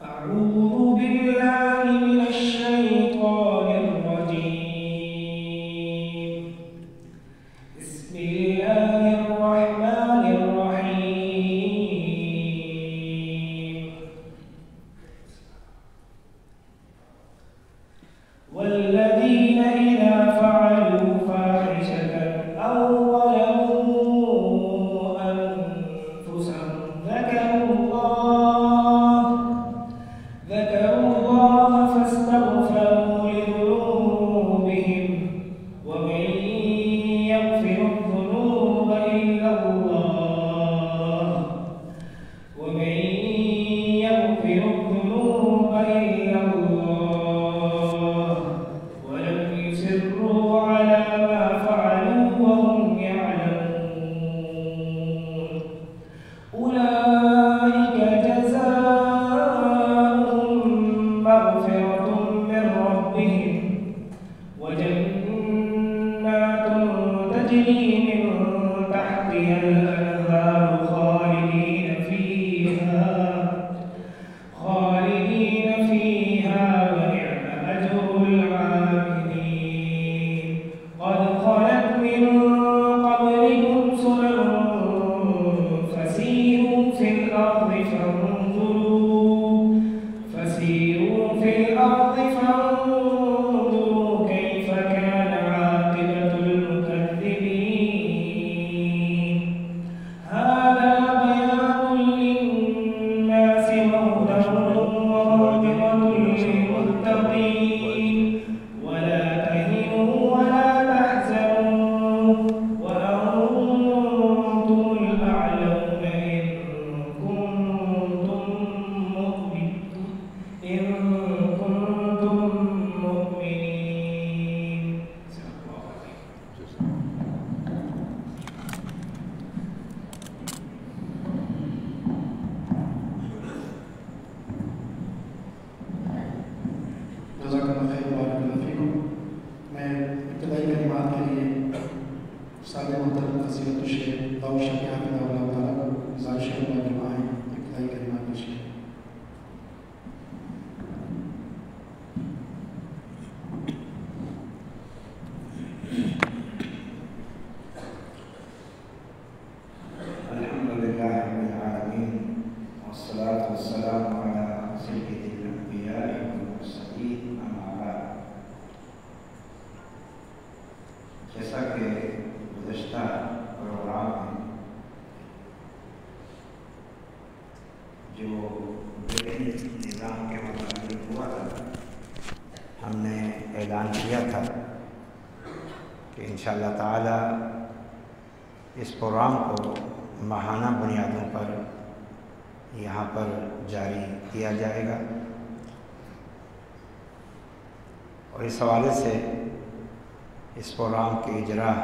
أعوذ بالله من الشيطان الرجيم. بسم الله الرحمن الرحيم. والذين إذا فعلوا فاحشة أو ظلموا أنفسهم ذكروا الله فاستغفروا لذنوبهم ومن يغفر الذنوب إلا الله ولم يصروا على ما فعلوا وهم يعلمون. أولئك جزاؤهم مغفرة من ربهم وجنات تجري من تحتها الأنهار خالدين فيها ونعم أجر العاملين. قد خلت من قبلكم سنن فسيروا في الأرض فانظروا كيف كان عاقبة المكذبين. دعا شکریہ اللہ تعالیٰ گزارش کروں گا کہ آئیں ابتدائی کلمات پیش کریں. جیسا کہ گزشتہ پروگرام میں جو بریکنگ نظام کے متعلق ہوا تھا، ہم نے اعلان کیا تھا کہ انشاءاللہ تعالی اس پروگرام کو ماہانہ بنیادوں پر یہاں پر جاری کیا جائے گا، اور اس حوالے سے اس پروگرام کے اجراء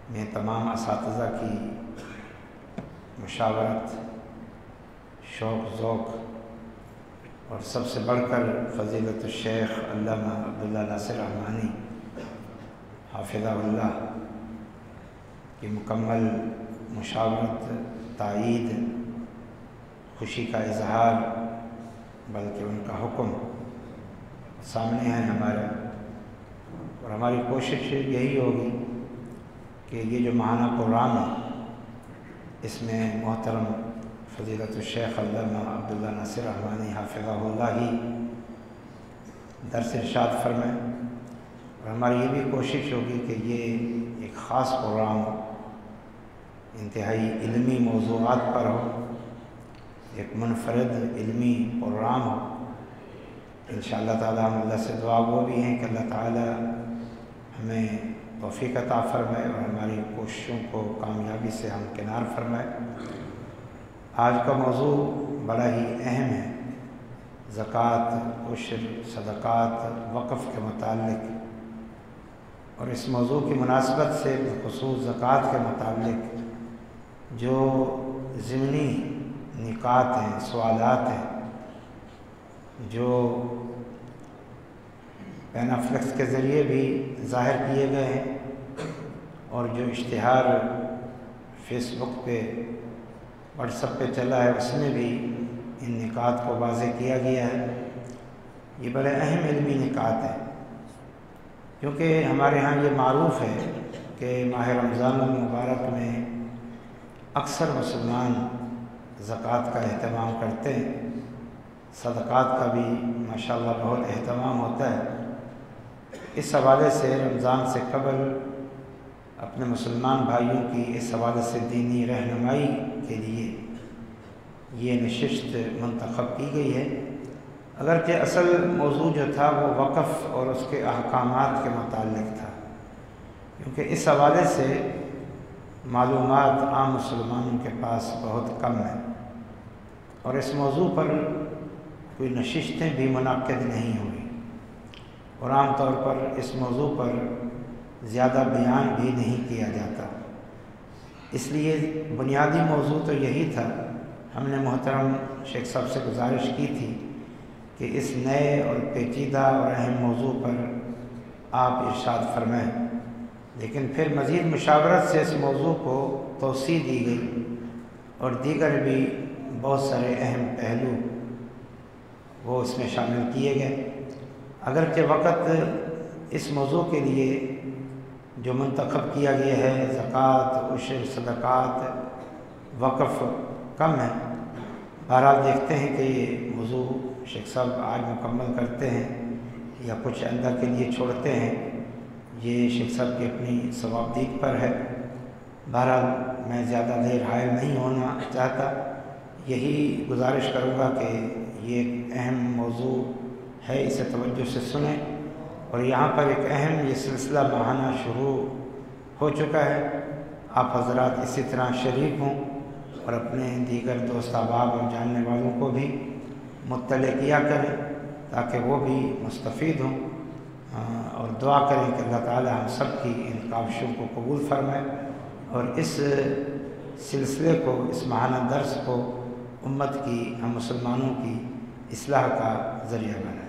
میں تمام اساتذہ کی مشاورت، شوق ذوق اور سب سے بڑھ کر فضیلت الشیخ علامہ عبداللہ ناصر رحمانی حافظہ اللہ کی مکمل مشاورت، تائید، خوشی کا اظہار، بلکہ ان کا حکم سامنے ہے ہمارے، اور ہماری کوشش یہی ہوگی کہ یہ جو ماہانہ پروگرام ہے اس میں محترم فضیلت الشیخ علامہ عبداللہ ناصر رحمانی حافظہ اللہ ہی درس ارشاد فرمائیں، اور ہماری یہ بھی کوشش ہوگی کہ یہ ایک خاص پروگرام ہو، انتہائی علمی موضوعات پر ہو، ایک منفرد علمی پروگرام ہو. انشاءاللہ تعالی ہم اللہ سے دعا وہ بھی ہیں کہ اللہ تعالی ہمیں توفیق عطا فرمائے اور ہماری کوششوں کو کامیابی سے ہمکنار فرمائے. آج کا موضوع بڑا ہی اہم ہے، زکوٰۃ، عشر، صدقات، وقف کے متعلق، اور اس موضوع کی مناسبت سے بخصوص زکوٰۃ کے متعلق جو ضمنی نکات ہیں، سوالات ہیں جو پین فلیکس کے ذریعے بھی ظاہر کیے گئے ہیں، اور جو اشتہار فیس بک پہ، واٹس ایپ پہ چلا ہے اس میں بھی ان نکات کو واضح کیا گیا ہے. یہ بڑے اہم علمی نکات ہیں، کیونکہ ہمارے ہاں یہ معروف ہے کہ ماہ رمضان المبارک میں اکثر مسلمان زکوٰۃ کا اہتمام کرتے ہیں، صدقات کا بھی ماشاءاللہ بہت اہتمام ہوتا ہے. اس حوالے سے رمضان سے قبل اپنے مسلمان بھائیوں کی اس حوالے سے دینی رہنمائی کے لیے یہ نشست منتخب کی گئی ہے، اگرچہ اصل موضوع جو تھا وہ وقف اور اس کے احکامات کے متعلق تھا، کیونکہ اس حوالے سے معلومات عام مسلمانوں کے پاس بہت کم ہیں، اور اس موضوع پر کوئی نشستیں بھی منعقد نہیں ہوئی، اور عام طور پر اس موضوع پر زیادہ بیان بھی نہیں کیا جاتا. اس لیے بنیادی موضوع تو یہی تھا. ہم نے محترم شیخ صاحب سے گزارش کی تھی کہ اس نئے اور پیچیدہ اور اہم موضوع پر آپ ارشاد فرمائیں، لیکن پھر مزید مشاورت سے اس موضوع کو توسیع دی گئی، اور دیگر بھی بہت سارے اہم پہلو وہ اس میں شامل کیے گئے. اگرچہ وقت اس موضوع کے لیے جو منتخب کیا گیا ہے، زکوٰۃ، عشر، صدقات، وقف، کم ہے. بہرحال دیکھتے ہیں کہ یہ موضوع شیخ صاحب آج مکمل کرتے ہیں یا کچھ آئندہ کے لیے چھوڑتے ہیں، یہ شیخ صاحب کی اپنی ثوابدید پر ہے. بہرحال میں زیادہ دیر حائل نہیں ہونا چاہتا، یہی گزارش کروں گا کہ یہ ایک اہم موضوع ہے، اسے توجہ سے سنیں. اور یہاں پر ایک اہم یہ سلسلہ ماہانہ شروع ہو چکا ہے. آپ حضرات اسی طرح شریک ہوں اور اپنے دیگر دوست احباب اور جاننے والوں کو بھی مطلع کیا کریں تاکہ وہ بھی مستفید ہوں، اور دعا کریں کہ اللہ تعالی ہم سب کی ان کاوشوں کو قبول فرمائے اور اس سلسلے کو، اس ماہانہ درس کو امت کی، ہم مسلمانوں کی اصلاح کا ذریعہ بنائے.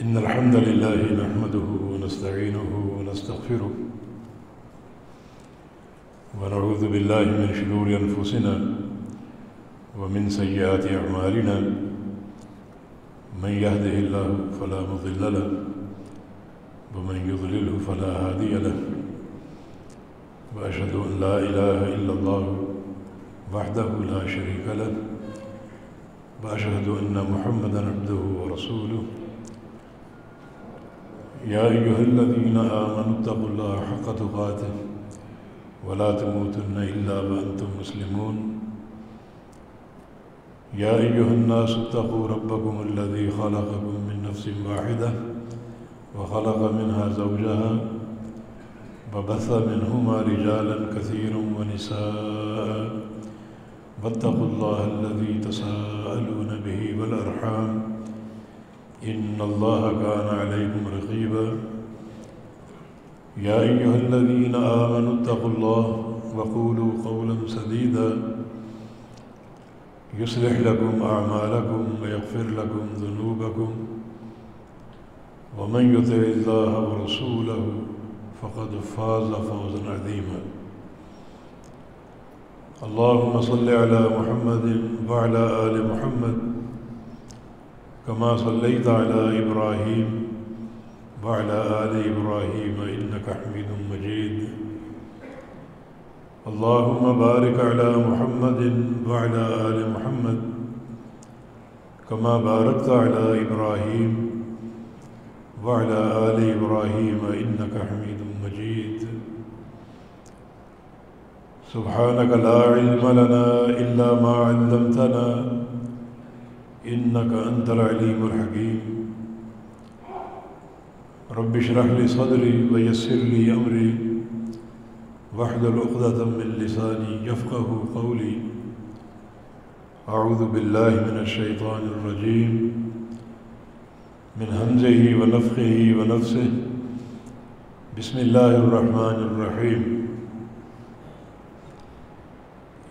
إن الحمد لله نحمده ونستعينه ونستغفره ونعوذ بالله من شرور أنفسنا ومن سيئات أعمالنا من يهده الله فلا مضل له ومن يضلله فلا هادي له وأشهد أن لا إله إلا الله وحده لا شريك له وأشهد أن محمدًا عبده ورسوله يا أيها الذين آمنوا اتقوا الله حق تقاته ولا تموتن إلا وأنتم مسلمون يا أيها الناس اتقوا ربكم الذي خلقكم من نفس واحدة وخلق منها زوجها وبث منهما رجالا كثيرا ونساء واتقوا الله الذي تساءلون به والأرحام إن الله كان عليكم رقيبا يا أيها الذين آمنوا اتقوا الله وقولوا قولا سديدا يصلح لكم أعمالكم ويغفر لكم ذنوبكم ومن يطع الله ورسوله فقد فاز فوزا عظيما اللهم صل على محمد وعلى آل محمد كما صليت على إبراهيم وعلى آل إبراهيم إنك حميد مجيد اللهم بارك على محمد وعلى آل محمد كما باركت على إبراهيم وعلى آل إبراهيم إنك حميد مجيد سبحانك لا علم لنا إلا ما علمتنا إنك أنت العليم الحكيم رب اشرح لي صدري ويسر لي أمري واحلل عقدة من لساني يفقهوا قولي أعوذ بالله من الشيطان الرجيم من همزه ونفخه ونفسه بسم الله الرحمن الرحيم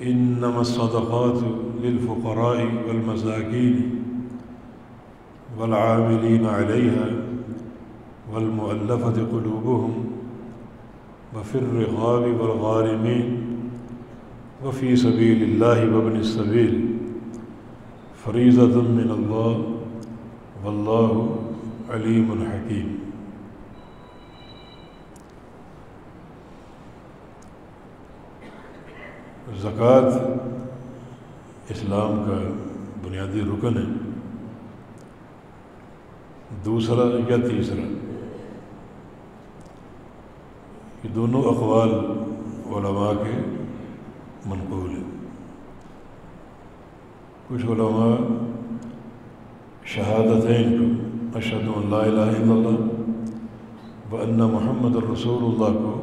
إنما الصدقات للفقراء والمساكين والعاملين عليها والمؤلفة قلوبهم وفي الرقاب والغارمين وفي سبيل الله وابن السبيل فريضة من الله والله عليم حكيم. زکوٰۃ اسلام کا بنیادی رکن ہے. دوسرا یا تیسرا یہ دونوں اقوال علماء کے منقول ہیں. کچھ علماء شہادتین کو اشہد ان لا الہ الا اللہ وان محمد الرسول اللہ کو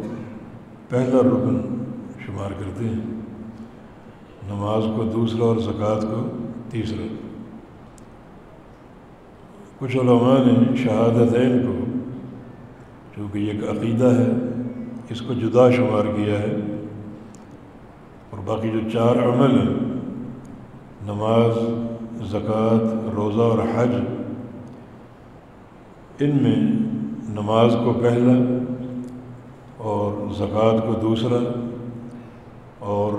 پہلا رکن شمار کرتے ہیں، نماز کو دوسرا اور زکوٰۃ کو تیسرا. کچھ علماء نے شہادتین کو، چونکہ یہ ایک عقیدہ ہے، اس کو جدا شمار کیا ہے، اور باقی جو 4 عمل ہیں نماز، زکوٰۃ، روزہ اور حج، ان میں نماز کو پہلا اور زکوٰۃ کو دوسرا اور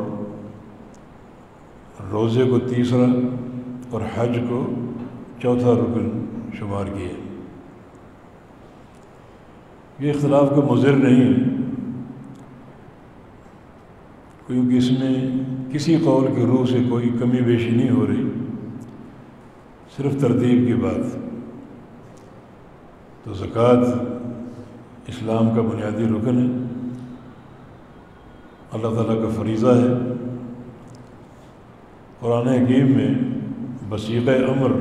روزے کو تیسرا اور حج کو چوتھا رکن شمار کیے. یہ اختلاف کا مضر نہیں ہے، کیونکہ اس میں کسی قول کی روح سے کوئی کمی بیشی نہیں ہو رہی، صرف ترتیب کی بات. تو زکوٰۃ اسلام کا بنیادی رکن ہے، اللہ تعالیٰ کا فریضہ ہے. قرآن حکیم میں بصیغہ امر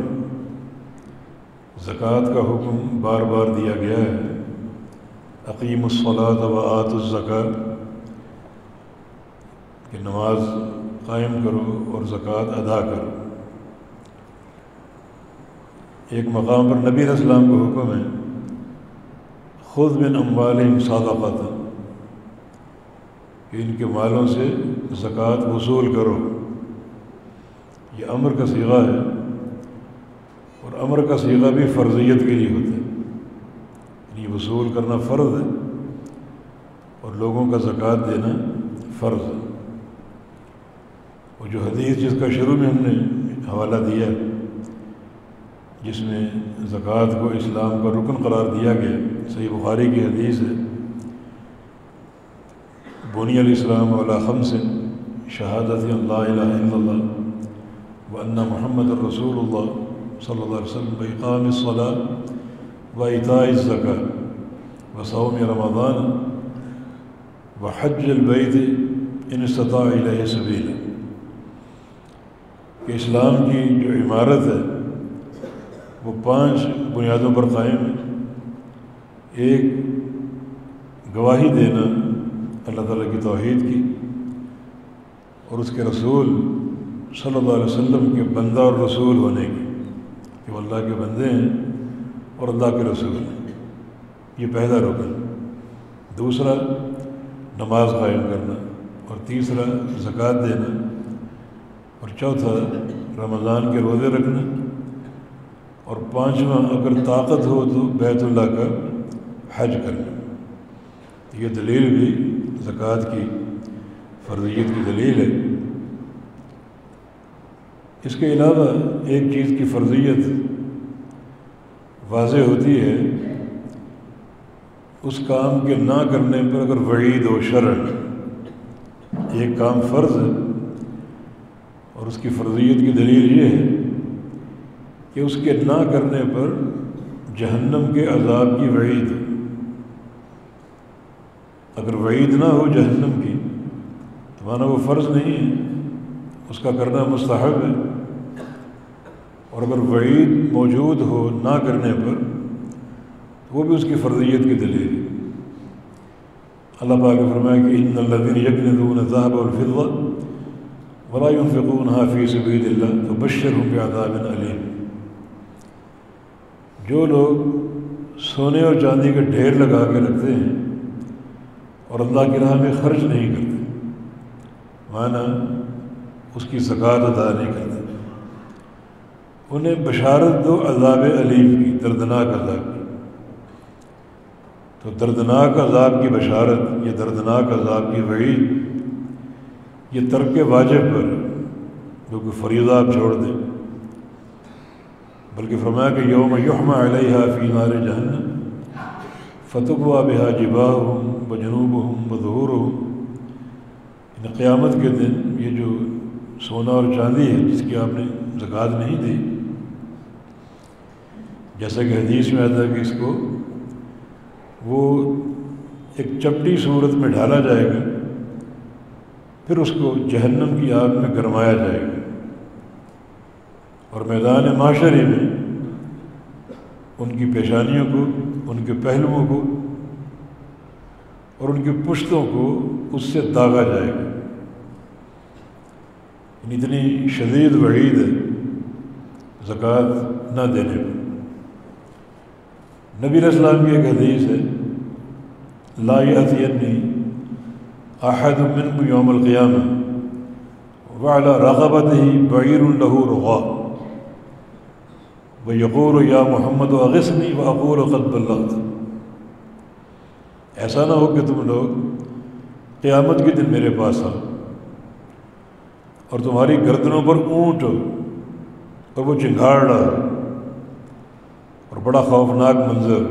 زکوٰۃ کا حکم بار بار دیا گیا ہے. اقیموا الصلاۃ وآتوا الزکاۃ، کہ نماز قائم کرو اور زکوٰۃ ادا کرو. ایک مقام پر نبی علیہ السلام کو حکم ہے خذ من اموالہم صدقۃ، کہ ان کے مالوں سے زکوٰۃ وصول کرو. یہ امر کا صیغہ ہے، اور امر کا صیغہ بھی فرضیت کے لیے ہوتا ہے. وصول کرنا فرض ہے اور لوگوں کا زکوٰۃ دینا فرض ہے۔ اور جو حدیث جس کا شروع میں ہم نے حوالہ دیا، جس میں زکوٰۃ کو اسلام کا رکن قرار دیا گیا، صحیح بخاری کی حدیث ہے، بنی الاسلام علی خمس شہادت ان لا الہ الا اللہ وان محمد الرسول اللہ صلی اللہ علیہ وسلم واقام الصلاۃ وایتاء الزکاۃ وصوم رمضان وحج البیت ان استطاع الیہ سبیلا، کہ اسلام کی جو عمارت ہے وہ 5 بنیادوں پر قائم ہے۔ ایک، گواہی دینا اللہ تعالیٰ کی توحید کی اور اس کے رسول صلی اللہ علیہ وسلم کے بندہ اور رسول ہونے کی، کہ وہ اللہ کے بندے ہیں اور اللہ کے رسول ہیں، یہ پہلا رکن۔ دوسرا، نماز قائم کرنا، اور تیسرا زکوٰۃ دینا، اور چوتھا رمضان کے روزے رکھنا، اور پانچواں اگر طاقت ہو تو بیت اللہ کا حج کرنا۔ یہ دلیل بھی زکوٰۃ کی فرضیت کی دلیل ہے۔ اس کے علاوہ ایک چیز کی فرضیت واضح ہوتی ہے، اس کام کے نہ کرنے پر اگر وعید و شرع، ایک کام فرض ہے اور اس کی فرضیت کی دلیل یہ ہے کہ اس کے نہ کرنے پر جہنم کے عذاب کی وعید ہے۔ اگر وعید نہ ہو جہنم کی تو مانا وہ فرض نہیں ہے، اس کا کرنا مستحب ہے، اور اگر وعید موجود ہو نہ کرنے پر تو وہ بھی اس کی فرضیت کی دلیل ہے۔ اللہ پاک نے فرمایا کہ ان الذین یکنزون الذهب والفضة ولا ينفقونها في سبيل الله فبشرهم بعذاب أليم، جو لوگ سونے اور چاندی کے ڈھیر لگا کے رکھتے ہیں اور اللہ کی راہ میں خرچ نہیں کرتے، مانا اس کی زکوٰۃ ادا نہیں کرتے، انہیں بشارت دو عذاب علیم کی، دردناک عذاب کی۔ تو دردناک عذاب کی بشارت، یہ دردناک عذاب کی وعید، یہ ترک واجب پر جو کہ فریضہ آپ چھوڑ دیں، بلکہ فرمایا کہ یوم یحمى علیہا فی نار جہنم فتقویٰ بہا جباہہم وجنوبہم وظہورہم، قیامت کے دن یہ جو سونا اور چاندی ہے جس کی آپ نے زکوٰۃ نہیں دی، جیسا کہ حدیث میں آتا ہے کہ اس کو وہ ایک چپٹی صورت میں ڈالا جائے گا، پھر اس کو جہنم کی آگ میں گرمایا جائے گا، اور میدان معاشرے میں ان کی پیشانیوں کو، ان کے پہلوؤں کو اور ان کی پشتوں کو اس سے داغا جائے گا۔ اتنی شدید وعید ہے زکوٰۃ نہ دینے پر۔ نبی علیہ السلام کی ایک حدیث ہے، لا یأتینی احد منکم یوم القیامہ وعلی رقبتہ بعیر لہ رغاء ویقول یا محمد اغثنی واقول قد بلغت، ایسا نہ ہو کہ تم لوگ قیامت کے دن میرے پاس آؤ اور تمہاری گردنوں پر اونٹ ہو اور وہ چنگھاڑ رہا ہو اور بڑا خوفناک منظر،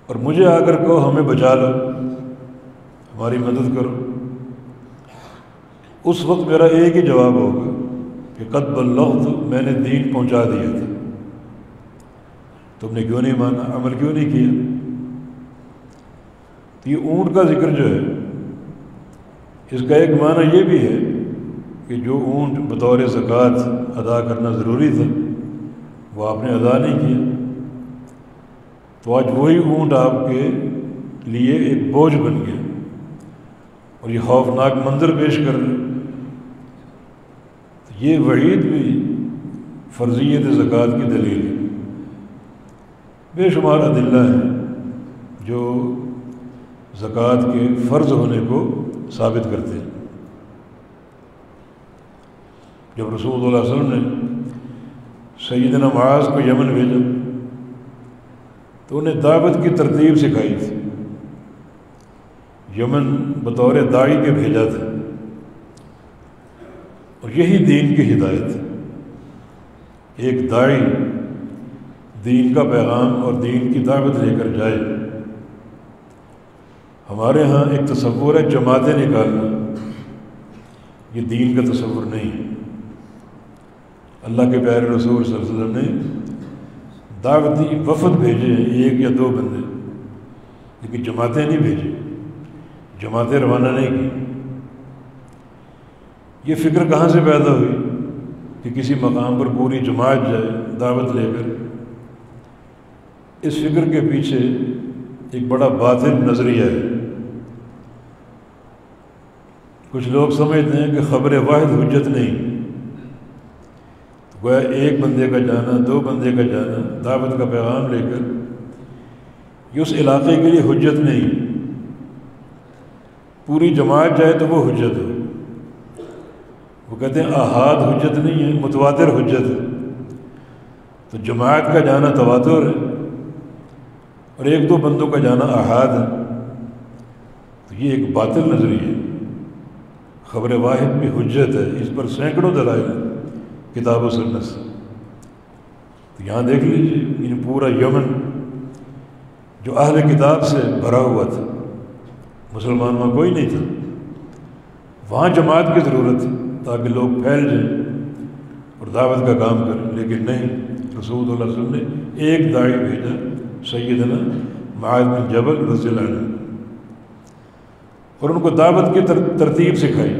اور مجھے آ کر کہو ہمیں بچا لو، ہماری مدد کرو، اس وقت میرا ایک ہی جواب ہوگا کہ قد بلغت، میں نے دین پہنچا دیا تھا، تم نے کیوں نہیں مانا، عمل کیوں نہیں کیا؟ تو یہ اونٹ کا ذکر جو ہے، اس کا ایک معنی یہ بھی ہے کہ جو اونٹ بطور زکوٰۃ ادا کرنا ضروری تھا وہ آپ نے ادا نہیں کیا، تو آج وہی اونٹ آپ کے لیے ایک بوجھ بن گیا اور یہ خوفناک منظر پیش کر رہے۔ یہ وعید بھی فرضیت زکوٰۃ کی دلیل ہے۔ بے شمار ادلہ ہیں جو زکوٰۃ کے فرض ہونے کو ثابت کرتے ہیں۔ جب رسول اللہ علیہ وسلم نے سیدنا معاذ کو یمن بھیجا تو انہیں دعوت کی ترتیب سکھائی تھی. یمن بطور داعی کے بھیجا تھا، اور یہی دین کی ہدایت ہے. ایک داعی دین کا پیغام اور دین کی دعوت لے کر جائے. ہمارے ہاں ایک تصور ہے جماعتیں نکالنا، یہ دین کا تصور نہیں ہے. اللہ کے پیارے رسول صلی اللہ علیہ وسلم نے دعوتی وفد بھیجے ہیں، 1 یا 2 بندے، لیکن جماعتیں نہیں بھیجی، جماعتیں روانہ نہیں کی. یہ فکر کہاں سے پیدا ہوئی کہ کسی مقام پر پوری جماعت جائے دعوت لے کر؟ اس فکر کے پیچھے ایک بڑا باطل نظریہ ہے. کچھ لوگ سمجھتے ہیں کہ خبر واحد حجت نہیں، گویا 1 بندے کا جانا، 2 بندے کا جانا دعوت کا پیغام لے کر یہ اس علاقے کے لیے حجت نہیں. پوری جماعت جائے تو وہ حجت ہے. وہ کہتے ہیں احاد حجت نہیں ہے، متواتر حجت ہے. تو جماعت کا جانا تواتر ہے اور 1-2 بندوں کا جانا احاد ہے. تو یہ ایک باطل نظریہ ہے. خبر واحد بھی حجت ہے، اس پر سینکڑوں دلائل ہیں کتاب و سنت سے. تو یہاں دیکھ لیجیے، ان پورا یمن جو اہل کتاب سے بھرا ہوا تھا، مسلمان وہاں کوئی نہیں تھا، وہاں جماعت کی ضرورت تھی تاکہ لوگ پھیل جائیں اور دعوت کا کام کریں. لیکن نہیں، رسول اللہ علیہ وسلم نے ایک داعی بھیجا، سیدنا معاذ بن جبل رضی اللہ عنہ، اور ان کو دعوت کی ترتیب سکھائی.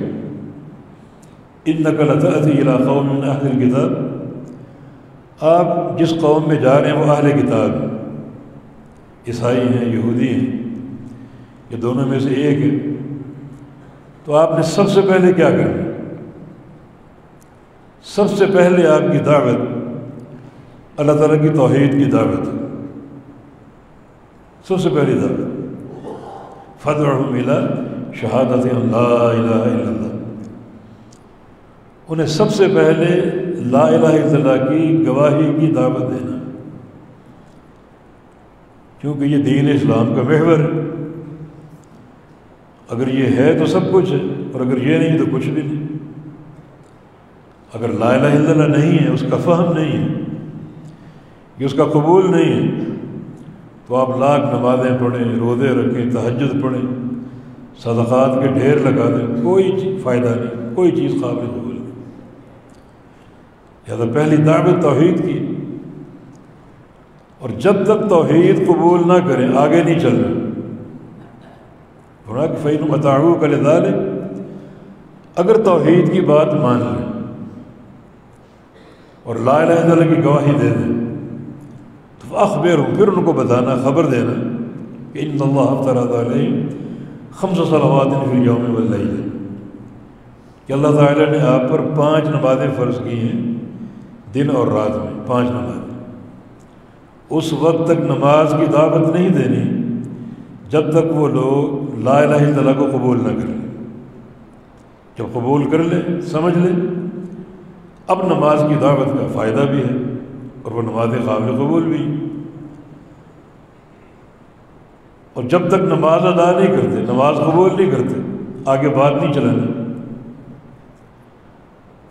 اِنَّكَ لَتَأْتِي إِلَىٰ قَوْمٍ مِّنْ أَهْلِ الْكِتَابِ، آپ جس قوم میں جا رہے ہیں وہ اہل کتاب ہیں، عیسائی ہیں، یہودی ہیں، یہ دونوں میں سے ایک ہے. تو آپ نے سب سے پہلے کیا کرنا؟ سب سے پہلے آپ کی دعوت اللہ تعالیٰ کی توحید کی دعوت ہے. سب سے پہلی دعوت فَادْعُهُمْ إِلَىٰ شَهَادَةِ أَن لَا إِلَٰهَ إِلَّا اللَّهُ. انہیں سب سے پہلے لا الہ الا اللہ کی گواہی کی دعوت دینا، کیونکہ یہ دین اسلام کا محور ہے. اگر یہ ہے تو سب کچھ ہے، اور اگر یہ نہیں تو کچھ بھی نہیں. اگر لا الہ الا اللہ نہیں ہے، اس کا فہم نہیں ہے، یہ اس کا قبول نہیں ہے، تو آپ لاکھ نمازیں پڑھیں، روزے رکھیں، تہجد پڑھیں، صدقات کے ڈھیر لگا دیں، کوئی فائدہ نہیں، کوئی چیز قابل قبول نہیں. لہٰذا پہلی دعوت توحید کی، اور جب تک توحید قبول نہ کریں آگے نہیں چلنا. فَإِنْ أَطَاعُوكَ لِذَلِكَ، اگر توحید کی بات مان لیں اور لا الہ الا اللہ کی گواہی دے دیں تو فَأَخْبِرْهُمْ، پھر ان کو بتانا، خبر دینا کہ إِنَّ اللَّهَ افْتَرَضَ عَلَيْهِمْ 5 صلوات فی اليوم واللیل، کہ اللہ تعالیٰ نے آپ پر 5 نمازیں فرض کی ہیں دن اور رات میں، 5 نمازیں. اس وقت تک نماز کی دعوت نہیں دینی جب تک وہ لوگ لا الہ الا اللہ کو قبول نہ کر لیں. جب قبول کر لیں، سمجھ لیں اب نماز کی دعوت کا فائدہ بھی ہے اور وہ نماز قابل قبول بھی. اور جب تک نماز ادا نہیں کرتے، نماز قبول نہیں کرتے، آگے بات نہیں چلانا.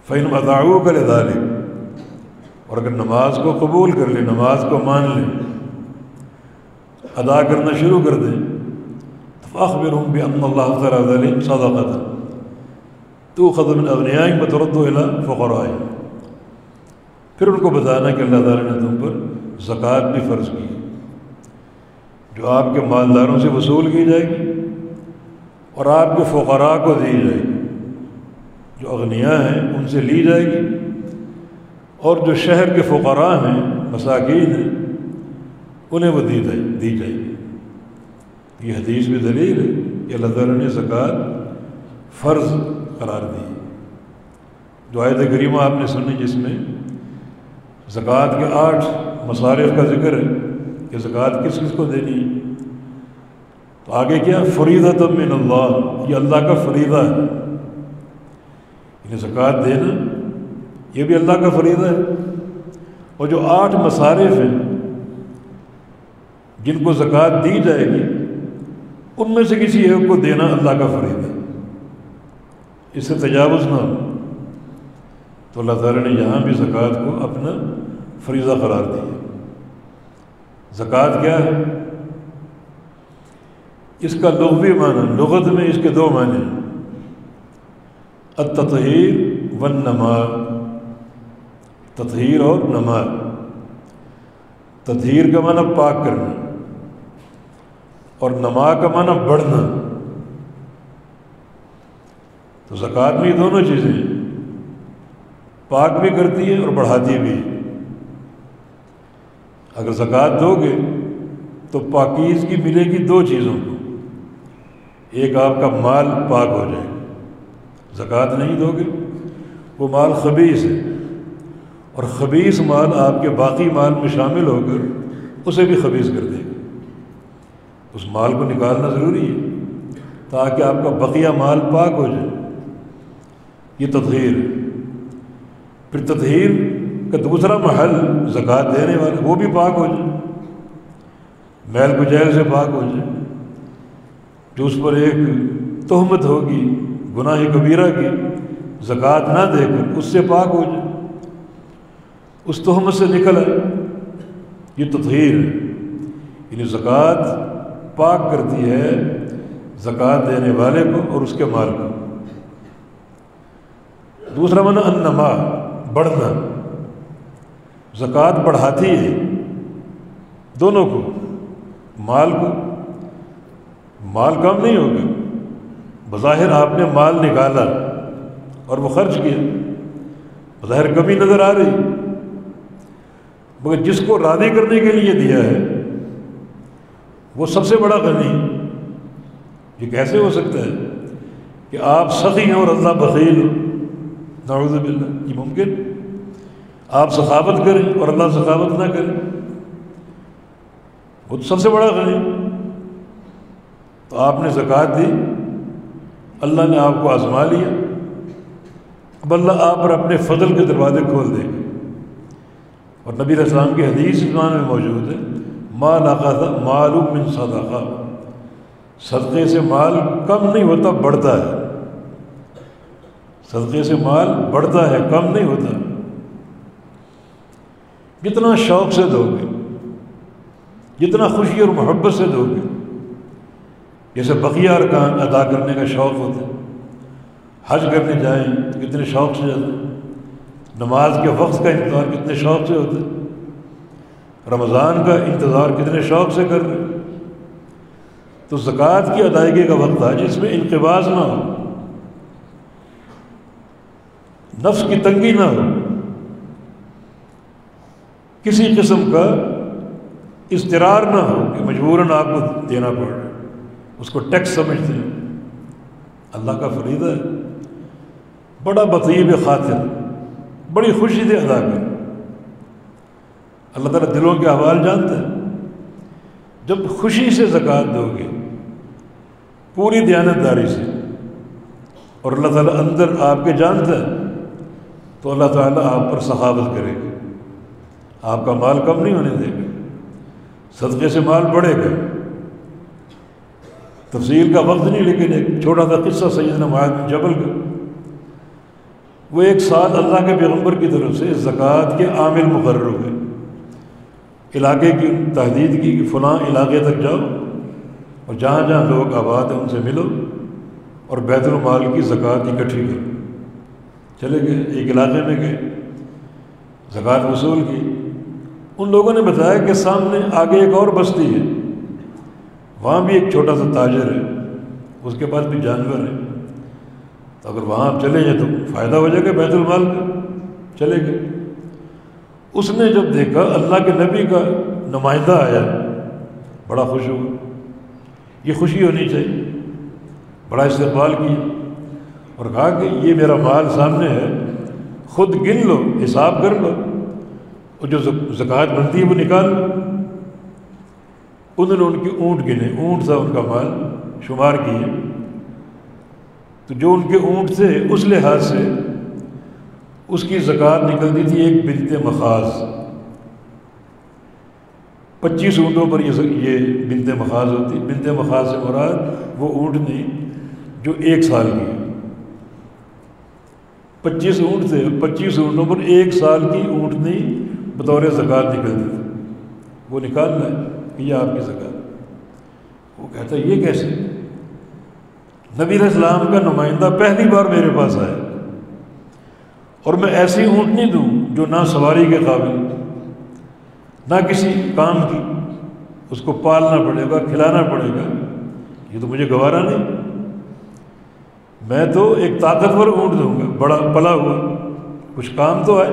فَإِنْ أَطَاعُوكَ لِذَلِكَ، اور اگر نماز کو قبول کر لیں، نماز کو مان لیں، ادا کرنا شروع کر دیں، تو فَأَخْبِرْهُمْ بِأَنَّ اللَّهَ افْتَرَضَ عَلَيْهِمْ صَدَقَةً تُؤْخَذُ مِنْ أَغْنِيَائِهِمْ وَتُرَدُّ إِلَىٰ فُقَرَائِهِمْ. پھر ان کو بتانا کہ اللہ تعالیٰ نے تم پر زکوٰۃ بھی فرض کی، جو آپ کے مالداروں سے وصول کی جائے گی اور آپ کے فقراء کو دی جائے گی. جو اغنیاء ہیں ان سے لی جائے گی، اور جو شہر کے فقراء ہیں، مساکین ہیں، انہیں وہ دی جائے گی. یہ حدیث بھی دلیل ہے کہ اللہ تعالیٰ نے زکوٰۃ فرض قرار دی. جو آیت کریمہ آپ نے سنی جس میں زکوٰۃ کے 8 مصارف کا ذکر ہے کہ زکوٰۃ کس کس کو دینی ہے، تو آگے کیا؟ فریضۃ من اللہ، یہ اللہ کا فریضہ ہے. یعنی زکوٰۃ دینا یہ بھی اللہ کا فریضہ ہے. اور جو 8 مصارف ہیں جن کو زکوٰۃ دی جائے گی ان میں سے کسی ایک کو دینا اللہ کا فریضہ ہے، اس سے تجاوز نہ ہو۔ تو اللہ تعالیٰ نے یہاں بھی زکوٰۃ کو اپنا فریضہ قرار دیا۔ زکوٰۃ کیا ہے؟ اس کا لغوی معنی، لغت میں اس کے دو معنی ہیں، التطہیر والنما، تطہیر اور نما۔ تطہیر کا معنی پاک کرنا اور نما کا معنی بڑھنا۔ تو زکوٰۃ میں یہ دونوں چیزیں ہیں، پاک بھی کرتی ہے اور بڑھاتی بھی ہے۔ اگر زکوٰۃ دو گے تو پاکیزگی ملے گی دو چیزوں کو، ایک آپ کا مال پاک ہو جائے گا، زکوٰۃ نہیں دو گے وہ مال خبیث ہے، اور خبیث مال آپ کے باقی مال میں شامل ہو کر اسے بھی خبیث کر دے گا۔ اس مال کو نکالنا ضروری ہے تاکہ آپ کا بقیہ مال پاک ہو جائے، یہ تطہیر ہے۔ پھر تطہیر کا دوسرا محل زکوٰۃ دینے والے وہ بھی پاک ہو جائے، میل کچیل سے پاک ہو جائے، جو اس پر ایک تہمت ہوگی گناہ کبیرہ کی، زکوٰۃ نہ دے کر اس سے پاک ہو جائے، اس تہمت سے نکل آئے، یہ تطہیر ہے۔ یعنی زکوٰۃ پاک کرتی ہے زکوٰۃ دینے والے کو اور اس کے مال کو۔ دوسرا معنی النما، بڑھنا، زکوٰۃ بڑھاتی ہے دونوں کو، مال کو، مال کم نہیں ہوگا۔ بظاہر آپ نے مال نکالا اور وہ خرچ کیا، بظاہر کمی نظر آ رہی، مگر جس کو راضی کرنے کے لیے دیا ہے وہ سب سے بڑا غنی۔ یہ کیسے ہو سکتا ہے کہ آپ سخی ہیں اور اللہ بخیل ہو؟ نعوذ باللہ، یہ ممکن؟ آپ سخاوت کریں اور اللہ سخاوت نہ کرے؟ وہ سب سے بڑا غنی۔ تو آپ نے زکوٰۃ دی، اللہ نے آپ کو آزما لیا، اب اللہ آپ پر اپنے فضل کے دروازے کھول دے گا۔ اور نبی علیہ السلام کی حدیث ایمان میں موجود ہے، ما نقص مال من صدقہ، صدقے سے مال کم نہیں ہوتا، بڑھتا ہے۔ صدقے سے مال بڑھتا ہے، کم نہیں ہوتا۔ جتنا شوق سے دو گے، جتنا خوشی اور محبت سے دو گے، جیسے بقیہ ارکان ادا کرنے کا شوق ہوتا ہے، حج کرنے جائیں کتنے شوق سے جاتے ہیں، نماز کے وقت کا انتظار کتنے شوق سے ہوتا ہے، رمضان کا انتظار کتنے شوق سے کر رہے ہیں۔ تو زکوٰۃ کی ادائیگی کا وقت ہے جس میں انقباض نہ ہو، نفس کی تنگی نہ ہو، کسی قسم کا اضطرار نہ ہو کہ مجبوراً آپ کو دینا پڑ رہا ہے، اس کو ٹیکس سمجھتے ہیں۔ اللہ کا فریضہ ہے، بڑا بطیب خاطر، بڑی خوشی سے ادا کر۔ اللہ تعالیٰ دلوں کے احوال جانتا ہے۔ جب خوشی سے زکوٰۃ دو گے، پوری دیانتداری سے، اور اللہ تعالیٰ اندر آپ کے جانتا ہے، تو اللہ تعالیٰ آپ پر سخاوت کرے گا، آپ کا مال کم نہیں ہونے دے گا، صدقے سے مال بڑھے گا۔ تفصیل کا وقت نہیں، لیکن ایک چھوٹا سا قصہ سیدنا معاذ بن جبل کا۔ وہ ایک سال اللہ کے پیغمبر کی طرف سے زکوٰۃ کے عامل مقرر ہوئے، علاقے کی تحدید کی کہ فلاں علاقے تک جاؤ اور جہاں جہاں لوگ آباد ہیں ان سے ملو اور بیت المال کی زکوٰۃ اکٹھی کرو۔ چلے گئے، ایک علاقے میں گئے، زکوٰۃ وصول کی۔ ان لوگوں نے بتایا کہ سامنے آگے ایک اور بستی ہے، وہاں بھی ایک چھوٹا سا تاجر ہے، اس کے پاس بھی جانور ہے، تو اگر وہاں آپ چلے جائیں تو فائدہ ہو جائے گا بیت المال کا۔ چلے گئے، اس نے جب دیکھا اللہ کے نبی کا نمائندہ آیا، بڑا خوش ہوا، یہ خوشی ہونی چاہیے، بڑا استقبال کیا اور کہا کہ یہ میرا مال سامنے ہے، خود گن لو، حساب کر لو، اور جو زکوٰۃ بنتی ہے وہ نکال لو۔ انہوں نے ان کے اونٹ گنے، اونٹ تھا ان کا مال، شمار کیے، تو جو ان کے اونٹ تھے اس لحاظ سے اس کی زکوٰۃ نکلتی تھی ایک بنت مخاض، 25 اونٹوں پر یہ بنت مخاض ہوتی. بنت مخاض سے مراد وہ اونٹ نہیں جو 1 سال کی ہے. 25 اونٹ تھے, 25 اونٹوں پر 1 سال کی اونٹنی بطور زکوٰۃ نکلتی تھی. وہ نکالنا ہے کہ یہ آپ کی زکوٰۃ. وہ کہتا ہے یہ کیسے؟ نبی علیہ السلام کا نمائندہ پہلی بار میرے پاس آیا اور میں ایسی اونٹنی دوں جو نہ سواری کے قابل نہ کسی کام کی, اس کو پالنا پڑے گا, کھلانا پڑے گا, یہ تو مجھے گوارا نہیں. میں تو ایک طاقتور اونٹ دوں گا, بڑا پلا ہوا, کچھ کام تو آئے.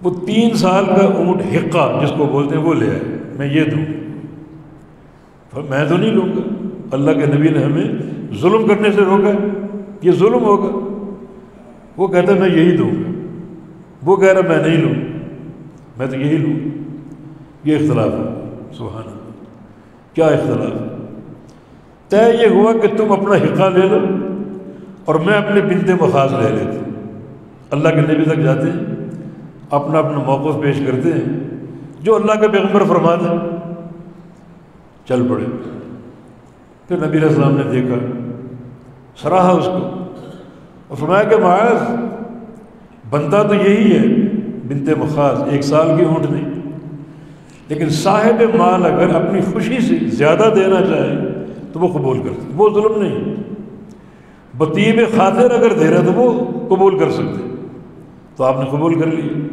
وہ 3 سال کا اونٹ حقہ جس کو بولتے ہیں وہ لے آئے, میں یہ دوں. میں تو نہیں لوں گا, اللہ کے نبی نے ہمیں ظلم کرنے سے روکا, یہ ظلم ہوگا. وہ کہتا ہے میں یہی دوں گا, وہ کہہ رہا میں نہیں لوں, میں تو یہی لوں. یہ اختلاف ہے. سبحان اللہ, کیا اختلاف ہے. طے یہ ہوا کہ تم اپنا حقہ لے لو اور میں اپنے بنت مخاض لے لیتا ہوں. اللہ کے نبی تک جاتے ہیں, اپنا اپنا موقف پیش کرتے ہیں, جو اللہ کے پیغمبر فرماتے ہیں چل پڑے. پھر نبی علیہ السلام نے دیکھا, سراہا اس کو اور فرمایا کہ معاذ, بندہ تو یہی ہے بنت مخاض, 1 سال کی اونٹ نہیں, لیکن صاحب مال اگر اپنی خوشی سے زیادہ دینا چاہے تو وہ قبول کرتے, وہ ظلم نہیں. بطیب خاطر اگر دے رہا تو وہ قبول کر سکتے, تو آپ نے قبول کر لیا.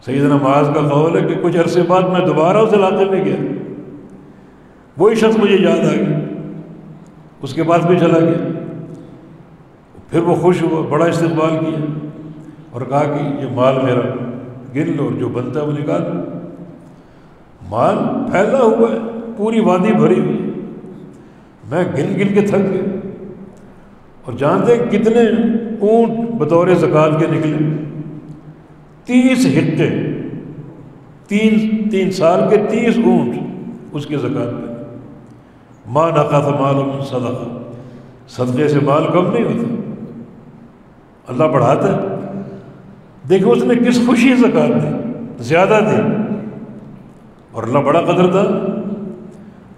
سیدنا معاذ کا قول ہے کہ کچھ عرصے بعد میں دوبارہ اس علاقے میں گیا, وہی شخص مجھے یاد آ گیا, اس کے پاس بھی چلا گیا. پھر وہ خوش ہوا, بڑا استقبال کیا اور کہا کہ یہ مال میرا گن لو اور جو بنتا ہے وہ نکال. مال پھیلا ہوا ہے, پوری وادی بھری ہوئی, میں گن گن کے تھک گیا. اور جانتے کتنے اونٹ بطور زکوٰۃ کے نکلے؟ 30 حقے, 3 سال کے 30 اونٹ اس کے زکوٰۃ پہ. ماں نقص مال من صدقہ, صدقے سے مال کم نہیں ہوتا, اللہ بڑھاتا ہے. دیکھو اس نے کس خوشی زکوٰۃ دی, زیادہ دی, اور اللہ بڑا قدردان.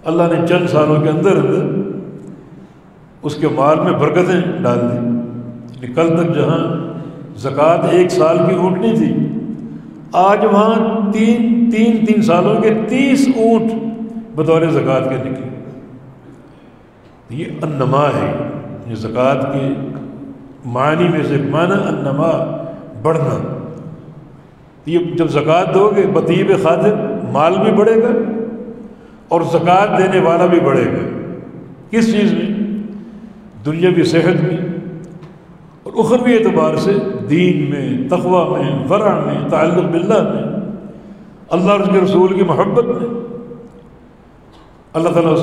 اللہ نے چند سالوں کے اندر اس کے مال میں برکتیں ڈال دی. کل تک جہاں زکوٰۃ 1 سال کی اونٹنی تھی, آج وہاں 3 سالوں کے 30 اونٹ بطور زکوٰۃ کے نکلے. یہ انما ہے, یہ زکوٰۃ کے معنی میں سے معنی انما, بڑھنا. یہ جب زکوٰۃ دو گے بطیب خاطر, مال بھی بڑھے گا اور زکوٰۃ دینے والا بھی بڑھے گا. کس چیز میں؟ دنیاوی صحت میں اور اخروی اعتبار سے, دین میں, تقوی میں, ورع میں, تعلق باللہ میں, اللہ اور اس کے رسول کی محبت میں. اللہ تعالیٰ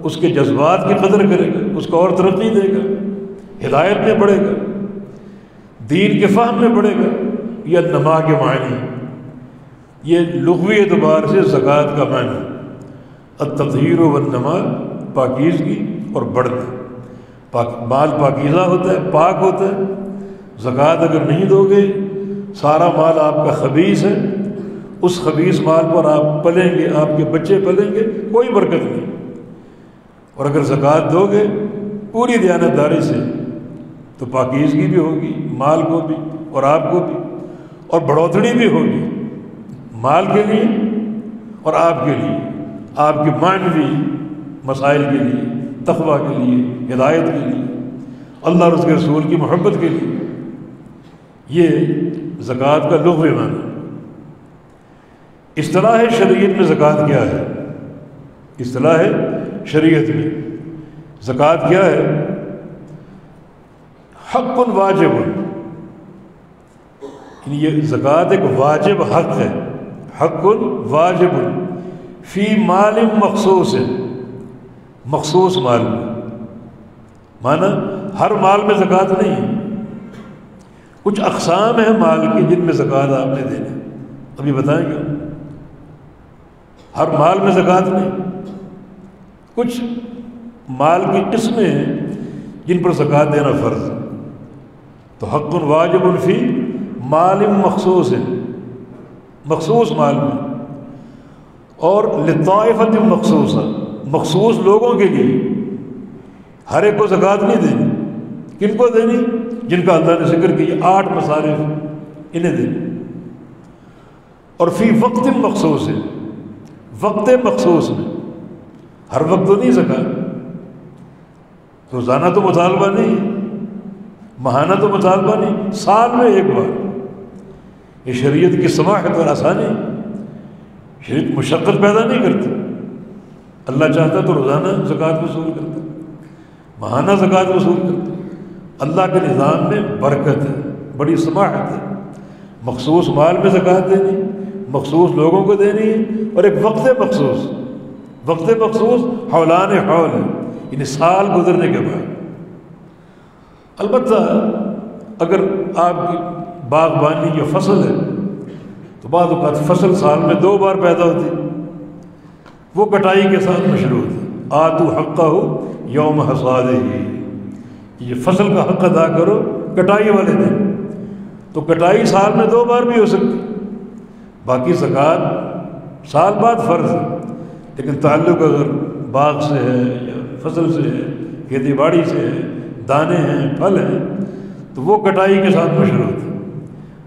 اس کے جذبات کی قدر کرے گا, اس کو اور ترقی دے گا, ہدایت میں بڑھے گا, دین کے فہم میں بڑھے گا. یہ نما کے معنی, یہ لغوی اعتبار سے زکوٰۃ کا معنی التطہیر والنما, پاکیزگی اور بڑھنا. مال پاکیزہ ہوتا ہے, پاک ہوتا ہے. زکوٰۃ اگر نہیں دو گے, سارا مال آپ کا خبیث ہے, اس خبیث مال پر آپ پلیں گے, آپ کے بچے پلیں گے, کوئی برکت نہیں. اور اگر زکوٰۃ دو گے پوری دیانتداری سے تو پاکیزگی بھی ہوگی, مال کو بھی اور آپ کو بھی, اور بڑھوتری بھی ہوگی مال کے لیے اور آپ کے لیے, آپ کے معنوی مسائل کے لیے, تقویٰ کے لیے, ہدایت کے لیے, اللہ اور اس کے رسول کی محبت کے لیے. یہ زکوٰۃ کا لغوی معنی. اصطلاح شریعت میں زکوٰۃ کیا ہے؟ اصطلاح شریعت میں زکوٰۃ کیا ہے؟ حق واجب, یہ زکوٰۃ ایک واجب حق ہے. حق واجب فی مال مخصوص, مخصوص مال میں, مانا ہر مال میں زکوٰۃ نہیں ہے. کچھ اقسام ہیں مال کی جن میں زکوٰۃ آپ نے دینی, ابھی بتائیں گے. ہر مال میں زکوٰۃ نہیں. کچھ مال کی قسمیں ہیں جن پر زکوٰۃ دینا فرض ہے. تو حق واجب فی مال مخصوص ہے, مخصوص مال میں، اور لطائفۃ مخصوصہ، مخصوص لوگوں کے لیے، ہر ایک کو زکوٰۃ نہیں دینی۔ کن کو دینی؟ جن کا اللہ نے ذکر کیا 8 مصارف، انہیں دینی۔ اور فی وقت مخصوص ہے، وقت مخصوص میں، ہر وقت تو نہیں زکوٰۃ، روزانہ تو مطالبہ نہیں، ماہانہ تو مطالبہ نہیں، سال میں ایک بار۔ یہ شریعت کی سماحت اور آسانی، شریعت مشقت پیدا نہیں کرتی۔ اللہ چاہتا تو روزانہ زکوٰۃ وصول کرتا، ماہانہ زکوٰۃ وصول کرتا۔ اللہ کے نظام میں برکت ہے، بڑی سماحت ہے۔ مخصوص مال میں زکوٰۃ دینی، مخصوص لوگوں کو دینی ہے، اور ایک وقت مخصوص، وقت مخصوص حولان حول ہے، یعنی سال گزرنے کے بعد۔ البتہ اگر آپ کی باغبانی یا فصل ہے تو بعض اوقات فصل سال میں 2 بار پیدا ہوتی، وہ کٹائی کے ساتھ مشروط ہے۔ آتو حقہ یوم حصادہ، یہ فصل کا حق ادا کرو کٹائی والے دن۔ تو کٹائی سال میں 2 بار بھی ہو سکتی، باقی زکوٰۃ سال بعد فرض ہے، لیکن تعلق اگر باغ سے ہے یا فصل سے ہے، کھیتی باڑی سے ہے، دانے ہیں، پھل ہیں، تو وہ کٹائی کے ساتھ مشروط ہے۔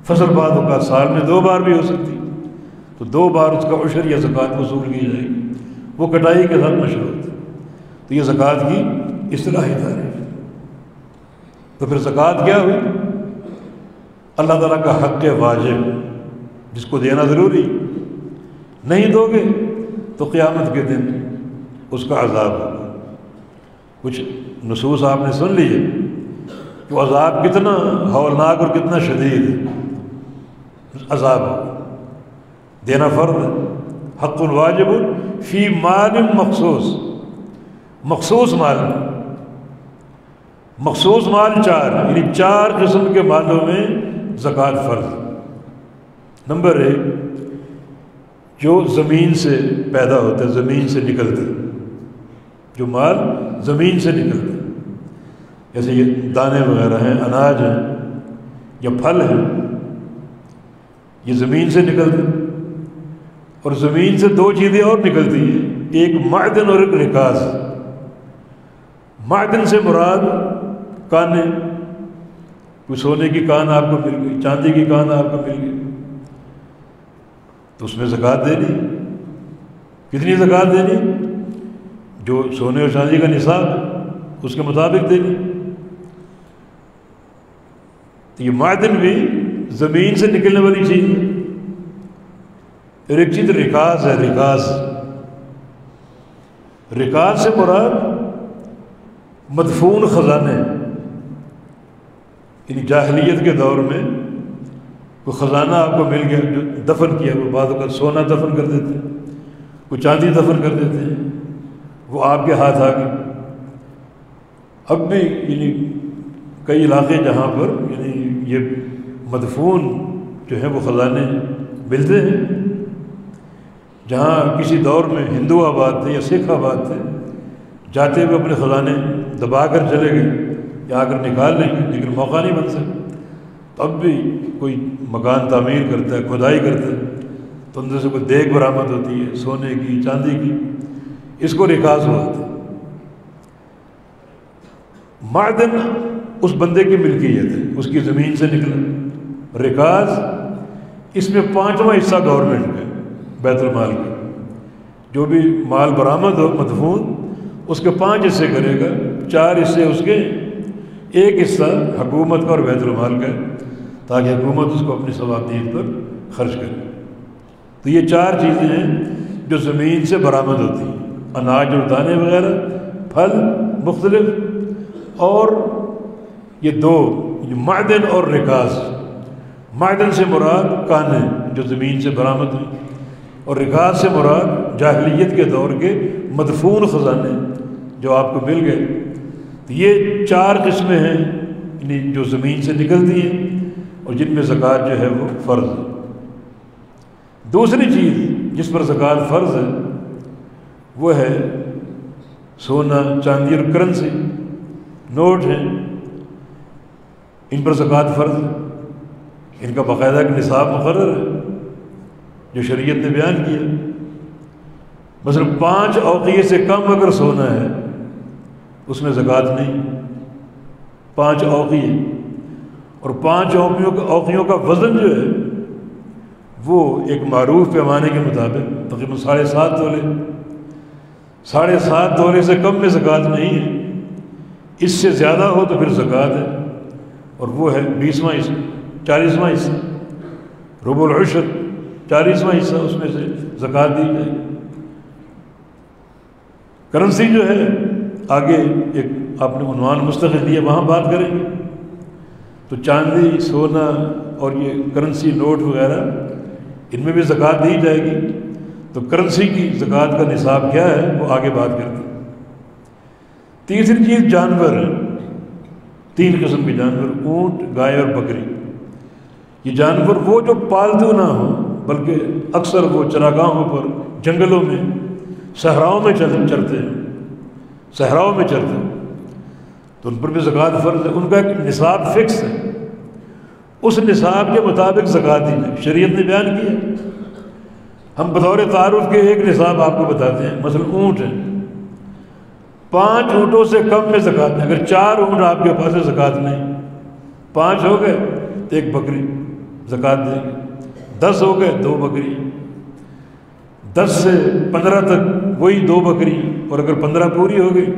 فصل بعد اوقات سال میں 2 بار بھی ہو سکتی، تو 2 بار اس کا عشر یا زکوٰۃ وصول کی جائے گی، وہ کٹائی کے ساتھ مشروط ہے۔ تو یہ زکوٰۃ کی اصطلاحی تعریف ہے۔ تو پھر زکوٰۃ کیا ہوئی؟ اللہ تعالیٰ کا حق واجب جس کو دینا ضروری، نہیں دو گے تو قیامت کے دن اس کا عذاب ہوگا۔ کچھ نصوص آپ نے سن لیے کہ وہ عذاب کتنا ہولناک اور کتنا شدید ہے، عذاب ہوگا، دینا فرض ہے۔ حق واجب فی مال مخصوص، مخصوص مال میں، مخصوص مال 4، یعنی 4 قسم کے مالوں میں زکوٰۃ فرض۔ نمبر 1، جو زمین سے پیدا ہوتا ہے، زمین سے نکلتا ہے، جو مال زمین سے نکلتا ہے، جیسے یہ دانے وغیرہ ہیں، اناج ہیں یا پھل ہیں، یہ زمین سے نکلتے ہیں۔ اور زمین سے 2 چیزیں اور نکلتی ہیں، ایک معدن اور ایک رکاز۔ معدن سے مراد کانے، کوئی سونے کی کان آپ کو مل گئی، چاندی کی کان آپ کو مل گئی، تو اس میں زکوٰۃ دینی۔ کتنی زکوٰۃ دینی؟ جو سونے اور چاندی کا نصاب ہے اس کے مطابق دینی۔ تو یہ معدن بھی زمین سے نکلنے والی چیز ہے۔ اور ایک چیز رکاز ہے، رکاز، رکاز سے مراد مدفون خزانے، یعنی جاہلیت کے دور میں کوئی خزانہ آپ کو مل گیا جو دفن کیا، وہ بعض اوقات سونا دفن کر دیتے ہیں، کوئی چاندی دفن کر دیتے ہیں، وہ آپ کے ہاتھ آ گئی۔ اب بھی یعنی کئی علاقے جہاں پر یعنی یہ مدفون جو ہیں وہ خزانے ملتے ہیں، جہاں کسی دور میں ہندو آباد تھے یا سکھ آباد تھے، جاتے ہوئے اپنے خزانے دبا کر چلے گئے یا آ کر نکال لیں گے، لیکن موقع نہیں بن سکتا۔ تو اب بھی کوئی مکان تعمیر کرتا ہے، کھدائی کرتا ہے، تو اندر سے کوئی دیگ برآمد ہوتی ہے سونے کی، چاندی کی، اس کو رکاز بولتے ہیں۔ معدن اس بندے کی ملکیت ہے، اس کی زمین سے نکلا۔ رکاز اس میں 5واں حصہ گورنمنٹ کا، بیت المال کا، جو بھی مال برآمد ہو مدفون اس کے 5 حصے کرے گا، 4 حصے اس کے، 1 حصہ حکومت کا اور بیت المال کا، تاکہ حکومت اس کو اپنی ثوابدید پر خرچ کرے۔ تو یہ 4 چیزیں ہیں جو زمین سے برآمد ہوتی ہیں، اناج اور دانے وغیرہ، پھل مختلف، اور یہ 2 معدن اور رکاز۔ معدن سے مراد کانے جو زمین سے برآمد ہوئی، اور رکاز سے مراد جاہلیت کے دور کے مدفون خزانے جو آپ کو مل گئے۔ تو یہ 4 قسمیں ہیں یعنی جو زمین سے نکلتی ہیں اور جن میں زکوٰۃ جو ہے وہ فرض ہے۔ دوسری چیز جس پر زکوٰۃ فرض ہے وہ ہے سونا، چاندی اور کرنسی، نوٹ ہیں، ان پر زکوٰۃ فرض ہے، ان کا باقاعدہ ایک نصاب مقرر ہے۔ جو شریعت نے بیان کیا. مثلا 5 اوقیے سے کم اگر سونا ہے اس میں زکوٰۃ نہیں. 5 اوقیے، اور 5 اوقیوں کا وزن جو ہے وہ ایک معروف پیمانے کے مطابق تقریباً 7.5 تولے. 7.5 تولے سے کم میں زکوٰۃ نہیں ہے. اس سے زیادہ ہو تو پھر زکوٰۃ ہے، اور وہ ہے 20واں حصہ، 40واں حصہ. ربع العشر 40واں حصہ، اس میں سے زکوٰۃ دی جائے. کرنسی جو ہے آگے ایک آپ نے عنوان مستقل دیا، وہاں بات کریں گے. تو چاندی، سونا اور یہ کرنسی نوٹ وغیرہ ان میں بھی زکوٰۃ دی جائے گی. تو کرنسی کی زکوٰۃ کا نصاب کیا ہے وہ آگے بات کرتے ہیں. تیسری چیز جانور ہے. 3 قسم کے جانور، اونٹ، گائے اور بکری. یہ جانور وہ جو پالتو نہ ہوں بلکہ اکثر وہ چراگاہوں پر، جنگلوں میں، صحراؤں میں چرتے ہیں، صحراؤں میں چرتے ہیں، تو ان پر بھی زکوٰۃ فرض ہے. ان کا ایک نصاب فکس ہے، اس نصاب کے مطابق زکوٰۃ دی جائے. شریعت نے بیان کیا. ہم بطور تعارف کے ایک نصاب آپ کو بتاتے ہیں. مثلا اونٹ ہے، 5 اونٹوں سے کم میں زکوٰۃ نہیں. اگر 4 اونٹ آپ کے پاس ہے زکوٰۃ نہیں. 5 ہو گئے تو 1 بکری زکوٰۃ دیں گے. 10 ہو گئے 2 بکری. 10 سے 15 تک وہی 2 بکری، اور اگر 15 پوری ہو گئی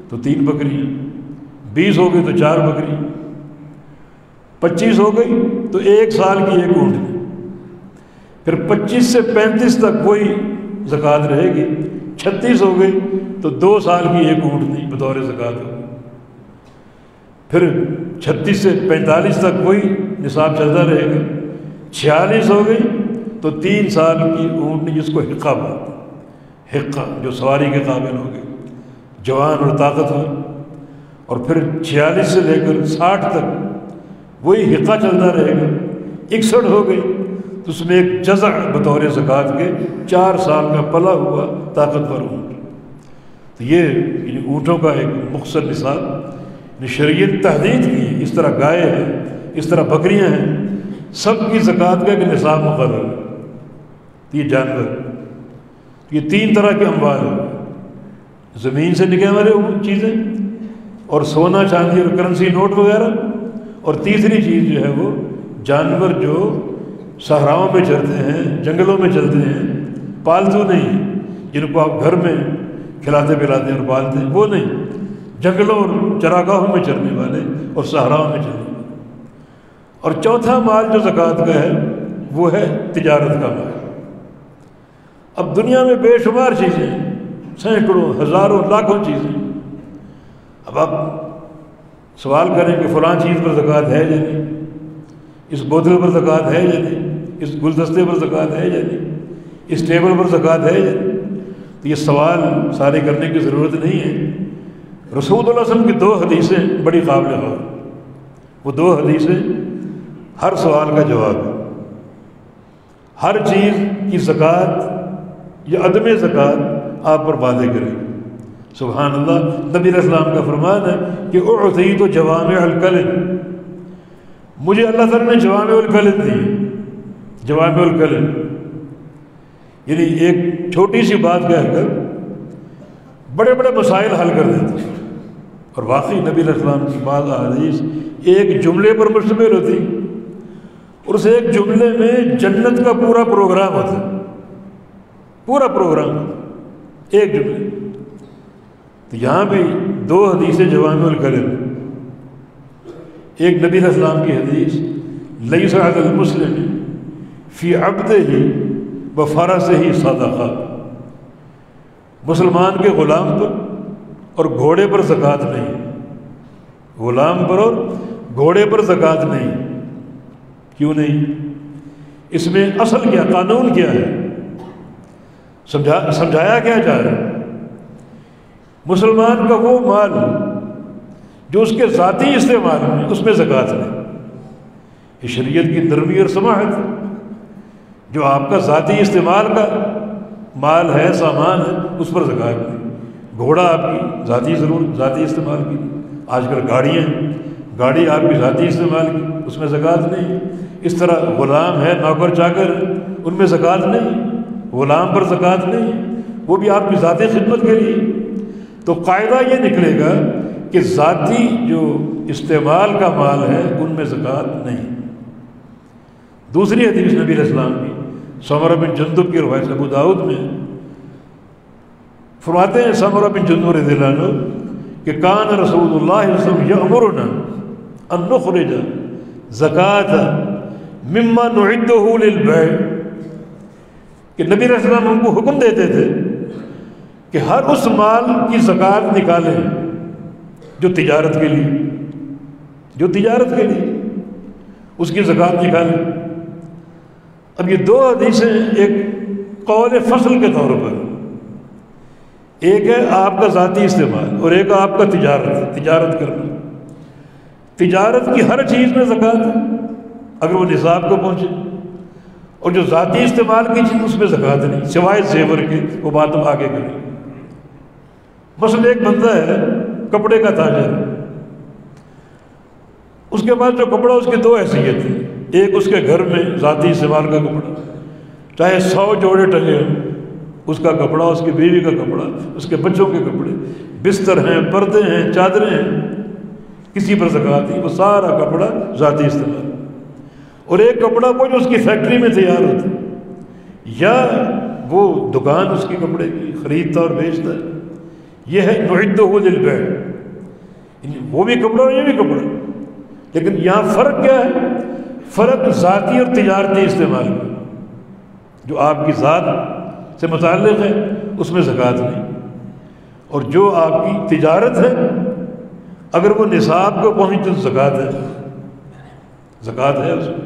تو 3 بکری. 20 ہو گئی تو 4 بکری. 25 ہو گئی تو 1 سال کی 1 اونٹ. پھر 25 سے 35 تک وہی زکوٰۃ رہے گی. 36 ہو گئی تو 2 سال کی 1 اونٹ نہیں بطور زکوٰۃ ہوگی. پھر 36 سے 45 تک وہی نصاب چلتا رہے گا. 46 ہو گئی تو 3 سال کی اونٹ نہیں، جس کو حقہ بولتے ہیں. حقہ جو سواری کے قابل ہو گئی، جوان اور طاقتور. اور پھر 46 سے لے کر 60 تک وہی حقہ چلتا رہے گا. 61 ہو گئی تو اس میں ایک جزع بطور زکوٰۃ کے 4 سال کا پلا ہوا طاقتور اونٹ. تو یہ اونٹوں کا ایک مختصر نصاب شریعت تحدید کی ہے. اس طرح گائے ہے، اس طرح بکریاں ہیں، سب کی زکوٰۃ کا ایک نصاب مقرر ہے. تو یہ جانور، یہ 3 طرح کے اموال ہیں. زمین سے نکلنے والے چیزیں، اور سونا چاندی اور کرنسی نوٹ وغیرہ. اور تیسری چیز جو ہے وہ جانور جو صحراؤں میں چرتے ہیں، جنگلوں میں چلتے ہیں، پالتو نہیں، جن کو آپ گھر میں کھلاتے پلاتے ہیں اور پالتے ہیں، وہ نہیں. جنگلوں اور چراگاہوں میں چرنے والے اور صحراؤں میں چرنے والے. اور چوتھا مال جو زکوٰۃ کا ہے وہ ہے تجارت کا مال. اب دنیا میں بے شمار چیزیں، سینکڑوں، ہزاروں، لاکھوں چیزیں. اب آپ سوال کریں کہ فلاں چیز پر زکوٰۃ ہے یا نہیں، اس بوتل پر زکوٰۃ ہے یا نہیں، اس گلدستے پر زکوٰۃ ہے یا نہیں، اس ٹیبل پر زکوٰۃ ہے یا نہیں. تو یہ سوال سارے کرنے کی ضرورت نہیں ہے. رسول اللہ علیہ وسلم کی 2 حدیثیں بڑی قابل غور. وہ 2 حدیثیں ہر سوال کا جواب ہے. ہر چیز کی زکوٰۃ یا عدم زکوٰۃ آپ پر واضح کرے گی. سبحان اللہ. نبی علیہ السلام کا فرمان ہے کہ اعطیت جوامع الکلم، مجھے اللہ تعالیٰ نے جوامع الکلم دی. جوامع الکلم یعنی ایک چھوٹی سی بات کہہ کر بڑے بڑے مسائل حل کر دیتے. اور واقعی نبی علیہ السلام کی بعض احادیث ایک جملے پر مشتمل ہوتی، اور اس ایک جملے میں جنت کا پورا پروگرام ہوتا ہے. پورا پروگرام ایک جملے. تو یہاں بھی 2 حدیثیں جوامع الکلم. ایک نبی علیہ السلام کی حدیث، لیس علی المسلم فی عبدہ و فرسہ صدقہ، مسلمان کے غلام پر اور گھوڑے پر زکوٰۃ نہیں. غلام پر اور گھوڑے پر زکوٰۃ نہیں. کیوں نہیں؟ اس میں اصل کیا، قانون کیا ہے، سمجھایا کیا جا رہا ہے. مسلمان کا وہ مال جو اس کے ذاتی استعمال میں، اس میں زکوٰۃ نہیں. یہ شریعت کی نرمی اور سماحت. جو آپ کا ذاتی استعمال کا مال ہے، سامان ہے، اس پر زکوٰۃ نہیں. گھوڑا آپ کی ذاتی ضرورت، ذاتی استعمال کی. آج کل گاڑیاں، گاڑی آپ کی ذاتی استعمال کی، اس میں زکوٰۃ نہیں. اس طرح غلام ہے، نوکر چاکر، ان میں زکوٰۃ نہیں، غلام پر زکوٰۃ نہیں، وہ بھی آپ کی ذاتی خدمت کے لیے۔ تو قاعدہ یہ نکلے گا کہ ذاتی جو استعمال کا مال ہے ان میں زکوٰۃ نہیں۔ دوسری حدیث نبی علیہ السلام کی سمرہ بن جندب کی روایت ابو داؤد میں فرماتے ہیں سمرہ بن جندب رضی اللہ عنہ کہ کان رسول اللہ صلی اللہ علیہ وسلم یأمرنا ان نخرج زکوٰۃ مما نعدہ للبیع، کہ نبی علیہ السلام ہم کو حکم دیتے تھے کہ ہر اس مال کی زکوٰۃ نکالیں جو تجارت کے لیے اس کی زکوٰۃ نکالیں۔ اب یہ دو حدیثیں ایک قول فصل کے طور پر، ایک ہے آپ کا ذاتی استعمال اور ایک آپ کا تجارت کرنا۔ تجارت کی ہر چیز میں زکوٰۃ ہے اگر وہ نصاب کو پہنچے، اور جو ذاتی استعمال کی چیز اس میں زکوٰۃ نہیں سوائے زیور کے، وہ بات ہم آگے کریں۔ مثلا ایک بندہ ہے کپڑے کا تاجر، اس کے پاس جو کپڑا اس کی دو حیثیت ہے، ایک اس کے گھر میں ذاتی استعمال کا کپڑا، چاہے 100 جوڑے ٹنگے ہوں، اس کا کپڑا، اس کی بیوی کا کپڑا، اس کے بچوں کے کپڑے، بستر ہیں، پردے ہیں، چادریں ہیں، کسی پر زکوٰۃ نہیں، وہ سارا کپڑا ذاتی استعمال۔ اور ایک کپڑا وہ جو اس کی فیکٹری میں تیار ہوتا ہے، یا وہ دکان اس کی کپڑے کی خریدتا اور بیچتا ہے، یہ ہے نعدہ للبیع، وہ بھی کپڑا اور یہ بھی کپڑا۔ لیکن یہاں فرق کیا ہے؟ فرق ذاتی اور تجارتی استعمال میں، جو آپ کی ذات سے متعلق ہے اس میں زکوٰۃ نہیں، اور جو آپ کی تجارت ہے اگر وہ نصاب کو پہنچ تو زکوٰۃ ہے اس میں۔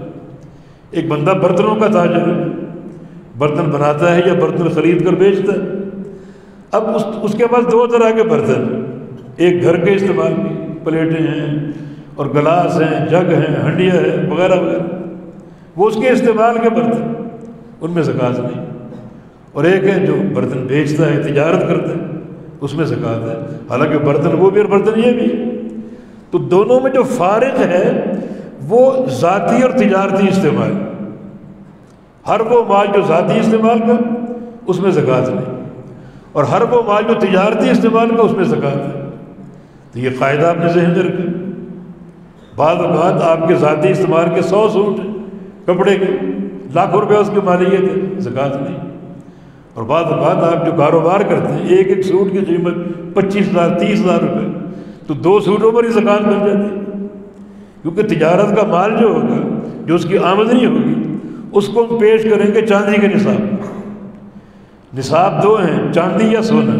ایک بندہ برتنوں کا تاجر ہے، برتن بناتا ہے یا برتن خرید کر بیچتا ہے۔ اب اس کے پاس دو طرح کے برتن، ایک گھر کے استعمال کی پلیٹیں ہیں اور گلاس ہیں، جگ ہیں، ہنڈیاں ہیں وغیرہ وغیرہ، وہ اس کے استعمال کے برتن، ان میں زکوٰۃ نہیں۔ اور ایک ہے جو برتن بیچتا ہے، تجارت کرتا ہے، اس میں زکوٰۃ ہے، حالانکہ برتن وہ بھی اور برتن یہ بھی۔ تو دونوں میں جو فارق ہے وہ ذاتی اور تجارتی استعمال۔ ہر وہ مال جو ذاتی استعمال کا اس میں زکوٰۃ نہیں، اور ہر وہ مال جو تجارتی استعمال کا اس میں زکوٰۃ ہے۔ تو یہ قاعدہ آپ نے ذہن میں رکھا۔ بعض اوقات آپ کے ذاتی استعمال کے 100 سوٹ ہیں کپڑے کے، لاکھوں روپے اس کی مالیت ہے، زکوٰۃ نہیں۔ اور بعض اوقات آپ جو کاروبار کرتے ہیں ایک سوٹ کی قیمت 25,000 30,000 روپے، تو 2 سوٹوں پر ہی زکوٰۃ بن جاتی ہے، کیونکہ تجارت کا مال جو ہوگا، جو اس کی آمدنی ہوگی، اس کو ہم پیش کریں گے چاندی کے نصاب۔ نصاب 2 ہیں، چاندی یا سونا،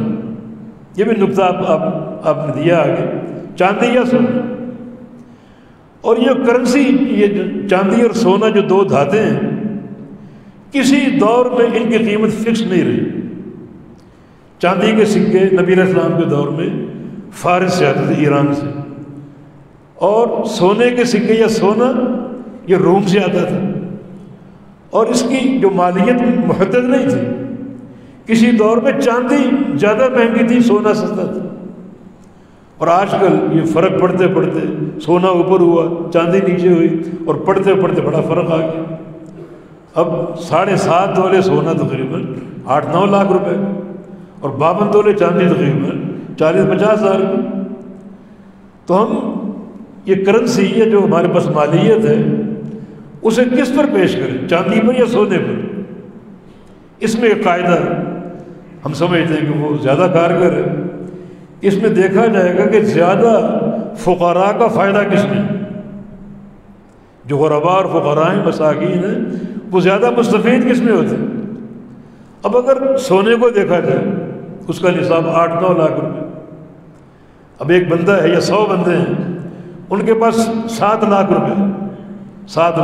یہ بھی نقطہ آپ نے دیا آگے، چاندی یا سونا۔ اور یہ کرنسی، یہ چاندی اور سونا جو 2 دھاتیں ہیں، کسی دور میں ان کی قیمت فکس نہیں رہی۔ چاندی کے سکے نبی علیہ السلام کے دور میں فارس سے آتے تھے، ایران سے، اور سونے کے سکے یا سونا یہ روم سے آتا تھا، اور اس کی جو مالیت محدد نہیں تھی۔ کسی دور میں چاندی زیادہ مہنگی تھی، سونا سستا تھا، اور آج کل یہ فرق پڑتے پڑتے سونا اوپر ہوا، چاندی نیچے ہوئی، اور پڑھتے پڑھتے بڑا فرق آ گیا۔ اب 7.5 تولے سونا تقریباً 8-9 لاکھ روپے، اور 52 تولے چاندی تقریباً 40-50 ہزار کی۔ تو ہم یہ کرنسی، یہ جو ہمارے پاس مالیت ہے، اسے کس پر پیش کریں، چاندی پر یا سونے پر؟ اس میں ایک قاعدہ ہم سمجھتے ہیں کہ وہ زیادہ کارگر ہے۔ اس میں دیکھا جائے گا کہ زیادہ فقراء کا فائدہ کس میں، جو غرباء اور فقراء ہیں، مساکین ہیں، وہ زیادہ مستفید کس میں ہوتے ہیں۔ اب اگر سونے کو دیکھا جائے، اس کا نصاب 8-9 لاکھ روپے، اب ایک بندہ ہے یا 100 بندے ہیں، ان کے پاس 7 لاکھ روپے، 7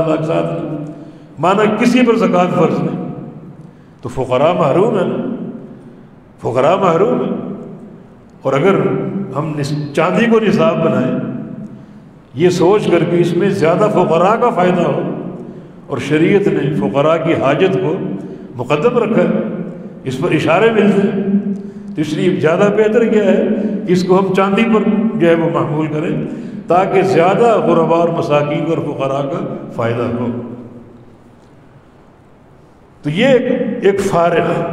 لاکھ، مانا کسی پر زکوٰۃ فرض نہیں، تو فقراء محروم ہیں، فقراء محروم ہیں۔ اور اگر ہم چاندی کو نصاب بنائیں یہ سوچ کر کے اس میں زیادہ فقراء کا فائدہ ہو، اور شریعت نے فقراء کی حاجت کو مقدم رکھا ہے، اس پر اشارے ملتے ہیں، تو اس لیے زیادہ بہتر کیا ہے کہ اس کو ہم چاندی پر جو ہے وہ محمول کریں تاکہ زیادہ غرباء اور مساکین اور فقراء کا فائدہ ہو۔ تو یہ ایک فارق ہے۔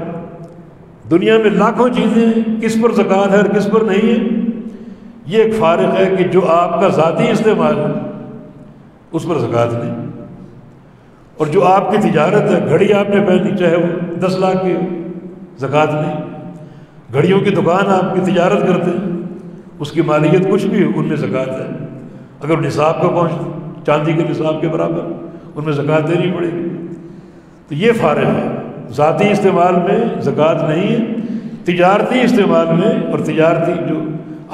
دنیا میں لاکھوں چیزیں ہیں، کس پر زکوٰۃ ہے اور کس پر نہیں ہے، یہ ایک فارق ہے کہ جو آپ کا ذاتی استعمال ہے اس پر زکوٰۃ نہیں، اور جو آپ کی تجارت ہے، گھڑی آپ نے پہنی چاہے وہ 10 لاکھ کی ہو، زکوٰۃ نہیں۔ گھڑیوں کی دکان آپ کی تجارت کرتے ہیں، اس کی مالیت کچھ بھی ہو، ان میں زکوٰۃ ہے۔ اگر نصاب کا پہنچ چاندی کے نصاب کے برابر، ان میں زکوٰۃ دینی پڑے گی۔ تو یہ فارق ہے، ذاتی استعمال میں زکوٰۃ نہیں ہے، تجارتی استعمال میں اور تجارتی جو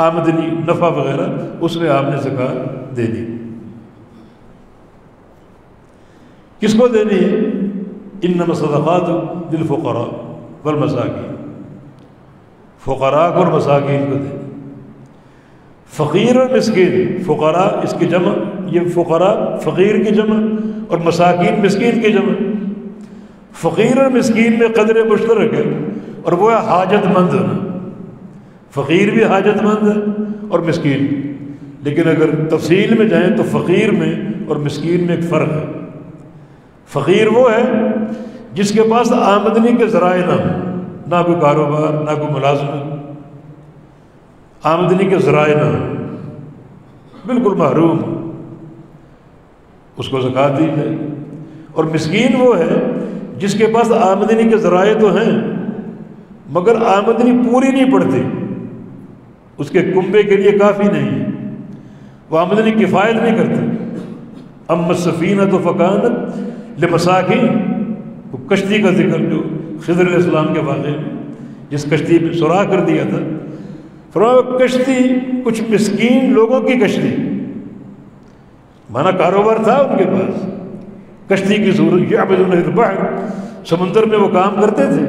آمدنی نفع وغیرہ اس میں آپ نے زکوٰۃ دینی۔ کس کو دینی ہے؟ انما الصدقات للفقراء والمساکین، فقراء اور مساکین کو دیں۔ فقیر اور مسکین، فقراء اس کی جمع، یہ فقراء فقیر کی جمع اور مساکین مسکین کی جمع۔ فقیر اور مسکین میں قدر مشترک ہے، اور وہ ہے حاجت مند ہونا۔ فقیر بھی حاجت مند ہے اور مسکین، لیکن اگر تفصیل میں جائیں تو فقیر میں اور مسکین میں ایک فرق ہے۔ فقیر وہ ہے جس کے پاس آمدنی کے ذرائع نہ ہوں، نہ کوئی کاروبار نہ کوئی ملازمت، آمدنی کے ذرائع نہ ہوں، بالکل محروم، اس کو زکوٰۃ دی جائے۔ اور مسکین وہ ہے جس کے پاس آمدنی کے ذرائع تو ہیں مگر آمدنی پوری نہیں پڑتی، اس کے کنبے کے لیے کافی نہیں ہے، وہ آمدنی کفایت نہیں کرتی۔ اما السفینۃ فکانت لمساکین، وہ کشتی کا ذکر جو خضر علیہ السلام کے واقعے میں جس کشتی میں سوراخ کر دیا تھا، فرمایا کشتی کچھ مسکین لوگوں کی کشتی، مانا کاروبار تھا ان کے پاس، کشتی کی صورت یعبدون البحر، سمندر میں وہ کام کرتے تھے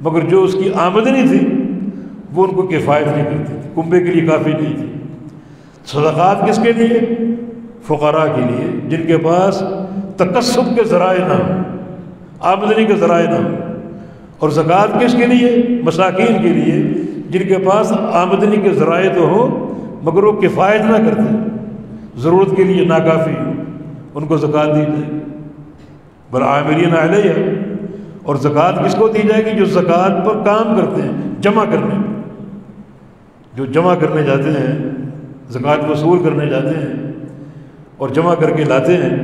مگر جو اس کی آمدنی تھی وہ ان کو کفایت نہیں کرتی تھی، کنبے کے لیے کافی نہیں تھی۔ صدقات کس کے لیے؟ فقراء کے لیے، جن کے پاس تکسب کے ذرائع نہ ہوں، آمدنی کے ذرائع نہ ہوں۔ اور زکوٰۃ کس کے لیے؟ مساکین کے لیے، جن کے پاس آمدنی کے ذرائع تو ہوں مگر وہ کفایت نہ کرتے، ضرورت کے لیے ناکافی ہو، ان کو زکوٰۃ دی جائے گی۔ بالعاملین علیہ، اور زکوٰۃ کس کو دی جائے گی؟ جو زکوٰۃ پر کام کرتے ہیں، جمع کرنے، جو جمع کرنے جاتے ہیں، زکوٰۃ وصول کرنے جاتے ہیں اور جمع کر کے لاتے ہیں،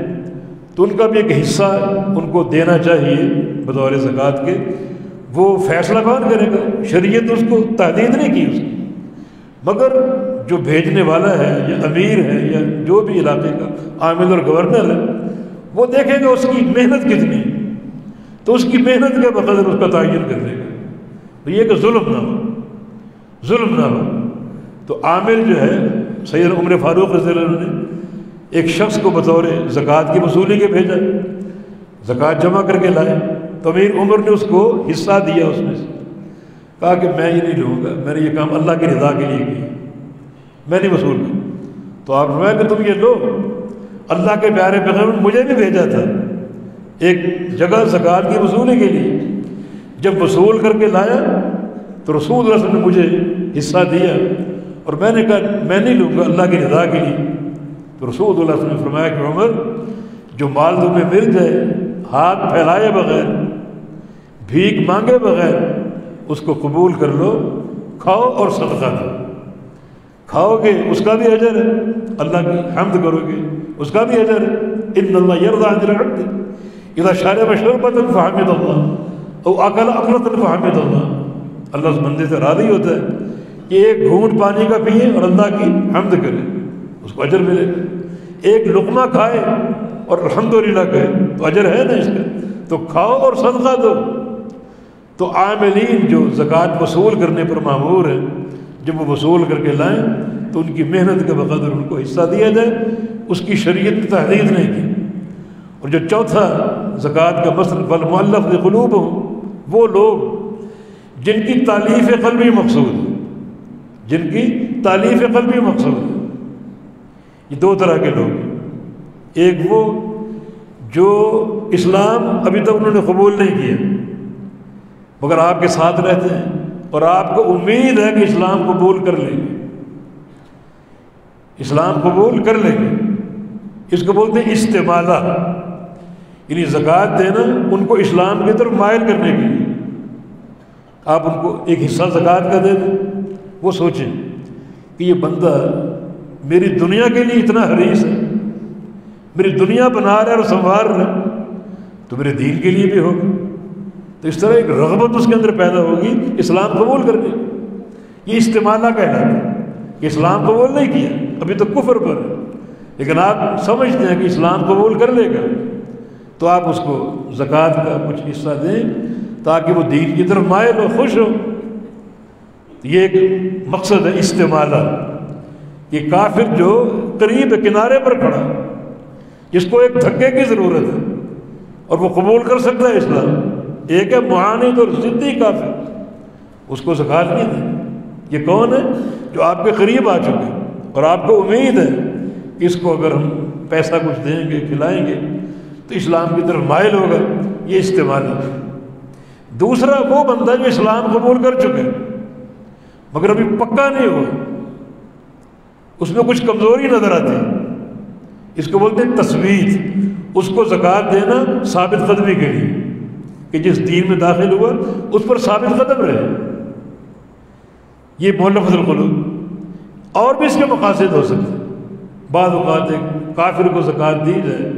تو ان کا بھی ایک حصہ ان کو دینا چاہیے بطور زکوٰۃ کے۔ وہ فیصلہ کون کرے گا؟ شریعت اس کو تحدید نہیں کی اس کی، مگر جو بھیجنے والا ہے یا امیر ہے یا جو بھی علاقے کا عامل اور گورنر ہے، وہ دیکھے گا اس کی محنت کتنی، تو اس کی محنت کے بقدر اس کا تعین کر دے گا، یہ کہ ظلم نہ ہو، ظلم نہ ہو۔ تو عامل جو ہے، سید عمر فاروق رضی اللہ عنہ نے ایک شخص کو بطور زکوٰۃ کی وصولی کے بھیجا، زکوٰۃ جمع کر کے لائے، تو امیر عمر نے اس کو حصہ دیا، اس میں سے کہا کہ میں یہ نہیں لوں گا، میں نے یہ کام اللہ کی رضا کے لیے کیا، میں نہیں وصول کروں۔ تو آپ فرمایا کہ تم یہ لو، اللہ کے پیارے پیغمبر نے مجھے بھی بھیجا تھا ایک جگہ زکوٰۃ کی وصولی کے لیے، جب وصول کر کے لایا تو رسول اللہ صلی اللہ علیہ وسلم نے مجھے حصہ دیا، اور میں نے کہا میں نہیں لوں گا اللہ کی رضا کے لیے۔ تو رسول اللہ صلی اللہ علیہ وسلم نے فرمایا کہ عمر، جو مال تمہیں مل جائے ہاتھ پھیلائے بغیر، بھیک مانگے بغیر، اس کو قبول کر لو، کھاؤ اور صدقہ دو۔ کھاؤ گے اس کا بھی اجر ہے، اللہ کی حمد کرو گے اس کا بھی اجر ہے۔ ان اللہ یرضی عن العبد اذا شرب شربۃ فحمد اللہ او اکل اکلۃ فحمد اللہ، اللہ اس بندے سے راضی ہوتا ہے کہ ایک گھونٹ پانی کا پیے اور اللہ کی حمد کرے، اس کو اجر ملے گا۔ ایک لقمہ کھائے اور الحمدللہ کہے تو اجر ہے نا اس کا، تو کھاؤ اور صدقہ دو۔ تو عاملین جو زکوٰۃ وصول کرنے پر مامور ہیں، جب وہ وصول کر کے لائیں تو ان کی محنت کے بقدر ان کو حصہ دیا جائے، اس کی شریعت نے تحدید نہیں کی۔ اور جو چوتھا زکوٰۃ کا مسئلہ والمؤلف قلوبہم، وہ لوگ جن کی تالیف قلبی مقصود ہے، جن کی تالیف قلبی مقصود ہے۔ یہ دو طرح کے لوگ ہیں، ایک وہ جو اسلام ابھی تک انہوں نے قبول نہیں کیا مگر آپ کے ساتھ رہتے ہیں اور آپ کو امید ہے کہ اسلام قبول کر لیں گے، اسلام قبول کر لیں گے، اس کو بولتے ہیں استمالہ، یعنی زکوٰۃ دینا ان کو اسلام کی طرف مائل کرنے کے لیے۔ آپ ان کو ایک حصہ زکوٰۃ کا دے دیں، وہ سوچیں کہ یہ بندہ میری دنیا کے لیے اتنا حریص ہے، میری دنیا بنا رہا ہے اور سنوار رہا ہے، تو میرے دین کے لیے بھی ہوگا۔ تو اس طرح ایک رغبت اس کے اندر پیدا ہوگی اسلام قبول کرنے کی۔ یہ استمالہ کہلاتا ہے کہ اسلام قبول نہیں کیا، ابھی تو کفر پر ہے، لیکن آپ سمجھتے ہیں کہ اسلام قبول کر لے گا، تو آپ اس کو زکوٰۃ کا کچھ حصہ دیں تاکہ وہ دین کی طرف مائل ہو، خوش ہو۔ یہ ایک مقصد ہے استمالہ۔ یہ کافر جو قریب کنارے پر کھڑا، جس کو ایک دھکے کی ضرورت ہے اور وہ قبول کر سکتا ہے اسلام، ایک ہے معاند اور ضدی کافر، اس کو زکوٰۃ نہیں دیں۔ یہ کون ہے؟ جو آپ کے قریب آ چکے اور آپ کو امید ہے کہ اس کو اگر ہم پیسہ کچھ دیں گے، کھلائیں گے تو اسلام کی طرف مائل ہوگا، یہ استعمال ہے۔ دوسرا وہ بندہ جو اسلام قبول کر چکے مگر ابھی پکا نہیں ہوا، اس میں کچھ کمزوری نظر آتی ہے، اس کو بولتے ہیں تثبیت۔ اس کو زکوٰۃ دینا ثابت قدمی کے لیے کہ جس دین میں داخل ہوا اس پر ثابت قدم رہے، یہ مؤلفۃ القلوب۔ اور بھی اس کے مقاصد ہو سکتے ہیں، بعض اوقات ایک کافر کو زکوٰۃ دی جائے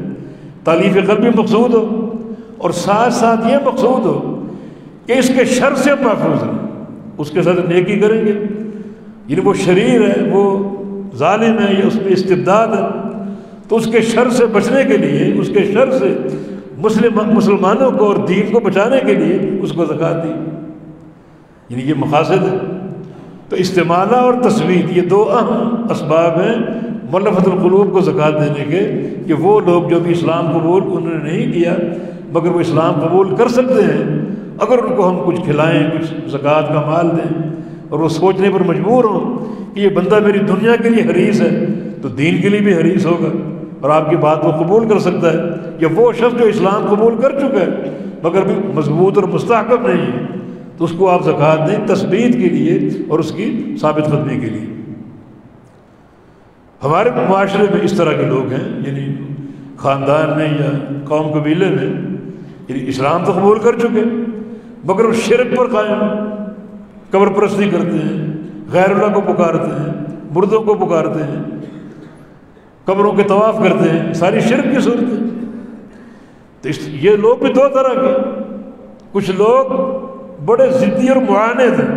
تالیف قلبی مقصود ہو، اور ساتھ ساتھ یہ مقصود ہو کہ اس کے شر سے محفوظ ہیں، اس کے ساتھ نیکی کریں گے، یعنی وہ شریر ہے، وہ ظالم ہے، یا اس میں استبداد ہے، تو اس کے شر سے بچنے کے لیے، اس کے شر سے مسلمانوں کو اور دین کو بچانے کے لیے اس کو زکوٰۃ دی، یعنی یہ مقاصد ہے۔ تو استمالہ اور تثبیت یہ دو اہم اسباب ہیں مؤلفۃ القلوب کو زکوٰۃ دینے کے، کہ وہ لوگ جو بھی اسلام قبول انہوں نے نہیں کیا مگر وہ اسلام قبول کر سکتے ہیں، اگر ان کو ہم کچھ کھلائیں، کچھ زکوٰۃ کا مال دیں، اور وہ سوچنے پر مجبور ہوں کہ یہ بندہ میری دنیا کے لیے حریص ہے تو دین کے لیے بھی حریص ہوگا اور آپ کی بات وہ قبول کر سکتا ہے۔ یا وہ شخص جو اسلام قبول کر چکا ہے مگر بھی مضبوط اور مستحکم نہیں ہے، تو اس کو آپ زکوٰۃ دیں تثبیت کے لیے اور اس کی ثابت قدمی کے لیے۔ ہمارے معاشرے میں اس طرح کے لوگ ہیں، یعنی خاندان میں یا قوم قبیلے میں، یعنی اسلام تو قبول کر چکے مگر وہ شرک پر قائم، قبر پرستی کرتے ہیں، غیر اللہ کو پکارتے ہیں، مردوں کو پکارتے ہیں، قبروں کے طواف کرتے ہیں، ساری شرک کی صورتیں۔ تو یہ لوگ بھی دو طرح کے، کچھ لوگ بڑے ضدی اور معاند ہیں،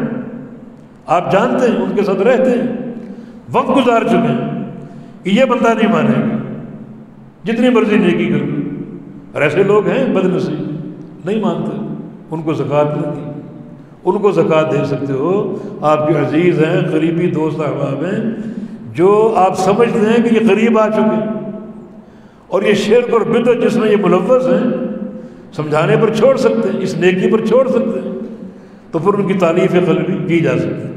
آپ جانتے ہیں، ان کے ساتھ رہتے ہیں، وقت گزار چکے ہیں کہ یہ بندہ نہیں مانے گا جتنی مرضی نیکی کر لے، اور ایسے لوگ ہیں بد نصیب نہیں مانتے، ان کو زکوٰۃ نہیں دی، ان کو زکوٰۃ دے سکتے ہو۔ آپ کے عزیز ہیں، قریبی دوست احباب ہیں، جو آپ سمجھتے ہیں کہ یہ قریب آ چکے اور یہ شرک اور بدعت جس میں یہ ملوث ہیں، سمجھانے پر چھوڑ سکتے ہیں، اس نیکی پر چھوڑ سکتے ہیں، تو پھر ان کی تعلیف قلبی کی جا سکتی ہے۔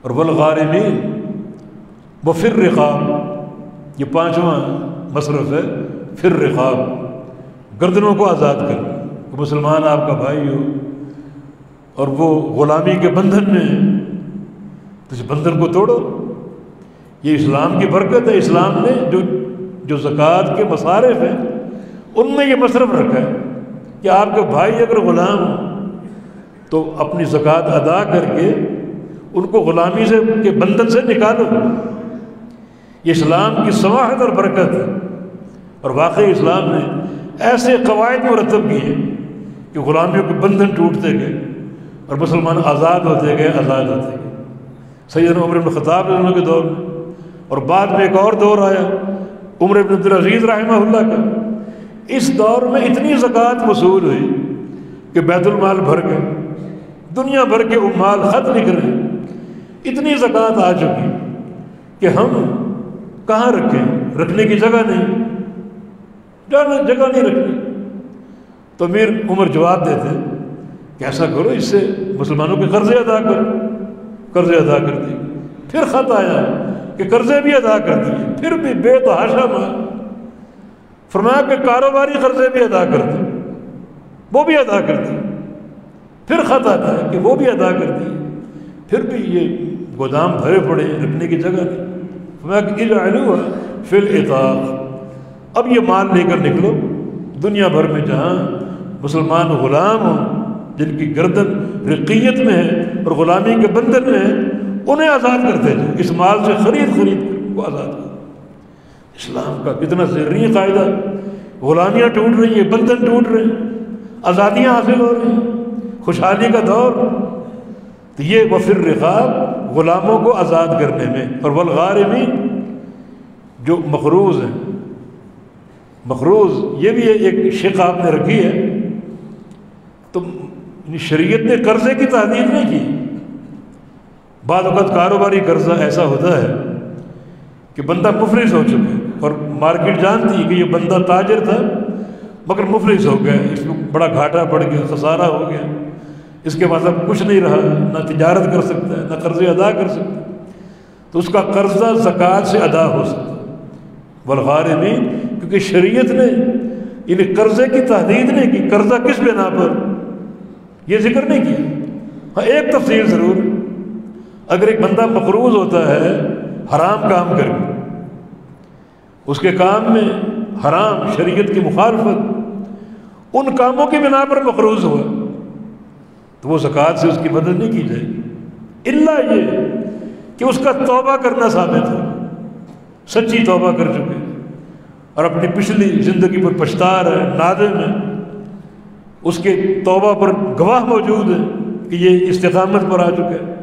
اور والغارمین وفی الرقاب، یہ پانچواں مصرف ہے، فی الرقاب، گردنوں کو آزاد کرنا۔ وہ مسلمان آپ کا بھائی ہو اور وہ غلامی کے بندھن میں ہے تو اس بندھن کو توڑو، یہ اسلام کی برکت ہے۔ اسلام نے جو زکوٰۃ کے مصارف ہیں ان میں یہ مصرف رکھا ہے کہ آپ کے بھائی اگر غلام ہو تو اپنی زکوٰۃ ادا کر کے ان کو غلامی سے کے بندھن سے نکالو۔ یہ اسلام کی سماحت اور برکت ہے، اور واقعی اسلام نے ایسے قواعد مرتب کیے کہ غلامیوں کے بندھن ٹوٹتے گئے اور مسلمان آزاد ہوتے گئے، آزاد ہوتے گئے۔ سیدنا عمر بن خطاب رضی اللہ عنہ کے دور میں، اور بعد میں ایک اور دور آیا عمر بن عبدالعزیز رحمہ اللہ کا، اس دور میں اتنی زکوٰۃ وصول ہوئی کہ بیت المال بھر گئے، دنیا بھر کے مال خط نکلے، اتنی زکوٰۃ آ چکی کہ ہم کہاں رکھیں، رکھنے کی جگہ نہیں، جگہ نہیں رکھنی۔ تو امیر عمر جواب دیتے کہ ایسا کرو، اس سے مسلمانوں کے قرضے ادا کرو، قرضے ادا کر دیے۔ پھر خط آیا کہ قرضے بھی ادا کر دیے، پھر بھی بے تحاشا مال، فرمایا کہ کاروباری قرضے بھی ادا کر دیے، وہ بھی ادا کر دیے۔ پھر خط آتا ہے کہ وہ بھی ادا کر دیے، پھر بھی یہ گودام بھرے پڑے رکھنے کی جگہ نہیں۔ اجعلوها فی العطاق، اب یہ مال لے کر نکلو دنیا بھر میں جہاں مسلمان غلام ہوں، جن کی گردن رقیت میں ہے اور غلامی کے بندھن میں ہے، انہیں آزاد کرتے تھے، اس مال سے خرید کر کو آزاد کرو۔ اسلام کا کتنا ذری قاعدہ، غلامیاں ٹوٹ رہی ہیں، بندھن ٹوٹ رہے ہیں، آزادیاں حاصل ہو رہی ہیں، خوشحالی کا دور۔ تو یہ وفر رقاب، غلاموں کو آزاد کرنے میں، اور والغارمین، جو مقروض ہیں، مقروض یہ بھی ایک شق آپ نے رکھی ہے۔ تو شریعت نے قرضے کی تحدید نہیں کی۔ بعض اوقات کاروباری قرضہ ایسا ہوتا ہے کہ بندہ مفلس ہو چکا ہے، اور مارکیٹ جانتی ہے کہ یہ بندہ تاجر تھا مگر مفلس ہو گیا، اس کو بڑا گھاٹا پڑ گیا، خسارہ ہو گیا، اس کے پاس اب کچھ نہیں رہا، نہ تجارت کر سکتا ہے، نہ قرضے ادا کر سکتا ہے، تو اس کا قرضہ زکوٰۃ سے ادا ہو سکتا ہے۔ والغارمین، کیونکہ شریعت نے انہیں قرضے کی تحدید نہیں کی، قرضہ کس بنا پر یہ ذکر نہیں کیا۔ ہاں ایک تفصیل ضرور، اگر ایک بندہ مقروض ہوتا ہے حرام کام کر کے، اس کے کام میں حرام، شریعت کی مخالفت، ان کاموں کی بنا پر مقروض ہوا، تو وہ زکوٰۃ سے اس کی مدد نہیں کی جائے گی، الا یہ کہ اس کا توبہ کرنا ثابت ہو، سچی توبہ کر چکے اور اپنی پچھلی زندگی پر پچھتا رہا ہے، نادم ہے، اس کے توبہ پر گواہ موجود ہے کہ یہ استقامت پر آ چکا ہے،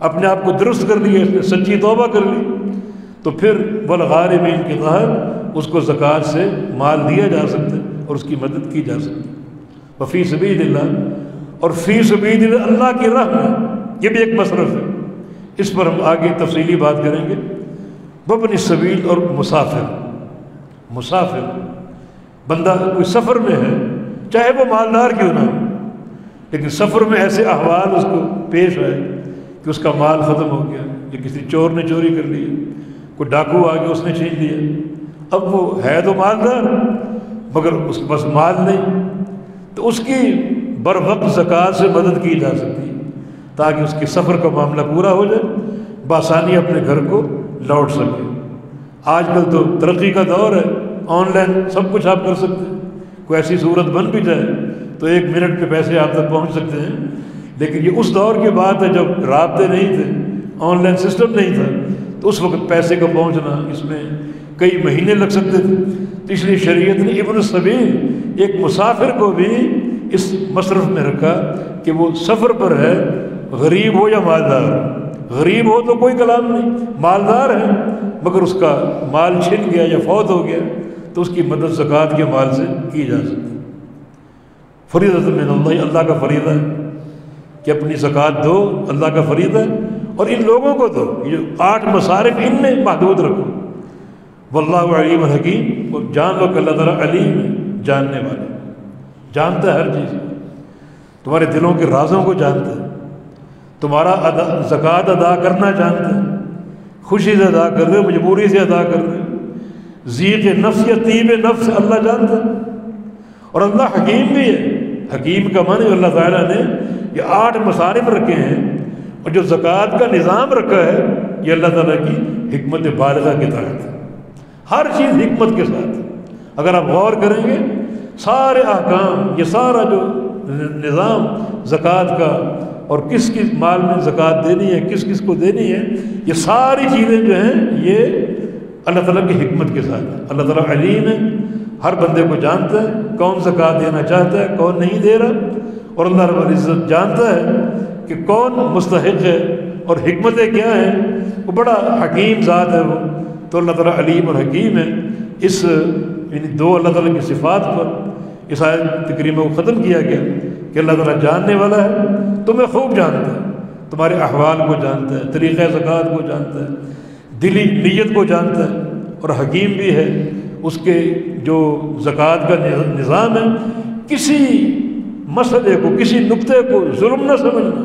اپنے آپ کو درست کر لیا، اس نے سچی توبہ کر لی، تو پھر والغارمین کے تحت اس کو زکوٰۃ سے مال دیا جا سکتا ہے اور اس کی مدد کی جا سکتی ہے۔ وفی سبیل اللہ، اور فی سبیل اللہ، اللہ کی راہ میں، یہ بھی ایک مصرف ہے، اس پر ہم آگے تفصیلی بات کریں گے۔ وابن السبیل، اور مسافر، مسافر بندہ کوئی سفر میں ہے، چاہے وہ مالدار کیوں نہ ہو، لیکن سفر میں ایسے احوال اس کو پیش آئے کہ اس کا مال ختم ہو گیا، یا کسی چور نے چوری کر لی، کوئی ڈاکو آ کے اس نے چھین لیا، اب وہ ہے تو مالدار مگر اس کے پاس مال نہیں، تو اس کی بر وقت زکوٰۃ سے مدد کی جا سکتی ہے تاکہ اس کے سفر کا معاملہ پورا ہو جائے، بآسانی اپنے گھر کو لوٹ سکے۔ آج کل تو ترقی کا دور ہے، آن لائن سب کچھ آپ کر سکتے ہیں، کوئی ایسی صورت بن بھی جائے تو 1 منٹ کے پیسے آپ تک پہنچ سکتے ہیں، لیکن یہ اس دور کی بات ہے جب رابطے نہیں تھے، آن لائن سسٹم نہیں تھا، تو اس وقت پیسے کا پہنچنا اس میں کئی مہینے لگ سکتے تھے، تو اس لیے شریعت نے ابن السبیل، ایک مسافر کو بھی اس مصرف میں رکھا کہ وہ سفر پر ہے، غریب ہو یا مالدار، غریب ہو تو کوئی کلام نہیں، مالدار ہے مگر اس کا مال چھن گیا یا فوت ہو گیا تو اس کی مدد زکوٰۃ کے مال سے کی جا سکتی ہے۔ فریضۃ من اللہ، اللہ کا فریضہ ہے کہ اپنی زکوٰۃ دو، اللہ کا فریضہ ہے، اور ان لوگوں کو دو، یہ 8 مصارف ان میں محدود رکھو۔ واللہ علیم حکیم، اور جان لو کہ اللہ تعالیٰ علیم ہے، جاننے والے، جانتا ہے ہر چیز، تمہارے دلوں کے رازوں کو جانتا ہے، تمہارا زکوٰۃ ادا کرنا جانتا ہے، خوشی سے ادا کر رہے ہو، مجبوری سے ادا کر رہے ہو، ذیق نفس یا طیب نفس اللہ جانتا ہے، اور اللہ حکیم بھی ہے۔ حکیم کا معنی اللہ تعالیٰ نے یہ 8 مصارف رکھے ہیں، اور جو زکوٰۃ کا نظام رکھا ہے یہ اللہ تعالیٰ کی حکمت بالغہ کے تحت ہے، ہر چیز حکمت کے ساتھ۔ اگر آپ غور کریں گے سارے احکام، یہ سارا جو نظام زکوٰۃ کا، اور کس کس مال میں زکوٰۃ دینی ہے، کس کس کو دینی ہے، یہ ساری چیزیں جو ہیں یہ اللہ تعالیٰ کی حکمت کے ساتھ ہے۔ اللہ تعالیٰ علیم ہے، ہر بندے کو جانتا ہے کون زکوٰۃ دینا چاہتا ہے، کون نہیں دے رہا، اور اللہ رب العزت جانتا ہے کہ کون مستحق ہے اور حکمتیں کیا ہیں، وہ بڑا حکیم ذات ہے وہ، تو اللہ تعالیٰ علیم اور حکیم ہے۔ اس یعنی 2 اللہ تعالیٰ کی صفات پر اس آیت کریمہ کو ختم کیا گیا کہ اللہ تعالیٰ جاننے والا ہے، تمہیں خوب جانتا ہے، تمہارے احوال کو جانتا ہے، طریقہ زکوٰۃ کو جانتا ہے، دلی نیت کو جانتا ہے، اور حکیم بھی ہے۔ اس کے جو زکوٰۃ کا نظام ہے، کسی مسئلے کو، کسی نقطے کو ظلم نہ سمجھنا،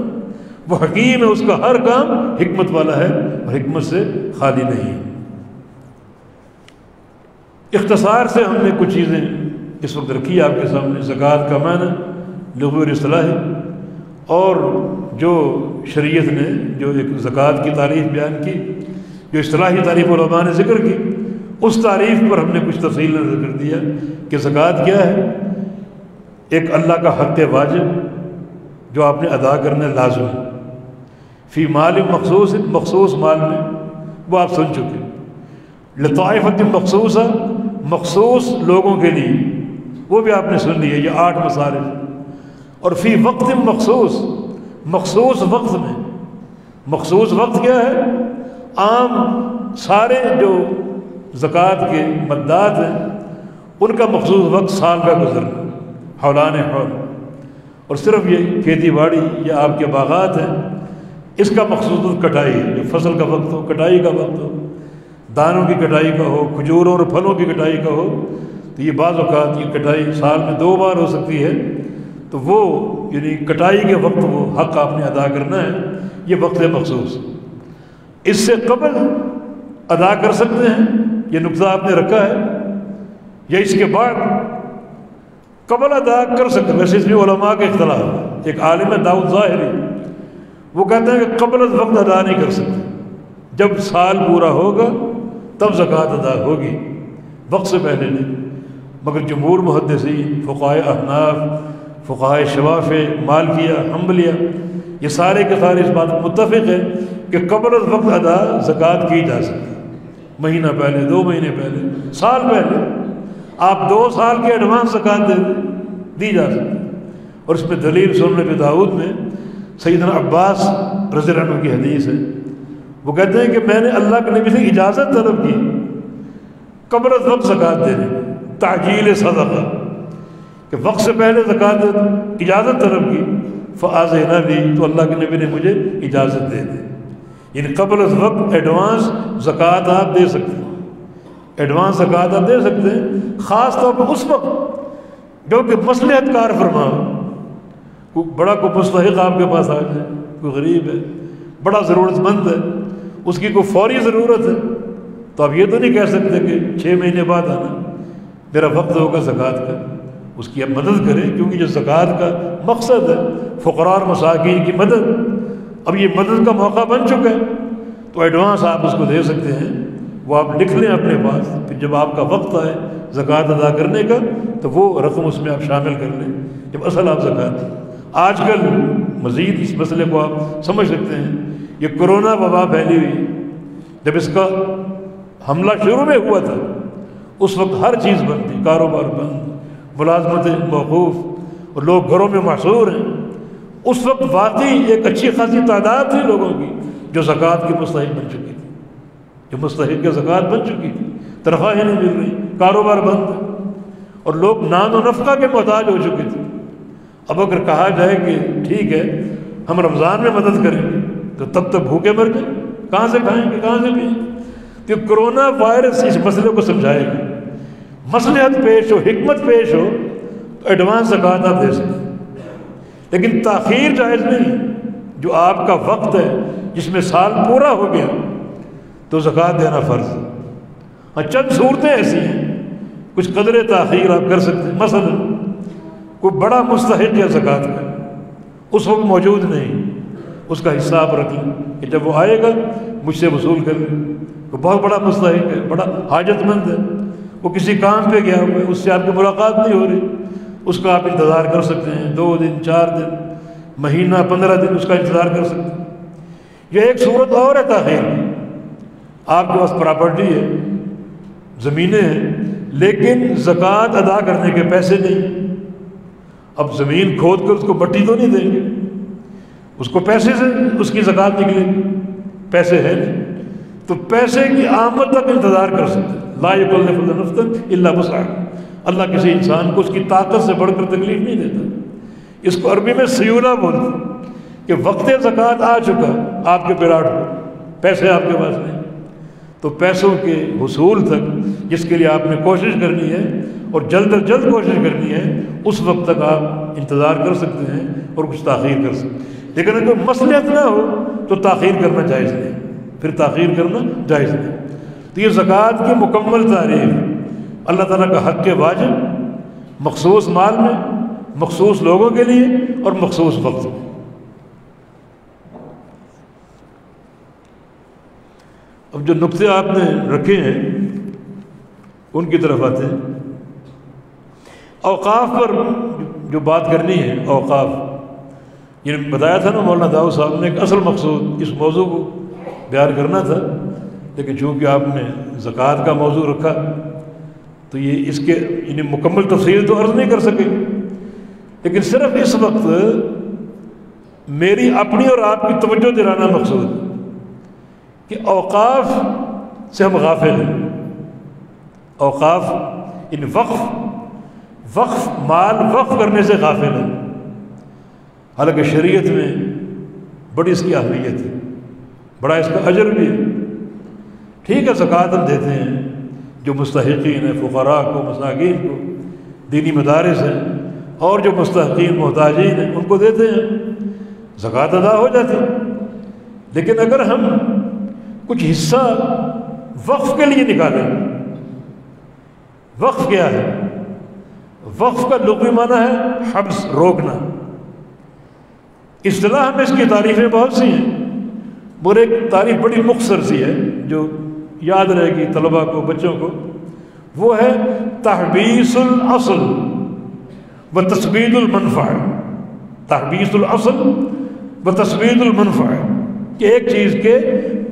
وہ حکیم ہے، اس کا ہر کام حکمت والا ہے اور حکمت سے خالی نہیں ہے۔ اختصار سے ہم نے کچھ چیزیں اس وقت رکھی آپ کے سامنے۔ زکوٰۃ کا معنی لغوی اور اصطلاحی، اور جو شریعت نے جو ایک زکوٰۃ کی تعریف بیان کی، جو اصطلاحی تعریف علماء نے ذکر کی، اس تعریف پر ہم نے کچھ تفصیل نے ذکر دیا کہ زکوٰۃ کیا ہے۔ ایک اللہ کا حق واجب جو آپ نے ادا کرنا لازم ہے، فی مال مخصوص مال میں، وہ آپ سن چکے، لطائفۃ مخصوصہ مخصوص لوگوں کے لیے، وہ بھی آپ نے سن لی ہے، یہ 8 مصارف، اور فی وقت مخصوص وقت میں، مخصوص وقت کیا ہے؟ عام سارے جو زکوٰۃ کے مدات ہیں ان کا مخصوص وقت سال کا گزرنا، حولان حول، اور صرف یہ کھیتی باڑی یا آپ کے باغات ہیں، اس کا مخصوص وقت کٹائی ہے، جو فصل کا وقت ہو، کٹائی کا وقت ہو، دانوں کی کٹائی کا ہو، کھجوروں اور پھلوں کی کٹائی کا ہو، تو یہ بعض اوقات یہ کٹائی سال میں 2 بار ہو سکتی ہے، تو وہ یعنی کٹائی کے وقت وہ حق آپ نے ادا کرنا ہے، یہ وقت مخصوص۔ اس سے قبل ادا کر سکتے ہیں، یہ نقطہ آپ نے رکھا ہے، یا اس کے بعد قبل ادا کر سکتے ہیں۔ ویسے اس میں علماء کا اختلاف ہے، ایک عالم ہے داؤد ظاہری، وہ کہتے ہیں کہ قبل از وقت ادا نہیں کر سکتے، جب سال پورا ہوگا تب زکوٰۃ ادا ہوگی، وقت سے پہلے نہیں۔ مگر جمہور محدثین، فقہائے احناف، فقہائے شوافع، مالکیہ، حنبلیہ، یہ سارے کے سارے اس بات پر متفق ہیں کہ قبل از وقت ادا زکوٰۃ کی جا سکتی ہے، مہینہ پہلے، 2 مہینے پہلے، سال پہلے، آپ 2 سال کے ایڈوانس زکوٰۃ دی جا سکتی ہے۔ اور اس میں دلیل سنن ابی داؤد میں سیدنا عباس رضی اللہ عنہ کی حدیث ہے، وہ کہتے ہیں کہ میں نے اللہ کے نبی سے اجازت طلب کی قبل از وقت زکوٰۃ دینے، تعجیل صدقہ، کہ وقت سے پہلے زکوٰۃ دے دو، اجازت طلب کی، فآذن لی، تو اللہ کے نبی نے مجھے اجازت دے دی، یعنی قبل از وقت ایڈوانس زکوٰۃ آپ دے سکتے ہیں، ایڈوانس زکوٰۃ آپ دے سکتے ہیں، خاص طور پر اس وقت جو کہ مصلحت کار فرما، بڑا کوئی مستحق آپ کے پاس آ جائے، کوئی غریب ہے، بڑا ضرورت مند ہے، اس کی کوئی فوری ضرورت ہے، تو آپ یہ تو نہیں کہہ سکتے کہ 6 مہینے بعد آنا، میرا وقت ہوگا زکوٰۃ کا، اس کی آپ مدد کریں، کیونکہ جو زکوٰۃ کا مقصد ہے فقراء اور مساکین کی مدد، اب یہ مدد کا موقع بن چکا ہے، تو ایڈوانس آپ اس کو دے سکتے ہیں، وہ آپ لکھ لیں اپنے پاس، پھر جب آپ کا وقت آئے زکوٰۃ ادا کرنے کا تو وہ رقم اس میں آپ شامل کر لیں، جب اصل آپ زکوٰۃ۔ آج کل مزید اس مسئلے کو آپ سمجھ سکتے ہیں، یہ کرونا وبا پھیلی ہوئی، جب اس کا حملہ شروع میں ہوا تھا اس وقت ہر چیز بند تھی، کاروبار بند، ملازمتیں موقوف، اور لوگ گھروں میں محصور ہیں، اس وقت واقعی ایک اچھی خاصی تعداد تھی لوگوں کی جو زکوٰۃ کی مستحق بن چکی تھی، جو مستحق زکوٰۃ بن چکی تھی، تنخواہیں نہیں مل رہی، کاروبار بند، اور لوگ نان و نفقہ کے محتاج ہو چکے تھے۔ اب اگر کہا جائے کہ ٹھیک ہے ہم رمضان میں مدد کریں گے تو تب تک بھوکے مر جائیں، کہاں سے کھائیں گے، کہاں سے پئیں گے؟ تو کرونا وائرس اس مسئلے کو سمجھائے گا، مصلحت پیش ہو، حکمت پیش ہو تو ایڈوانس زکوٰۃ آپ دے سکتے ہیں، لیکن تاخیر جائز نہیں۔ جو آپ کا وقت ہے جس میں سال پورا ہو گیا تو زکوٰۃ دینا فرض ہے۔ ہاں چند صورتیں ایسی ہیں کچھ قدر تاخیر آپ کر سکتے ہیں، مثلا کوئی بڑا مستحق ہے زکوٰۃ کا، اس وقت موجود نہیں، اس کا حصہ آپ رکھ لیں کہ جب وہ آئے گا مجھ سے وصول کر لیں۔ وہ بہت بڑا مستحق ہے، بڑا حاجت مند ہے، وہ کسی کام پہ گیا ہوا ہے، اس سے آپ کی ملاقات نہیں ہو رہی، اس کا آپ انتظار کر سکتے ہیں، 2 دن، 4 دن، مہینہ، 15 دن اس کا انتظار کر سکتے ہیں۔ یہ ایک صورت اور ہے تاخیر، آپ کے پاس پراپرٹی ہے، زمینیں ہیں، لیکن زکوٰۃ ادا کرنے کے پیسے نہیں، اب زمین کھود کر اس کو مٹی تو نہیں دیں گے، اس کو پیسے سے اس کی زکوٰۃ نکلے گی، پیسے ہیں نہیں، تو پیسے کی آمد تک انتظار کر سکتے، لا یکلف نفسا الا وسعها، اللہ کسی انسان کو اس کی طاقت سے بڑھ کر تکلیف نہیں دیتا۔ اس کو عربی میں سیولہ بولتے ہیں کہ وقت زکوٰۃ آ چکا آپ کے پلاٹ پر، پیسے آپ کے پاس نہیں، تو پیسوں کے حصول تک جس کے لیے آپ نے کوشش کرنی ہے اور جلد از جلد کوشش کرنی ہے، اس وقت تک آپ انتظار کر سکتے ہیں اور کچھ تاخیر کر سکتے ہیں، لیکن اگر مصلحت نہ ہو تو تاخیر کرنا جائز نہیں، پھر تاخیر کرنا جائز نہیں۔ تو یہ زکوٰۃ کی مکمل تعریف، اللہ تعالیٰ کا حق واجب، مخصوص مال میں، مخصوص لوگوں کے لیے اور مخصوص وقت میں، اب جو نقطے آپ نے رکھے ہیں ان کی طرف آتے ہیں۔ اوقاف پر جو بات کرنی ہے، اوقاف یہ بتایا تھا نا مولانا داؤد صاحب نے، ایک اصل مقصود اس موضوع کو بیان کرنا تھا، لیکن چونکہ آپ نے زکوٰۃ کا موضوع رکھا تو یہ اس کے یعنی مکمل تفصیل تو عرض نہیں کر سکے، لیکن صرف اس وقت میری اپنی اور آپ کی توجہ دلانا مقصود ہے کہ اوقاف سے ہم غافل ہیں۔ اوقاف ان وقف مال وقف کرنے سے غافل ہیں، حالانکہ شریعت میں بڑی اس کی اہمیت ہے، بڑا اس کا اجر بھی ہے۔ ٹھیک ہے زکوٰۃ ہم دیتے ہیں، جو مستحقین ہیں فقراء کو، مساکین کو، دینی مدارس ہیں، اور جو مستحقین محتاجین ہیں ان کو دیتے ہیں، زکوٰۃ ادا ہو جاتی ہے۔ لیکن اگر ہم کچھ حصہ وقف کے لیے نکالیں، وقف کیا ہے؟ وقف کا لغوی معنی ہے حبس، روکنا۔ اصطلاح میں اس کی تعریفیں بہت سی ہیں، اور ایک تعریف بڑی مختصر سی ہے جو یاد رہے گی طلباء کو، بچوں کو، وہ ہے تحبیس الاصل و تثبیت المنفع۔ تحبیس الاصل و تثبیت المنفع، کہ ایک چیز کے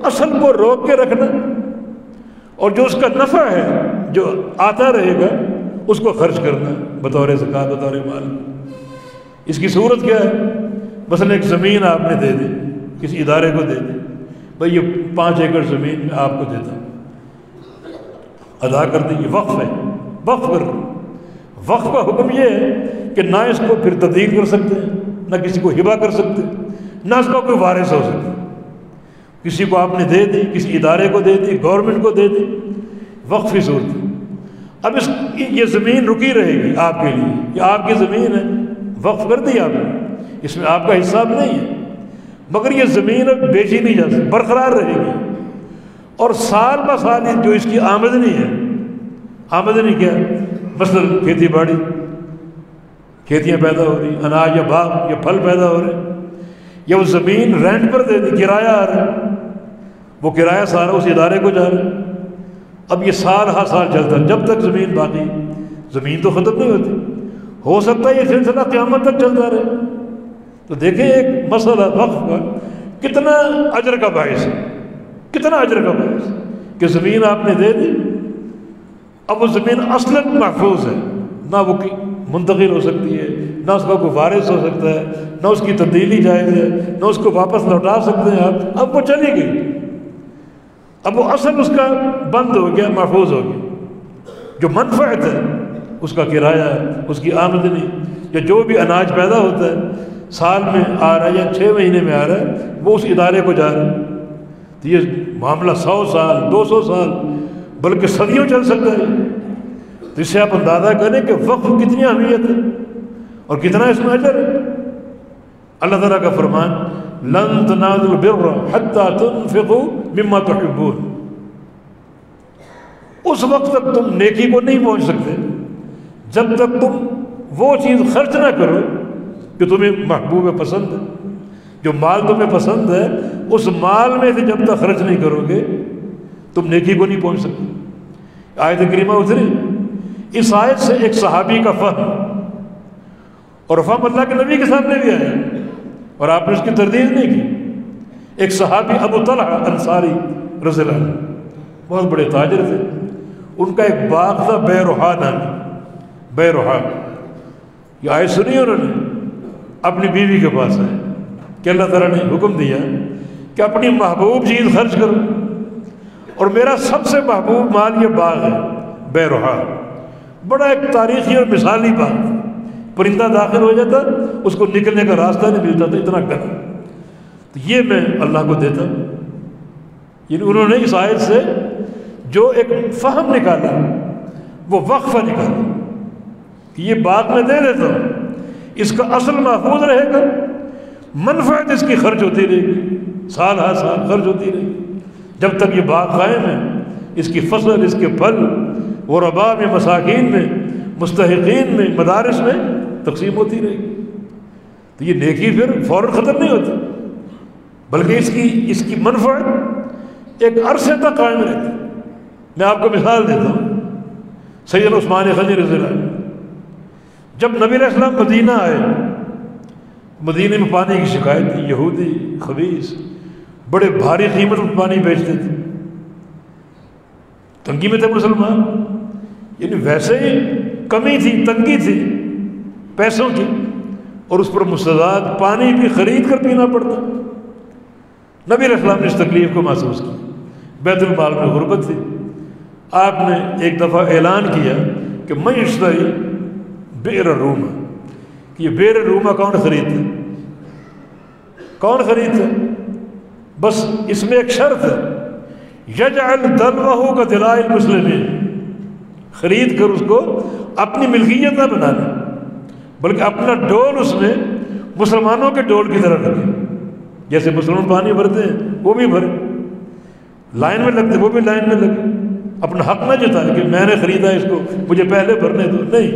اصل کو روک کے رکھنا اور جو اس کا نفع ہے جو آتا رہے گا اس کو خرچ کرنا بطور زکوٰۃ، بطور مال۔ اس کی صورت کیا ہے؟ مثلا ایک زمین آپ نے دے دی، کسی ادارے کو دے دی، بھائی یہ 5 ایکڑ زمین میں آپ کو دیتا ہوں، ادا کر دیں، یہ وقف ہے، وقف کر دیں۔ وقف کا حکم یہ ہے کہ نہ اس کو پھر تبدیل کر سکتے ہیں، نہ کسی کو ہبہ کر سکتے، نہ اس کا کوئی وارث ہو سکتا۔ کسی کو آپ نے دے دی، کسی ادارے کو دے دی، گورنمنٹ کو دے دی، وقفی صورت ہے۔ اب یہ زمین رکی رہے گی آپ کے لیے، یہ آپ کی زمین ہے، وقف کر دی آپ نے، اس میں آپ کا حصہ اب نہیں ہے، مگر یہ زمین اب بیچی نہیں جا سکتی، برقرار رہے گی، اور سال بہ سال جو اس کی آمدنی ہے، آمدنی کیا ہے؟ مثلا کھیتی باڑی، کھیتیاں پیدا ہو رہی، اناج یا باغ یا پھل پیدا ہو رہے، یا وہ زمین رینٹ پر دے دی، کرایہ آ رہا ہے، وہ کرایہ سارا اس ادارے کو جا رہا ہے۔ اب یہ سال ہر سال چلتا ہے، جب تک زمین باقی، زمین تو ختم نہیں ہوتی، ہو سکتا ہے یہ سلسلہ قیامت تک چلتا رہے۔ تو دیکھیں ایک مسئلہ وقف کا کتنا اجر کا باعث ہے، کتنا اجر کا باعث ہے کہ زمین آپ نے دے دی، اب وہ زمین اصلاً محفوظ ہے، نہ وہ منتقل ہو سکتی ہے، نہ اس کا کوئی وارث ہو سکتا ہے، نہ اس کی تبدیلی جائز ہے، نہ اس کو واپس لوٹا سکتے ہیں آپ، اب وہ چلی گئی، اب وہ اصل اس کا بند ہو گیا، محفوظ ہو گیا۔ جو منفعت ہے اس کا کرایہ، اس کی آمدنی، یا جو بھی اناج پیدا ہوتا ہے سال میں آ رہا ہے یا 6 مہینے میں آ رہا ہے، وہ اس ادارے کو جا رہا ہے۔ تو یہ معاملہ 100 سال 200 سال بلکہ صدیوں چل سکتا ہے۔ تو اس سے آپ اندازہ کریں کہ وقف کتنی اہمیت ہے اور کتنا اس میں اجر ہے۔ اللہ تعالیٰ کا فرمان لن تنالوا البر حتى تنفقوا مما تحبون، اس وقت تک تم نیکی کو نہیں پہنچ سکتے جب تک تم وہ چیز خرچ نہ کرو کہ تمہیں محبوب پسند ہے۔ جو مال تمہیں پسند ہے اس مال میں سے جب تک خرچ نہیں کرو گے تم نیکی کو نہیں پہنچ سکتے۔ آیت کریمہ اتری، اس آیت سے ایک صحابی کا فہم، اور فہم اللہ کے نبی کے سامنے بھی آیا اور آپ نے اس کی تردید نہیں کی۔ ایک صحابی ابو طلحہ انصاری رضی اللہ عنہ، بہت بڑے تاجر تھے، ان کا ایک باغ تھا بیروحا نامی، بیروحا۔ یہ آیت سنی انہوں نے، اپنی بیوی کے پاس آئے کہ اللہ تعالیٰ نے حکم دیا کہ اپنی محبوب چیز خرچ کرو، اور میرا سب سے محبوب مال یہ باغ ہے بیروحا۔ بڑا ایک تاریخی اور مثالی باغ، پرندہ داخل ہو جاتا اس کو نکلنے کا راستہ نہیں ملتا تھا، اتنا گھنا۔ تو یہ میں اللہ کو دیتا ہوں۔ یعنی انہوں نے اس آیت سے جو ایک فہم نکالا، وہ وقفہ نکالا کہ یہ باغ میں دے دیتا ہوں، اس کا اصل محفوظ رہے گا، منفعت اس کی خرچ ہوتی رہے گی، سال ہر سال خرچ ہوتی رہے گی، جب تک یہ باغ قائم ہے، اس کی فصل، اس کے پھل غرباء میں، مساکین میں، مستحقین میں، مدارس میں تقسیم ہوتی رہے گی۔ تو یہ نیکی پھر فوراً ختم نہیں ہوتی، بلکہ اس کی منفعت ایک عرصے تک قائم رہتے. میں آپ کو مثال دیتا ہوں. سیدنا عثمان غنی رضی اللہ عنہ جب نبی علیہ السلام مدینہ آئے، مدینے میں پانی کی شکایت تھی. یہودی خبیث بڑے بھاری قیمت میں پانی بیچتے تھے، تنگی میں تھے مسلمان. یعنی ویسے ہی کمی تھی، تنگی تھی پیسوں کی، اور اس پر مستضاد پانی بھی خرید کر پینا پڑتا. نبی علیہ السلام نے اس تکلیف کو محسوس کی. بیت المال میں غربت تھی. آپ نے ایک دفعہ اعلان کیا کہ میں اشتری بئر روما، کہ یہ بئر روما کون خریدتا؟ کون خریدتا؟ بس اس میں ایک شرط ہے، یجعل دلوہ کا دلائل المسلمین، خرید کر اس کو اپنی ملکیت نہ بنا لیں، بلکہ اپنا ڈول اس میں مسلمانوں کے ڈول کی طرح رکھے. جیسے مسلمان پانی بھرتے ہیں وہ بھی بھرے، لائن میں لگتے وہ بھی لائن میں لگے. اپنا حق نہ جتائے کہ میں نے خریدا اس کو مجھے پہلے بھرنے دو، نہیں،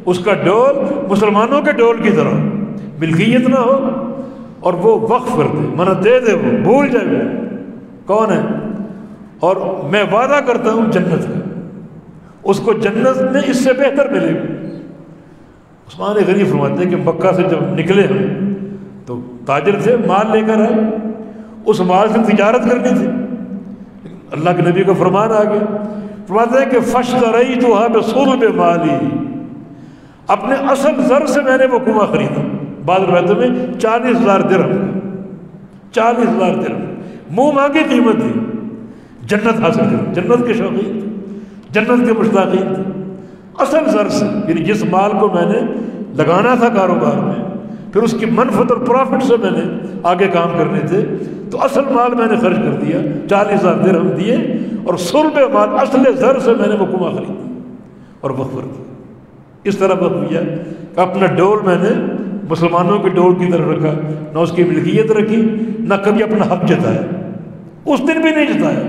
اس کا ڈول مسلمانوں کے ڈول کی طرح، ملکیت نہ ہو، اور وہ وقف کر دے، منع دے دے، وہ بھول جائے وہ کون ہے. اور میں وعدہ کرتا ہوں جنت کا، اس کو جنت میں اس سے بہتر ملے گا. عثمان غنی فرماتے ہیں کہ مکہ سے جب نکلے ہم تو تاجر تھے، مال لے کر آئے، اس مال سے تجارت کرنی تھی. اللہ کے نبی کا فرمان آ گیا، فرماتے ہیں کہ فاشتریتھا بصلب مالی، اپنے اصل زر سے میں نے وہ کنواں خریدا. بعض روایتوں میں 40,000 درہم، 40,000 درہم، منہ مانگی قیمت تھی. جنت حاصل کر، جنت کے شوقین تھے، جنت کے مشتاقین تھے. اصل زر سے، یعنی جس مال کو میں نے لگانا تھا کاروبار میں، پھر اس کی منفعت اور پروفٹ سے میں نے آگے کام کرنے تھے، تو اصل مال میں نے خرچ کر دیا، 40,000 درہم دیے، اور صلب مال اصل زر سے میں نے وہ کنواں خریدا اور وقف کر دیا. اس طرح وقف کیا کہ اپنا ڈول میں نے مسلمانوں کے ڈول کی طرف رکھا، نہ اس کی ملکیت رکھی، نہ کبھی اپنا حق جتایا. اس دن بھی نہیں جتایا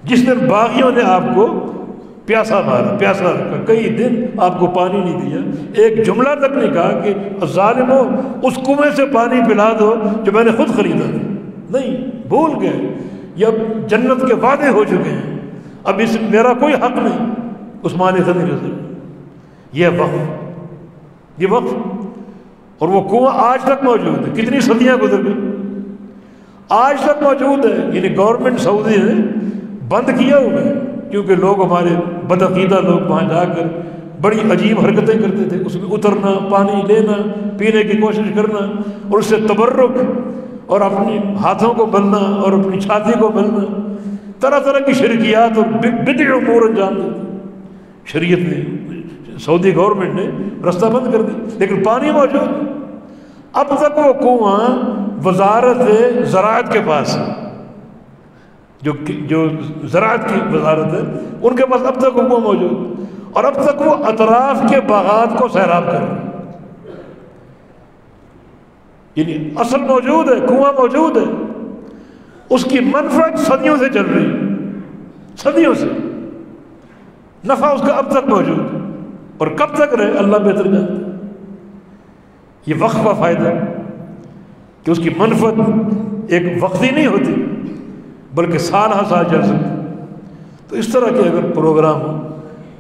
جس دن باغیوں نے آپ کو پیاسا مارا، پیاسا رکھا، کئی دن آپ کو پانی نہیں دیا. ایک جملہ تک نہیں کہا کہ ظالمو اس کنویں سے پانی پلا دو جو میں نے خود خریدا تھا. نہیں، بھول گئے. یہ اب جنت کے وعدے ہو چکے ہیں، اب اس میرا کوئی حق نہیں. عثمان غنی رضی اللہ، یہ وقف، یہ وقف. اور وہ کنواں آج تک موجود ہے. کتنی صدیاں گزر گئی، آج تک موجود ہے. یعنی گورنمنٹ سعودی نے بند کیا ہوا ہے، کیونکہ لوگ ہمارے بدعقیدہ لوگ وہاں جا کر بڑی عجیب حرکتیں کرتے تھے. اس میں اترنا، پانی لینا، پینے کی کوشش کرنا، اور اس سے تبرک، اور اپنی ہاتھوں کو ملنا اور اپنی چھاتی کو ملنا، طرح طرح کی شرکیات اور بدع امور انجام دیتے. شریعت نے، سعودی گورنمنٹ نے رستہ بند کر دی، لیکن پانی موجود. اب تک وہ کنواں وزارت زراعت کے پاس ہے، جو زراعت کی وزارت ہے ان کے پاس اب تک وہ کنواں موجود، اور اب تک وہ اطراف کے باغات کو سیراب کر رہے ہیں. یعنی اصل موجود ہے، کنواں موجود ہے، اس کی منفعت صدیوں سے چل رہی ہے، صدیوں سے. نفع اس کا اب تک موجود ہے، اور کب تک رہے اللہ بہتر جانتا ہے. یہ وقف کا فائدہ ہے کہ اس کی منفعت ایک وقتی نہیں ہوتی بلکہ سال ہر سال چل سکتی. تو اس طرح کے اگر پروگرام ہو،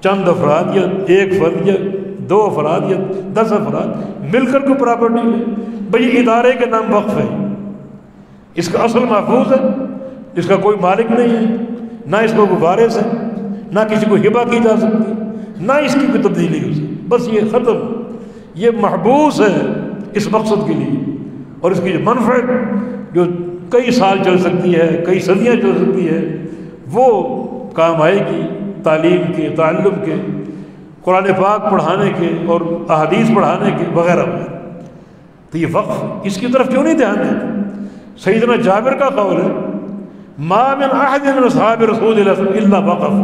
چند افراد یا ایک فرد یا 2 افراد یا 10 افراد مل کر کوئی پراپرٹی لے، بھئی ادارے کے نام وقف ہے، اس کا اصل محفوظ ہے، اس کا کوئی مالک نہیں ہے، نہ اس کو کوئی وارث ہے، نہ کسی کو ہبہ کی جا سکتی، نہ اس کی کوئی تبدیلی ہو سکتی. بس یہ ختم، یہ محبوس ہے اس مقصد کے لیے. اور اس کی جو منفعت جو کئی سال چل سکتی ہے، کئی صدیاں چل سکتی ہے، وہ کام آئے گی تعلیم کے، تعلم کے، قرآن پاک پڑھانے کے اور احادیث پڑھانے کے وغیرہ وغیرہ. تو یہ وقف اس کی طرف کیوں نہیں دھیان دیتے؟ سیدنا جابر کا قول ہے، ما من احد من اصحاب رسول اللہ الا وقف.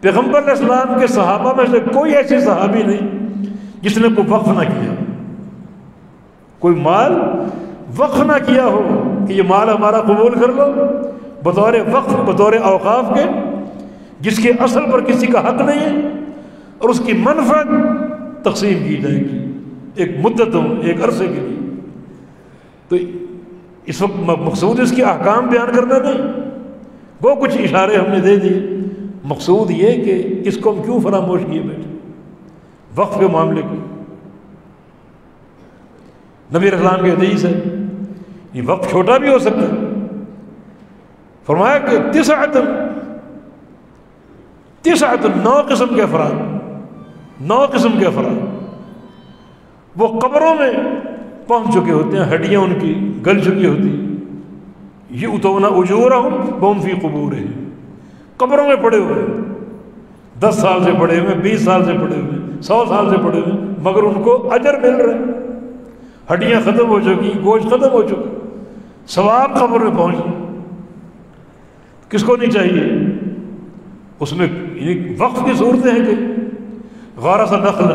پیغمبر علیہ السلام کے صحابہ میں سے کوئی ایسی صحابی نہیں جس نے کوئی وقف نہ کیا، کوئی مال وقف نہ کیا ہو کہ یہ مال ہمارا قبول کر لو بطور وقف، بطور اوقاف کے، جس کے اصل پر کسی کا حق نہیں ہے، اور اس کی منفعت تقسیم کی جائے گی ایک مدتوں، ایک عرصے کے لیے. تو اس وقت مقصود اس کے احکام بیان کرنا نہیں، وہ کچھ اشارے ہم نے دے دیے، مقصود یہ کہ اس کو ہم کیوں فراموش کیے بیٹھے وقف کے معاملے کو۔ نبی اسلام کی حدیث ہے یہ وقف چھوٹا بھی ہو سکتا ہے، فرمایا کہ تسعۃ 9 قسم کے افراد، 9 قسم کے افراد وہ قبروں میں پہنچ چکے ہوتے ہیں، ہڈیاں ان کی گل چکی ہوتی ہیں، یؤتون اجورہم وہم فی قبورہم، قبروں میں پڑے ہوئے 10 سال سے پڑے ہوئے، 20 سال سے پڑے ہوئے، 100 سال سے پڑے ہوئے، مگر ان کو اجر مل رہا ہے، ہڈیاں ختم ہو چکی، گوشت ختم ہو چکا، ثواب قبر میں پہنچ گئے۔ کس کو نہیں چاہیے اس میں وقف کی صورتیں ہیں کہ غارس نخلا،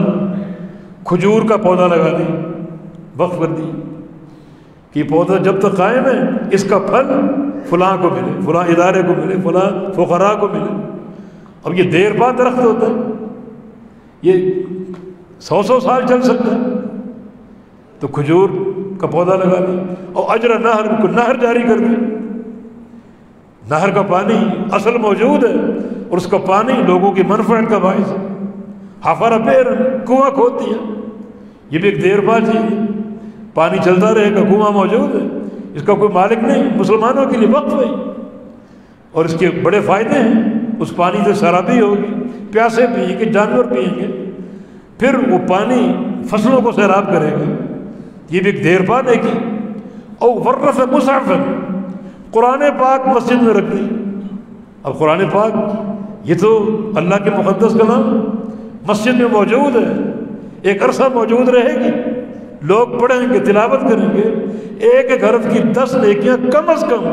کھجور کا پودا لگا دی، وقف کر دی کہ یہ پودا جب تک قائم ہے اس کا پھل فلاں کو ملے، فلاں ادارے کو ملے، فلاں فقراء کو ملے۔ اب یہ دیر بعد درخت ہوتا ہے، یہ 100 سال چل سکتا ہے، تو کھجور کا پودا لگا دی اور اجر نہر کو نہر جاری کر دی، نہر کا پانی اصل موجود ہے اور اس کا پانی لوگوں کی منفعت کا باعث ہے، حفر بئر کنواں کھودتی ہے، یہ بھی ایک دیر بعد چیز ہے، پانی چلتا رہے گا، کنواں موجود ہے، اس کا کوئی مالک نہیں، مسلمانوں کے لیے وقف ہے اور اس کے بڑے فائدے ہیں، اس پانی سے سرابی ہوگی، پیاسے پئیں گے، جانور پئیں گے، پھر وہ پانی فصلوں کو سیراب کرے گا، یہ بھی ایک دیر بعد ہے کی۔ او ورث مصحف، قرآن پاک مسجد میں رکھ دی۔ اب قرآن پاک یہ تو اللہ کے مقدس کلام مسجد میں موجود ہے، ایک عرصہ موجود رہے گی، لوگ پڑھیں گے، تلاوت کریں گے، ایک ایک حرف کی 10 نیکیاں کم از کم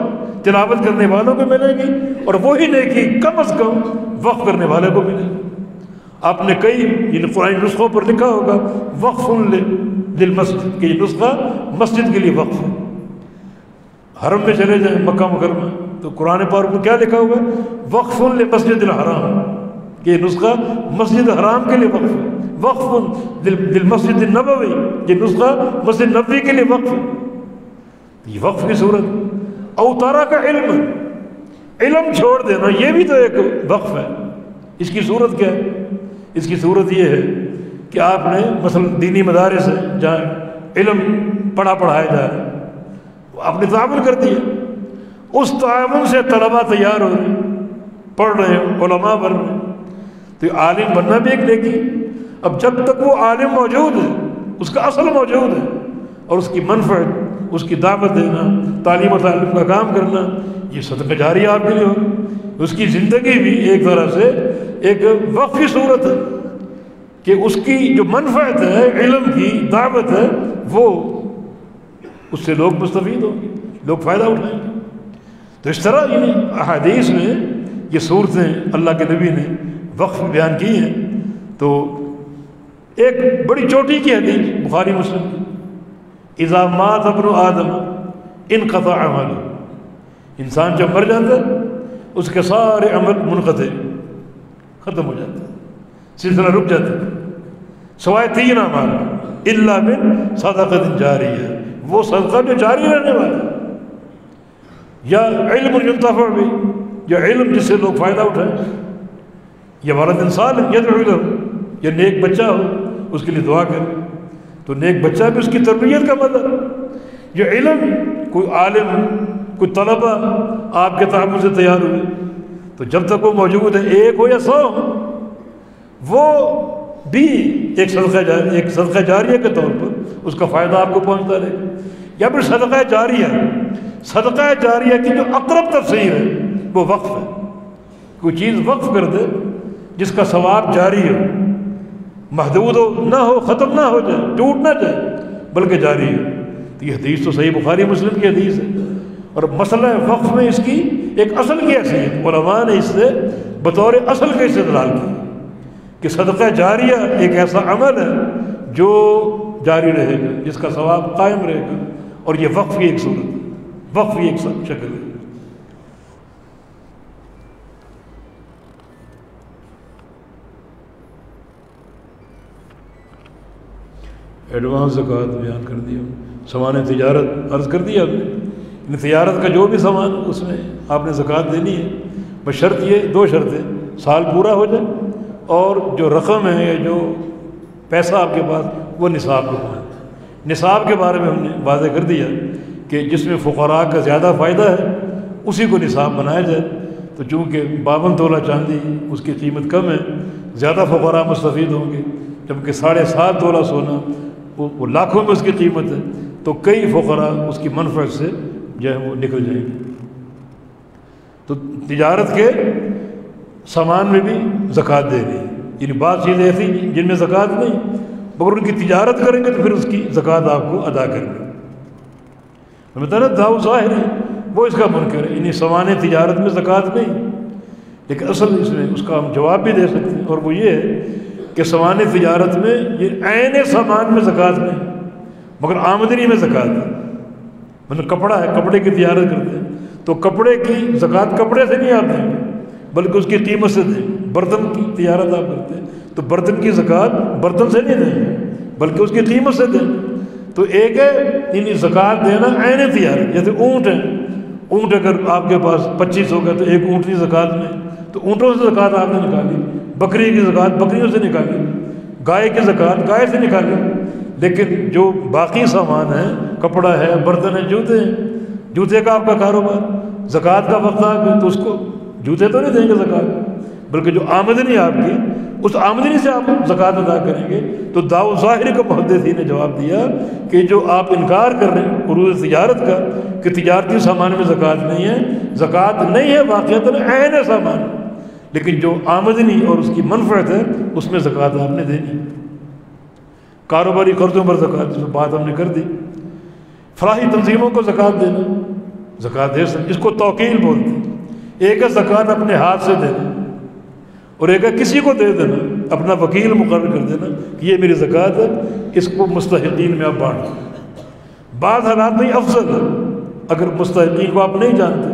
تلاوت کرنے والوں کو ملے گی اور وہی نیکی کم از کم وقف کرنے والے کو ملے گی۔ آپ نے کئی ان قرآن نسخوں پر لکھا ہوگا وقف للمسجد، کہ یہ نسخہ مسجد کے لیے وقف ہے۔ حرم میں چلے جائیں مکہ مکرمہ تو قرآن پاک پر کیا لکھا ہوگا؟ وقف لمسجد الحرام، کہ یہ نسخہ مسجد حرام کے لیے وقف ہے۔ وقف للمسجد النبوی، یہ نسخہ مسجد نبوی کے لیے وقف ہے۔ یہ وقف کی صورت۔ اوتارا کا علم چھوڑ دینا، یہ بھی تو ایک وقف ہے۔ اس کی صورت کیا ہے؟ اس کی صورت یہ ہے کہ آپ نے مثلا دینی مدارس ہے جہاں علم پڑھایا جا رہا ہے، آپ نے تعاون کر دیا، اس تعاون سے طلباء تیار ہو رہے ہیں، پڑھ رہے ہیں، علماء بن رہے ہیں، تو یہ عالم بننا بھی ایک نیکی۔ اب جب تک وہ عالم موجود ہے، اس کا اصل موجود ہے اور اس کی منفعت، اس کی دعوت دینا، تعلیم و تعلیم کا کام کرنا، یہ صدقہ جاریہ آپ کے لیے ہو، اس کی زندگی بھی ایک طرح سے ایک وقفی صورت ہے کہ اس کی جو منفعت ہے، علم کی دعوت ہے، وہ اس سے لوگ مستفید ہوں گے، لوگ فائدہ اٹھائیں گے۔ تو اس طرح یعنی احادیث میں یہ صورتیں اللہ کے نبی نے وقف بیان کی ہیں۔ تو ایک بڑی چوٹی کی حدیث بخاری مسلم کی، اذا مات ابن آدم انقطع عمله، انسان جب مر جاتا ہے اس کے سارے عمل منقطع، ختم ہو جاتا ہے، سلسلہ رک جاتا ہے، سوائے 3 اعمال، الا من صدقۃ جاریہ، وہ صدقہ جو جاری رہنے والا ہے، یا علم ينتفع بھی، یا علم جس سے لوگ فائدہ اٹھائیں، یا ولد صالح یدعو له، یا نیک بچہ ہو اس کے لیے دعا کرے، تو نیک بچہ بھی اس کی تربیت کا مدد، یا علم کوئی عالم، کوئی طلبہ آپ کے تعاون سے تیار ہوئے، تو جب تک وہ موجود ہے، 1 ہو یا 100 وہ بھی ایک صدقہ جاریہ کے طور پر اس کا فائدہ آپ کو پہنچتا رہے گا۔ یا پھر صدقہ جاریہ کی جو اقرب تفسیر ہے وہ وقف ہے، کوئی چیز وقف کر دے جس کا ثواب جاری ہو، محدود نہ ہو، ختم نہ ہو جائے، ٹوٹ نہ جائے، بلکہ جاری ہو۔ تو یہ حدیث تو صحیح بخاری مسلم کی حدیث ہے، اور مسئلہ وقف میں اس کی ایک اصل کی حیثیت علماء نے اس سے بطور اصل کا استدلال کیا کہ صدقہ جاریہ ایک ایسا عمل ہے جو جاری رہے گا، جس کا ثواب قائم رہے گا، اور یہ وقف کی ایک صورت ہے، وقف کی ایک شکل ہے۔ ایڈوانس زکوٰۃ بیان کر دیا، سامان تجارت عرض کر دیا ہم نے تجارت کا جو بھی سامان اس میں آپ نے زکوٰۃ دینی ہے، بس شرط یہ 2 شرطیں، سال پورا ہو جائے اور جو رقم ہے یا جو پیسہ آپ کے پاس وہ نصاب کو پہنچے۔ نصاب کے بارے میں ہم نے واضح کر دیا کہ جس میں فقراء کا زیادہ فائدہ ہے اسی کو نصاب بنایا جائے۔ تو چونکہ 52 تولہ چاندی اس کی قیمت کم ہے، زیادہ فقراء مستفید ہوں گے، جبکہ 7.5 تولہ سونا وہ لاکھوں میں اس کی قیمت ہے، تو کئی فقراء اس کی منفعت سے جو ہے وہ نکل جائیں گے۔ تو تجارت کے سامان میں بھی زکوٰۃ دے رہی ہے، یعنی بعض چیزیں ایسی جن میں زکوٰۃ نہیں، مگر ان کی تجارت کریں گے تو پھر اس کی زکوٰۃ آپ کو ادا کریں گے۔ میں بتا رہا داؤ ظاہر ہے وہ اس کا منکر ہے، یعنی سامان تجارت میں زکوٰۃ نہیں، لیکن اصل اس میں اس کا ہم جواب بھی دے سکتے ہیں، اور وہ یہ ہے کہ سامان تجارت میں یہ عین سامان میں زکوٰۃ نہیں، مگر آمدنی میں زکوٰۃ ہے۔ مطلب کپڑا ہے، کپڑے کی تجارت کرتے ہیں تو کپڑے کی زکوٰۃ کپڑے سے نہیں آپ دیں گے بلکہ اس کی قیمت سے دیں۔ برتن کی تجارت آپ کرتے ہیں تو برتن کی زکوٰۃ برتن سے نہیں دیں گے بلکہ اس کی قیمت سے دیں۔ تو ایک ہے یعنی زکوٰۃ دینا عین تجارت، جیسے اونٹ ہے، اونٹ اگر آپ کے پاس 25 ہو گیا تو ایک اونٹ کی زکوٰۃ میں تو اونٹوں سے زکوٰۃ آپ نے نکالی، بکری کی زکوٰۃ بکریوں سے نکالی، گائے کی زکوٰۃ گائے سے نکالی، لیکن جو باقی سامان ہے، کپڑا ہے، برتن ہے، جوتے ہیں، جوتے کا آپ کا کاروبار، زکوٰۃ کا وقت آ گیا تو اس کو جوتے تو نہیں دیں گے زکوٰۃ، بلکہ جو آمدنی آپ کی اس آمدنی سے آپ زکوٰۃ ادا کریں گے۔ تو داؤ ظاہری کو محدثین نے جواب دیا کہ جو آپ انکار کر رہے ہیں عروض تجارت کا کہ تجارتی سامان میں زکوٰۃ نہیں ہے، زکوٰۃ نہیں ہے واقعتاً عین سامان، لیکن جو آمدنی اور اس کی منفعت ہے اس میں زکوٰۃ آپ نے دینی۔ کاروباری قرضوں پر زکوٰۃ جو بات ہم نے کر دی، فلاحی تنظیموں کو زکوٰۃ دینا، زکوٰۃ دے سکتے، اس کو توکیل بولتے ہیں۔ ایک ہے زکوٰۃ اپنے ہاتھ سے دینا اور ایک ہے کسی کو دے دینا، اپنا وکیل مقرر کر دینا کہ یہ میری زکوٰۃ ہے، اس کو مستحقین میں آپ بانٹ دیں۔ بعض حالات میں افضل ہے، اگر مستحقین کو آپ نہیں جانتے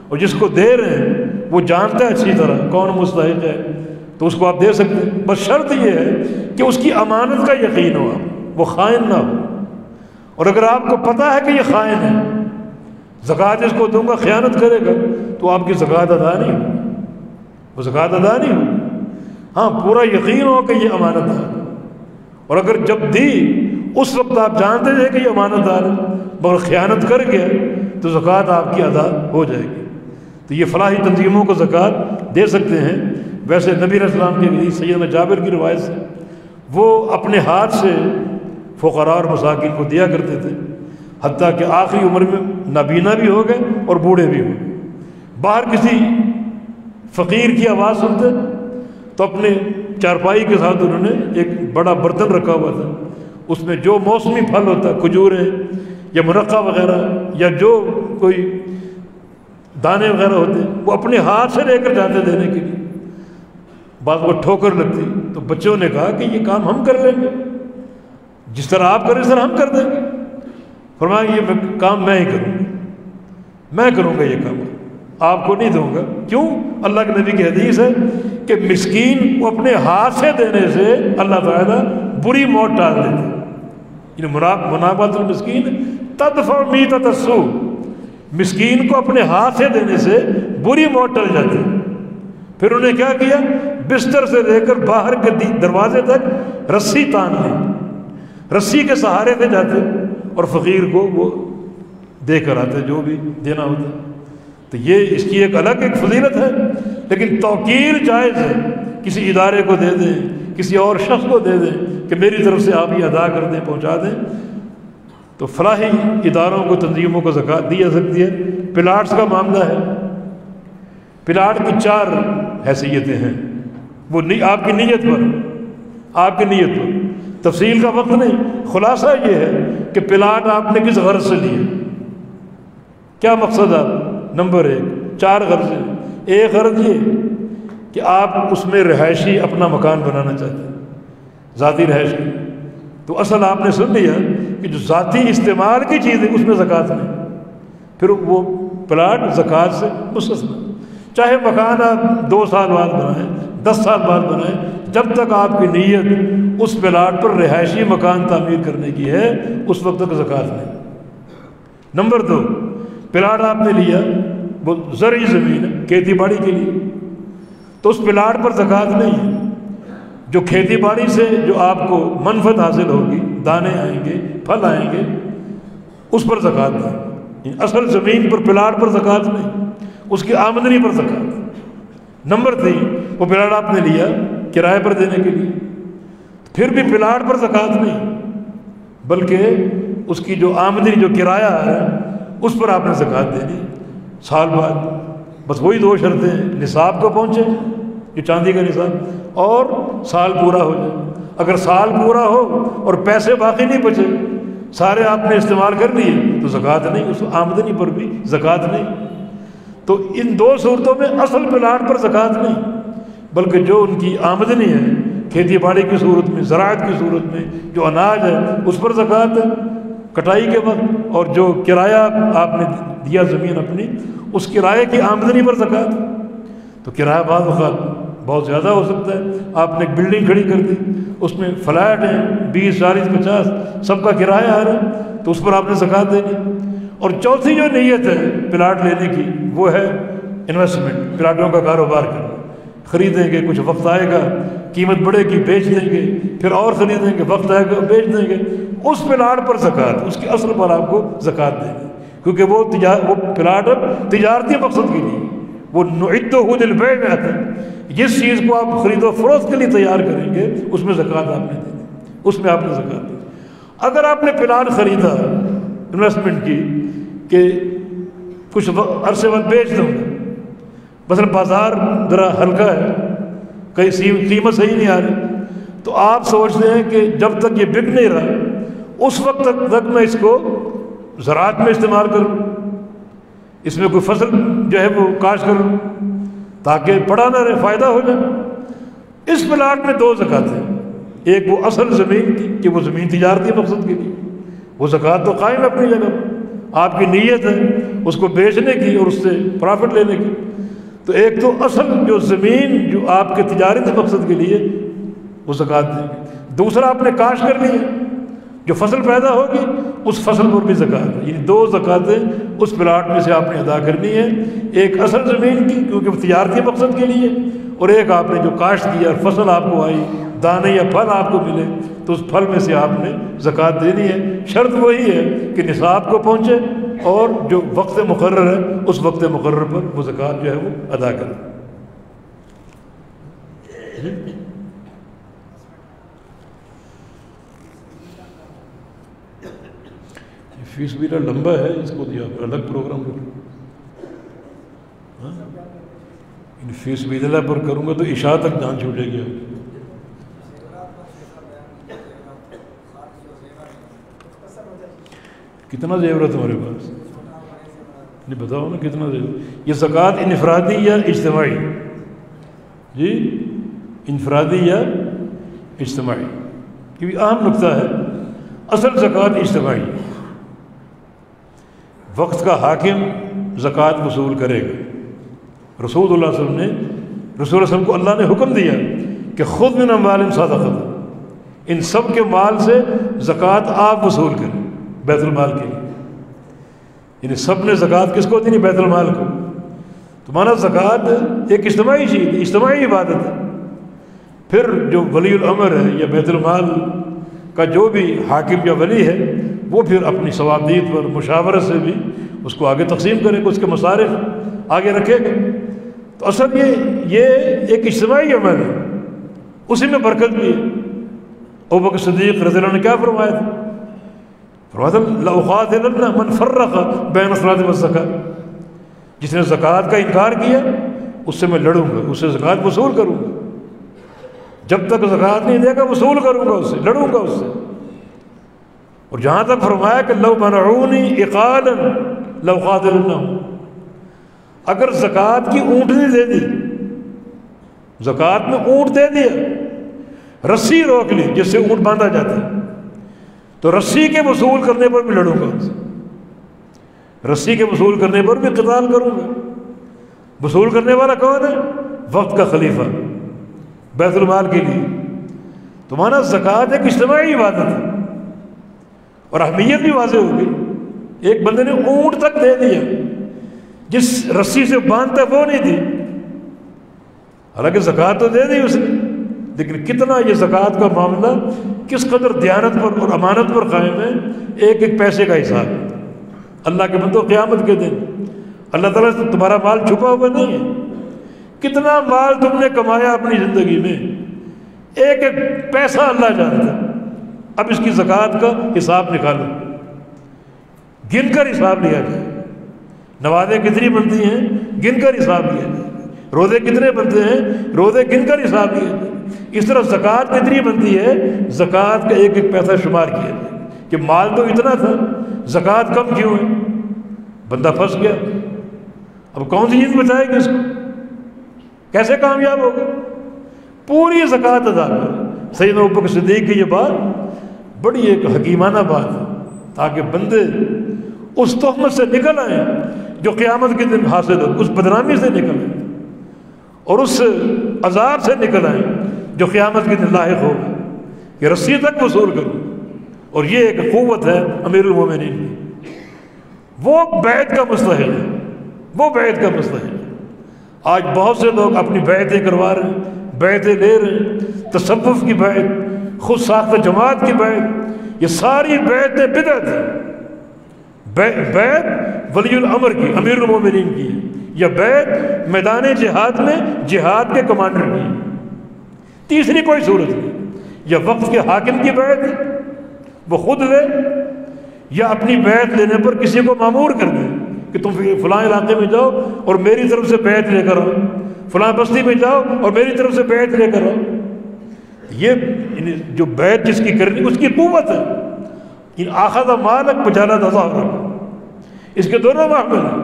اور جس کو دے رہے ہیں وہ جانتا ہے اچھی طرح کون مستحق ہے تو اس کو آپ دے سکتے ہیں، بس شرط یہ ہے کہ اس کی امانت کا یقین ہو، وہ خائن نہ ہو۔ اور اگر آپ کو پتہ ہے کہ یہ خائن ہے، زکوٰۃ اس کو دوں گا خیانت کرے گا تو آپ کی زکوٰۃ ادا نہیں ہو، وہ زکوٰۃ ادا نہیں ہو۔ ہاں پورا یقین ہو کہ یہ امانت دار، اور اگر جب دی اس وقت آپ جانتے تھے کہ یہ امانت دار ہے مگر خیانت کر گیا تو زکوٰۃ آپ کی ادا ہو جائے گی۔ تو یہ فلاحی تنظیموں کو زکوٰۃ دے سکتے ہیں۔ ویسے نبی علیہ السلام کی حدیث سیدنا جابر کی روایت سے وہ اپنے ہاتھ سے فقراء اور مساکین کو دیا کرتے تھے، حتیٰ کہ آخری عمر میں نابینا بھی ہو گئے اور بوڑھے بھی ہو گئے۔ باہر کسی فقیر کی آواز سنتے تو اپنے چارپائی کے ساتھ انہوں نے ایک بڑا برتن رکھا ہوا تھا، اس میں جو موسمی پھل ہوتا، کھجوریں یا مرقہ وغیرہ یا جو کوئی دانے وغیرہ ہوتے وہ اپنے ہاتھ سے لے کر جاتے دینے کے لیے۔ بعض کو ٹھوکر لگتی تو بچوں نے کہا کہ یہ کام ہم کر لیں گے، جس طرح آپ کریں اس طرح ہم کر دیں گے۔ فرمایا یہ کام میں ہی کروں گا، میں کروں گا یہ کام، آپ کو نہیں دوں گا۔ کیوں؟ اللہ کے نبی کی حدیث ہے کہ مسکین کو اپنے ہاتھ سے دینے سے اللہ تعالیٰ بری موت ٹال دیتے، یعنی منابعت المسکین تدفع میتۃ السوء، مسکین کو اپنے ہاتھ سے دینے سے بری موت ٹل جاتی۔ پھر انہیں کیا کیا؟ بستر سے لے کر باہر کے دروازے تک رسی تان لی، رسی کے سہارے سے جاتے اور فقیر کو وہ دے کر آتے جو بھی دینا ہوتا۔ تو یہ اس کی ایک الگ ایک فضیلت ہے، لیکن توکیل جائز ہے، کسی ادارے کو دے دیں، کسی اور شخص کو دے دیں کہ میری طرف سے آپ یہ ادا کر دیں، پہنچا دیں۔ تو فلاحی اداروں کو تنظیموں کو زکوٰۃ دی جا سکتی ہے۔ پلاٹس کا معاملہ ہے، پلاٹ کی 4 حیثیتیں ہیں، وہ آپ کی نیت پر، آپ کی نیت پر، تفصیل کا وقت نہیں، خلاصہ یہ ہے کہ پلاٹ آپ نے کس غرض سے لیا، کیا مقصد آپ؟ نمبر 1 4 غرض ہیں۔ ایک غرض یہ کہ آپ اس میں رہائشی اپنا مکان بنانا چاہتے ہیں، ذاتی رہائش کی، تو اصل آپ نے سن لیا کہ جو ذاتی استعمال کی چیز ہے اس میں زکوٰۃ نہیں، پھر وہ پلاٹ زکوٰۃ سے مستثنی۔ چاہے مکان آپ 2 سال بعد بنائیں، 10 سال بعد بنائیں، جب تک آپ کی نیت اس پلاٹ پر رہائشی مکان تعمیر کرنے کی ہے اس وقت تک زکوٰۃ نہیں۔ نمبر 2 پلاٹ آپ نے لیا، وہ زرعی زمین ہے کھیتی باڑی کے لیے، تو اس پلاٹ پر زکوٰۃ نہیں ہے۔ جو کھیتی باڑی سے جو آپ کو منفعت حاصل ہوگی، دانے آئیں گے، پھل آئیں گے، اس پر زکوٰۃ نہیں۔ اصل زمین پر پلاٹ پر زکوٰۃ نہیں، اس کی آمدنی پر زکوٰۃ۔ نمبر 3، وہ پلاٹ آپ نے لیا کرائے پر دینے کے لیے، پھر بھی پلاٹ پر زکوٰۃ نہیں، بلکہ اس کی جو آمدنی جو کرایہ آ رہا ہے اس پر آپ نے زکوٰۃ دینی سال بعد۔ بس وہی 2 شرطیں ہیں، نصاب کو پہنچے جو چاندی کا نصاب، اور سال پورا ہو جائے۔ اگر سال پورا ہو اور پیسے باقی نہیں بچے، سارے آپ نے استعمال کر لیے، تو زکوٰۃ نہیں، اس آمدنی پر بھی زکوٰۃ نہیں۔ تو ان 2 صورتوں میں اصل پلاٹ پر زکوٰۃ نہیں، بلکہ جو ان کی آمدنی ہے کھیتی باڑی کی صورت میں، زراعت کی صورت میں، جو اناج ہے اس پر زکوٰۃ ہے کٹائی کے وقت، اور جو کرایہ آپ نے دیا زمین اپنی، اس کرائے کی آمدنی پر زکوٰۃ۔ تو کرایہ بعض اوقات بہت زیادہ ہو سکتا ہے، آپ نے ایک بلڈنگ کھڑی کر دی، اس میں فلیٹ ہیں 20 40 50 سب کا کرایہ آ رہا ہے، تو اس پر آپ نے زکوٰۃ دینی۔ اور چوتھی جو نیت ہے پلاٹ لینے کی، وہ ہے انویسٹمنٹ، پلاٹوں کا کاروبار کرنا، خریدیں گے، کچھ وقت آئے گا قیمت بڑھے گی بیچ دیں گے، پھر اور خریدیں گے، وقت آئے گا بیچ دیں گے، اس پلاٹ پر زکوٰۃ، اس کے اصل پر آپ کو زکوٰۃ دیں گے، کیونکہ وہ پلاٹ اب تجارتی مقصد کے لیے، وہ نعدہ للبیع میں آتا ہے۔ جس چیز کو آپ خرید و فروخت کے لیے تیار کریں گے اس میں زکوٰۃ آپ نے دینی، اس میں آپ نے زکوٰۃ دینی۔ اگر آپ نے پلاٹ خریدا انویسٹمنٹ کی کہ کچھ عرصے بعد بیچ دوں گا، مثلا بازار ذرا ہلکا ہے، کہیں قیمت صحیح نہیں آ رہی، تو آپ سوچتے ہیں کہ جب تک یہ بک نہیں رہا اس وقت تک میں اس کو زراعت میں استعمال کروں، اس میں کوئی فصل جو ہے وہ کاشت کروں تاکہ پڑا نہ رہے، فائدہ ہو جائے۔ اس پلاٹ میں 2 زکوٰۃیں، ایک وہ اصل زمین کی کہ وہ زمین تجارتی مقصد کے لیے، وہ زکوٰۃ تو قائم ہے اپنی جگہ، آپ کی نیت ہے اس کو بیچنے کی اور اس سے پرافٹ لینے کی۔ تو ایک تو اصل جو زمین جو آپ کے تجارتی مقصد کے لیے، وہ زکوٰۃ دیں گے۔ دوسرا آپ نے کاشت کر لی ہے، جو فصل پیدا ہوگی اس فصل پر بھی زکوٰۃ ہے، یعنی 2 زکوٰۃیں اس پلاٹ میں سے آپ نے ادا کرنی ہے، ایک اصل زمین کی کیونکہ وہ تجارتی مقصد کے لیے، اور ایک آپ نے جو کاشت کیا اور فصل آپ کو آئی، دانے یا پھل آپ کو ملے، تو اس پھل میں سے آپ نے زکوٰۃ دینی ہے۔ شرط وہی ہے کہ نصاب کو پہنچے اور جو وقت مقرر ہے اس وقت مقرر پر وہ زکوٰۃ جو ہے وہ ادا کرے۔ فیس بھی لمبا ہے، اس کو دیا الگ پروگرام کروں، فیس بھی پر کروں گا تو عشاء تک جان چھوٹے گی۔ کتنا زیور ہے تمہارے پاس؟ نہیں بتاؤ نا کتنا زیور۔ یہ زکوٰۃ انفرادی یا اجتماعی؟ جی انفرادی یا اجتماعی؟ یہ بھی اہم نقطہ ہے۔ اصل زکوٰۃ اجتماعی، وقت کا حاکم زکوٰۃ وصول کرے گا۔ رسول اللہ صلی اللہ علیہ وسلم نے، رسول اللہ علیہ وسلم کو اللہ نے حکم دیا کہ خذ من اموالہم صدقۃ، ان سب کے مال سے زکوٰۃ آپ وصول کریں بیت المال کے لیے، یعنی سب نے زکوٰۃ کس کو دینی؟ بیت المال کو۔ تو مانا زکوٰۃ ایک اجتماعی چیز، اجتماعی عبادت ہے۔ پھر جو ولی الامر ہے یا بیت المال کا جو بھی حاکم یا ولی ہے، وہ پھر اپنی ثوابدید پر مشاورت سے بھی اس کو آگے تقسیم کرے گا، اس کے مصارف آگے رکھے گا۔ تو اصل یہ ایک اجتماعی عمل ہے، اسی میں برکت بھی ہے۔ ابوبکر صدیق رضی اللہ عنہ نے کیا فرمایا تھا؟ فرمایا تھا لأقاتلن من فرق بین الصلاۃ والزکاۃ، جس نے زکوٰۃ کا انکار کیا اس سے میں لڑوں گا، اس سے زکوٰۃ وصول کروں گا، جب تک زکوٰۃ نہیں دے گا وصول کروں گا اس سے، لڑوں گا اس سے۔ اور جہاں تک فرمایا کہ لو منعونی اقالا لأقاتلنہم، اگر زکوٰۃ کی اونٹنی دے دی، زکوٰۃ میں اونٹ دے دیا، رسی روک لی جس سے اونٹ باندھا جاتا ہے، تو رسی کے وصول کرنے پر بھی لڑوں گا ان سے، رسی کے وصول کرنے پر بھی قتال کروں گا۔ وصول کرنے والا کون ہے؟ وقت کا خلیفہ بیت المال کے لیے۔ تو مانا زکوٰۃ ایک اجتماعی عبادت ہے، اور اہمیت بھی واضح ہو گئی ایک بندے نے اونٹ تک دے دیا، جس رسی سے باندھتا وہ نہیں دی، حالانکہ زکوٰۃ تو دے دی اس نے، لیکن کتنا یہ زکوٰۃ کا معاملہ کس قدر دیانت پر اور امانت پر قائم ہے، ایک ایک پیسے کا حساب۔ اللہ کے بندو قیامت کے دن اللہ تعالیٰ سے تمہارا مال چھپا ہوا نہیں ہے، کتنا مال تم نے کمایا اپنی زندگی میں، ایک ایک پیسہ اللہ جانتا ہے۔ اب اس کی زکوٰۃ کا حساب نکالو، گن کر حساب لیا جائے، نمازیں کتنی بنتی ہیں گن کر حساب لیا جائے، روزے کتنے بنتے ہیں روزے گن کر حساب لیا جائے، اس طرح زکوٰۃ کتنی بنتی ہے زکوٰۃ کا ایک ایک پیسہ شمار کیا جائے کہ مال تو اتنا تھا، زکوٰۃ کم کیوں ہے؟ بندہ پھنس گیا، اب کون سی چیز بچائے گی اس کو، کیسے کامیاب ہوگا؟ پوری زکوٰۃ ادا کر۔ سیدنا ابوبکر صدیق کی یہ بات بڑی ایک حکیمانہ بات ہے، تاکہ بندے اس تہمت سے نکل آئیں جو قیامت کے دن حاصل ہو، اس بدنامی سے نکل آئیں اور اس عذاب سے نکل آئیں جو قیامت کے دن لاحق ہوگا، کہ رسی تک وصول کرو۔ اور یہ ایک قوت ہے امیر المومنین کی، وہ بیعت کا مستحق ہے، وہ بیعت کا مستحق ہے۔ آج بہت سے لوگ اپنی بیعتیں کروا رہے ہیں، بیعتیں لے رہے ہیں، تصوف کی بیعت، خود ساختہ جماعت کی بیعت، یہ ساری بیعتیں بدعت ہیں۔ بیعت ولی الامر کی، امیر المومنین کی ہے، یا بیعت میدان جہاد میں جہاد کے کمانڈر کی ہے، تیسری کوئی صورت نہیں۔ یا وقت کے حاکم کی بیعت وہ خود لے، یا اپنی بیعت لینے پر کسی کو مامور کر دے کہ تم فلاں علاقے میں جاؤ اور میری طرف سے بیعت لے کر آؤ، فلاں بستی میں جاؤ اور میری طرف سے بیعت لے کر آؤ۔ یہ جو بیعت جس کی کرنی اس کی قوت ہے۔ ان آخذ مالک بجالت ظہرک، اس کے دونوں معامل ہیں۔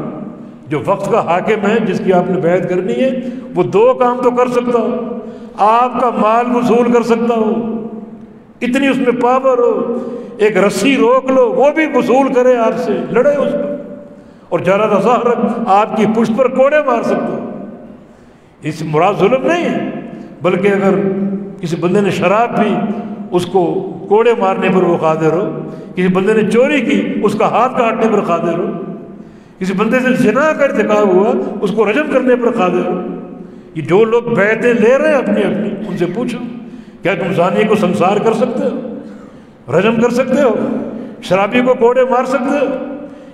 جو وقت کا حاکم ہے جس کی آپ نے بیعت کرنی ہے، وہ دو کام تو کر سکتا ہو، آپ کا مال وصول کر سکتا ہو، اتنی اس میں پاور ہو، ایک رسی روک لو وہ بھی وصول کرے آپ سے، لڑے اس پر، اور جالت ظہرک آپ کی پشت پر کوڑے مار سکتا ہو۔ اس مراد ظلم نہیں ہے، بلکہ اگر کسی بندے نے شراب پی اس کو کوڑے مارنے پر وہ قادر ہو، کسی بندے نے چوری کی اس کا ہاتھ کاٹنے پر قادر ہو، کسی بندے سے زنا کا ارتکاب ہوا اس کو رجم کرنے پر قادر ہو۔ یہ جو لوگ بیعتیں لے رہے ہیں اپنی ان سے پوچھو، کیا تم زانی کو سنسار کر سکتے ہو، رجم کر سکتے ہو، شرابی کو کوڑے مار سکتے ہو،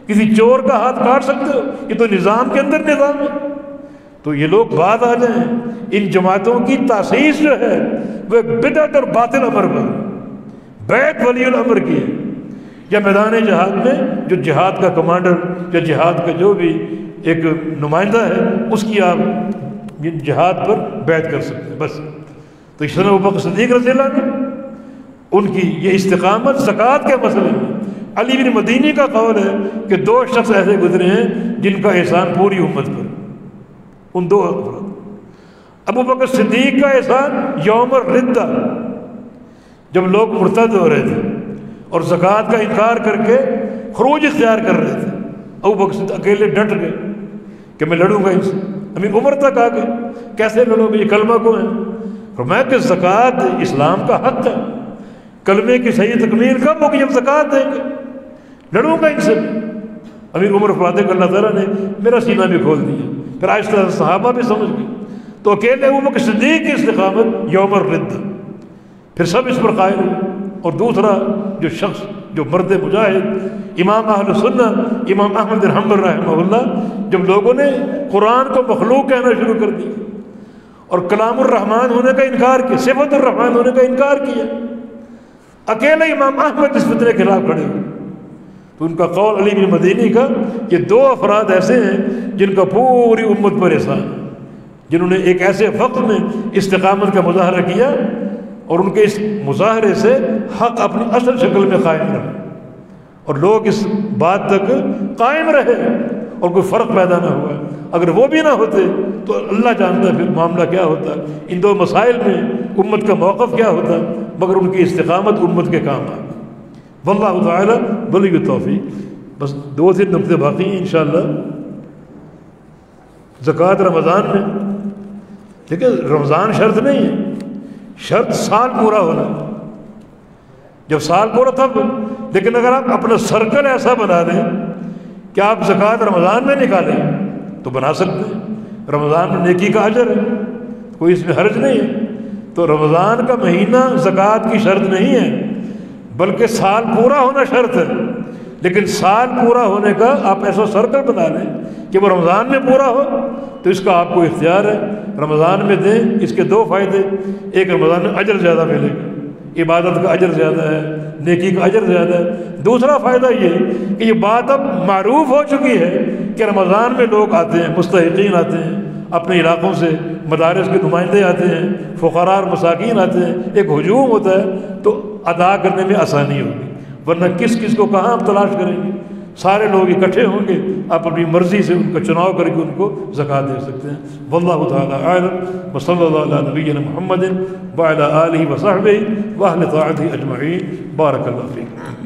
کسی چور کا ہاتھ کاٹ سکتے ہو؟ یہ تو نظام کے اندر نظام ہے۔ تو یہ لوگ بات آ جائیں، ان جماعتوں کی تاسیس جو ہے وہ ایک بدعت اور باطل امر پر، بیعت ولی الامر کی ہے، یا میدان جہاد میں جو جہاد کا کمانڈر یا جہاد کا جو بھی ایک نمائندہ ہے اس کی آپ جہاد پر بیعت کر سکتے ہیں بس۔ تو اس طرح ابوبکر صدیق رضی اللہ عنہ ان کی یہ استقامت زکوٰۃ کے مسئلے میں۔ علی بن مدینی کا قول ہے کہ دو شخص ایسے گزرے ہیں جن کا احسان پوری امت پر، ان دو افراد۔ ابوبکر صدیق کا احسان یوم الردہ، جب لوگ مرتد ہو رہے تھے اور زکوٰۃ کا انکار کر کے خروج اختیار کر رہے تھے، ابوبکر صدیق اکیلے ڈٹ گئے کہ میں لڑوں گا ان سے۔ امیر عمر تک آ گئے، کیسے لڑو گے، یہ کلمہ کو ہے؟ فرمایا کہ زکوٰۃ اسلام کا حق ہے، کلمے کی صحیح تکمیل کب ہوگی؟ جب زکوٰۃ دیں گے، لڑوں گا ان سے۔ امیر عمر فرماتے کہ اللہ تعالیٰ نے میرا سینہ بھی کھول دیا، پھر آہستہ صحابہ بھی سمجھ گئے۔ تو اکیلے ابوبکر صدیق کی استقامت یوم الردہ، پھر سب اس پر قائل ہوئے۔ اور دوسرا جو شخص جو مرد مجاہد امام اہل سنت امام احمد بن حنبل رحمہ اللہ، جب لوگوں نے قرآن کو مخلوق کہنا شروع کر دیا اور کلام الرحمن ہونے کا انکار کیا، صفت الرحمن ہونے کا انکار کیا، اکیلے امام احمد اس فتنے کے خلاف کھڑے ہوئے۔ تو ان کا قول علی بن مدینی کا، یہ دو افراد ایسے ہیں جن کا پوری امت پر احسان ہے، جنہوں نے ایک ایسے وقت میں استقامت کا مظاہرہ کیا اور ان کے اس مظاہرے سے حق اپنی اصل شکل میں قائم رہا، اور لوگ اس بات تک قائم رہے اور کوئی فرق پیدا نہ ہوا۔ اگر وہ بھی نہ ہوتے تو اللہ جانتا ہے پھر معاملہ کیا ہوتا، ان دو مسائل میں امت کا موقف کیا ہوتا، مگر ان کی استقامت امت کے کام آ۔ واللہ تعالی ولی التوفیق۔ بس 2-3 نقطے باقی ہیں انشاءاللہ۔ زکوٰۃ رمضان میں، لیکن رمضان شرط نہیں ہے، شرط سال پورا ہونا۔ جب سال پورا تب. لیکن اگر آپ اپنا سرکل ایسا بنا دیں کہ آپ زکوٰۃ رمضان میں نکالیں تو بنا سکتے ہیں. رمضان میں نیکی کا اجر ہے، کوئی اس میں حرج نہیں ہے. تو رمضان کا مہینہ زکوٰۃ کی شرط نہیں ہے، بلکہ سال پورا ہونا شرط ہے. لیکن سال پورا ہونے کا آپ ایسا سرکل بنا لیں کہ وہ رمضان میں پورا ہو تو اس کا آپ کو اختیار ہے. رمضان میں دیں. اس کے دو فائدے: ایک، رمضان میں اجر زیادہ ملے گا، عبادت کا اجر زیادہ ہے، نیکی کا اجر زیادہ ہے. دوسرا فائدہ یہ کہ یہ بات اب معروف ہو چکی ہے کہ رمضان میں لوگ آتے ہیں، مستحقین آتے ہیں اپنے علاقوں سے، مدارس کے نمائندے آتے ہیں، فقراء اور مساکین آتے ہیں. ایک ہجوم ہوتا ہے تو ادا کرنے میں آسانی ہوگی، ورنہ کس کس کو کہاں ہم تلاش کریں گے؟ سارے لوگ اکٹھے ہوں گے، آپ اپنی مرضی سے ان کا چناؤ کر کے ان کو زکوٰۃ دے سکتے ہیں. واللہ تعالی اعلم وصلی اللہ علی نبینا محمد وعلی آلہ وصحبہ واہل طاعتہ اجمعین. بارک اللہ فیکم.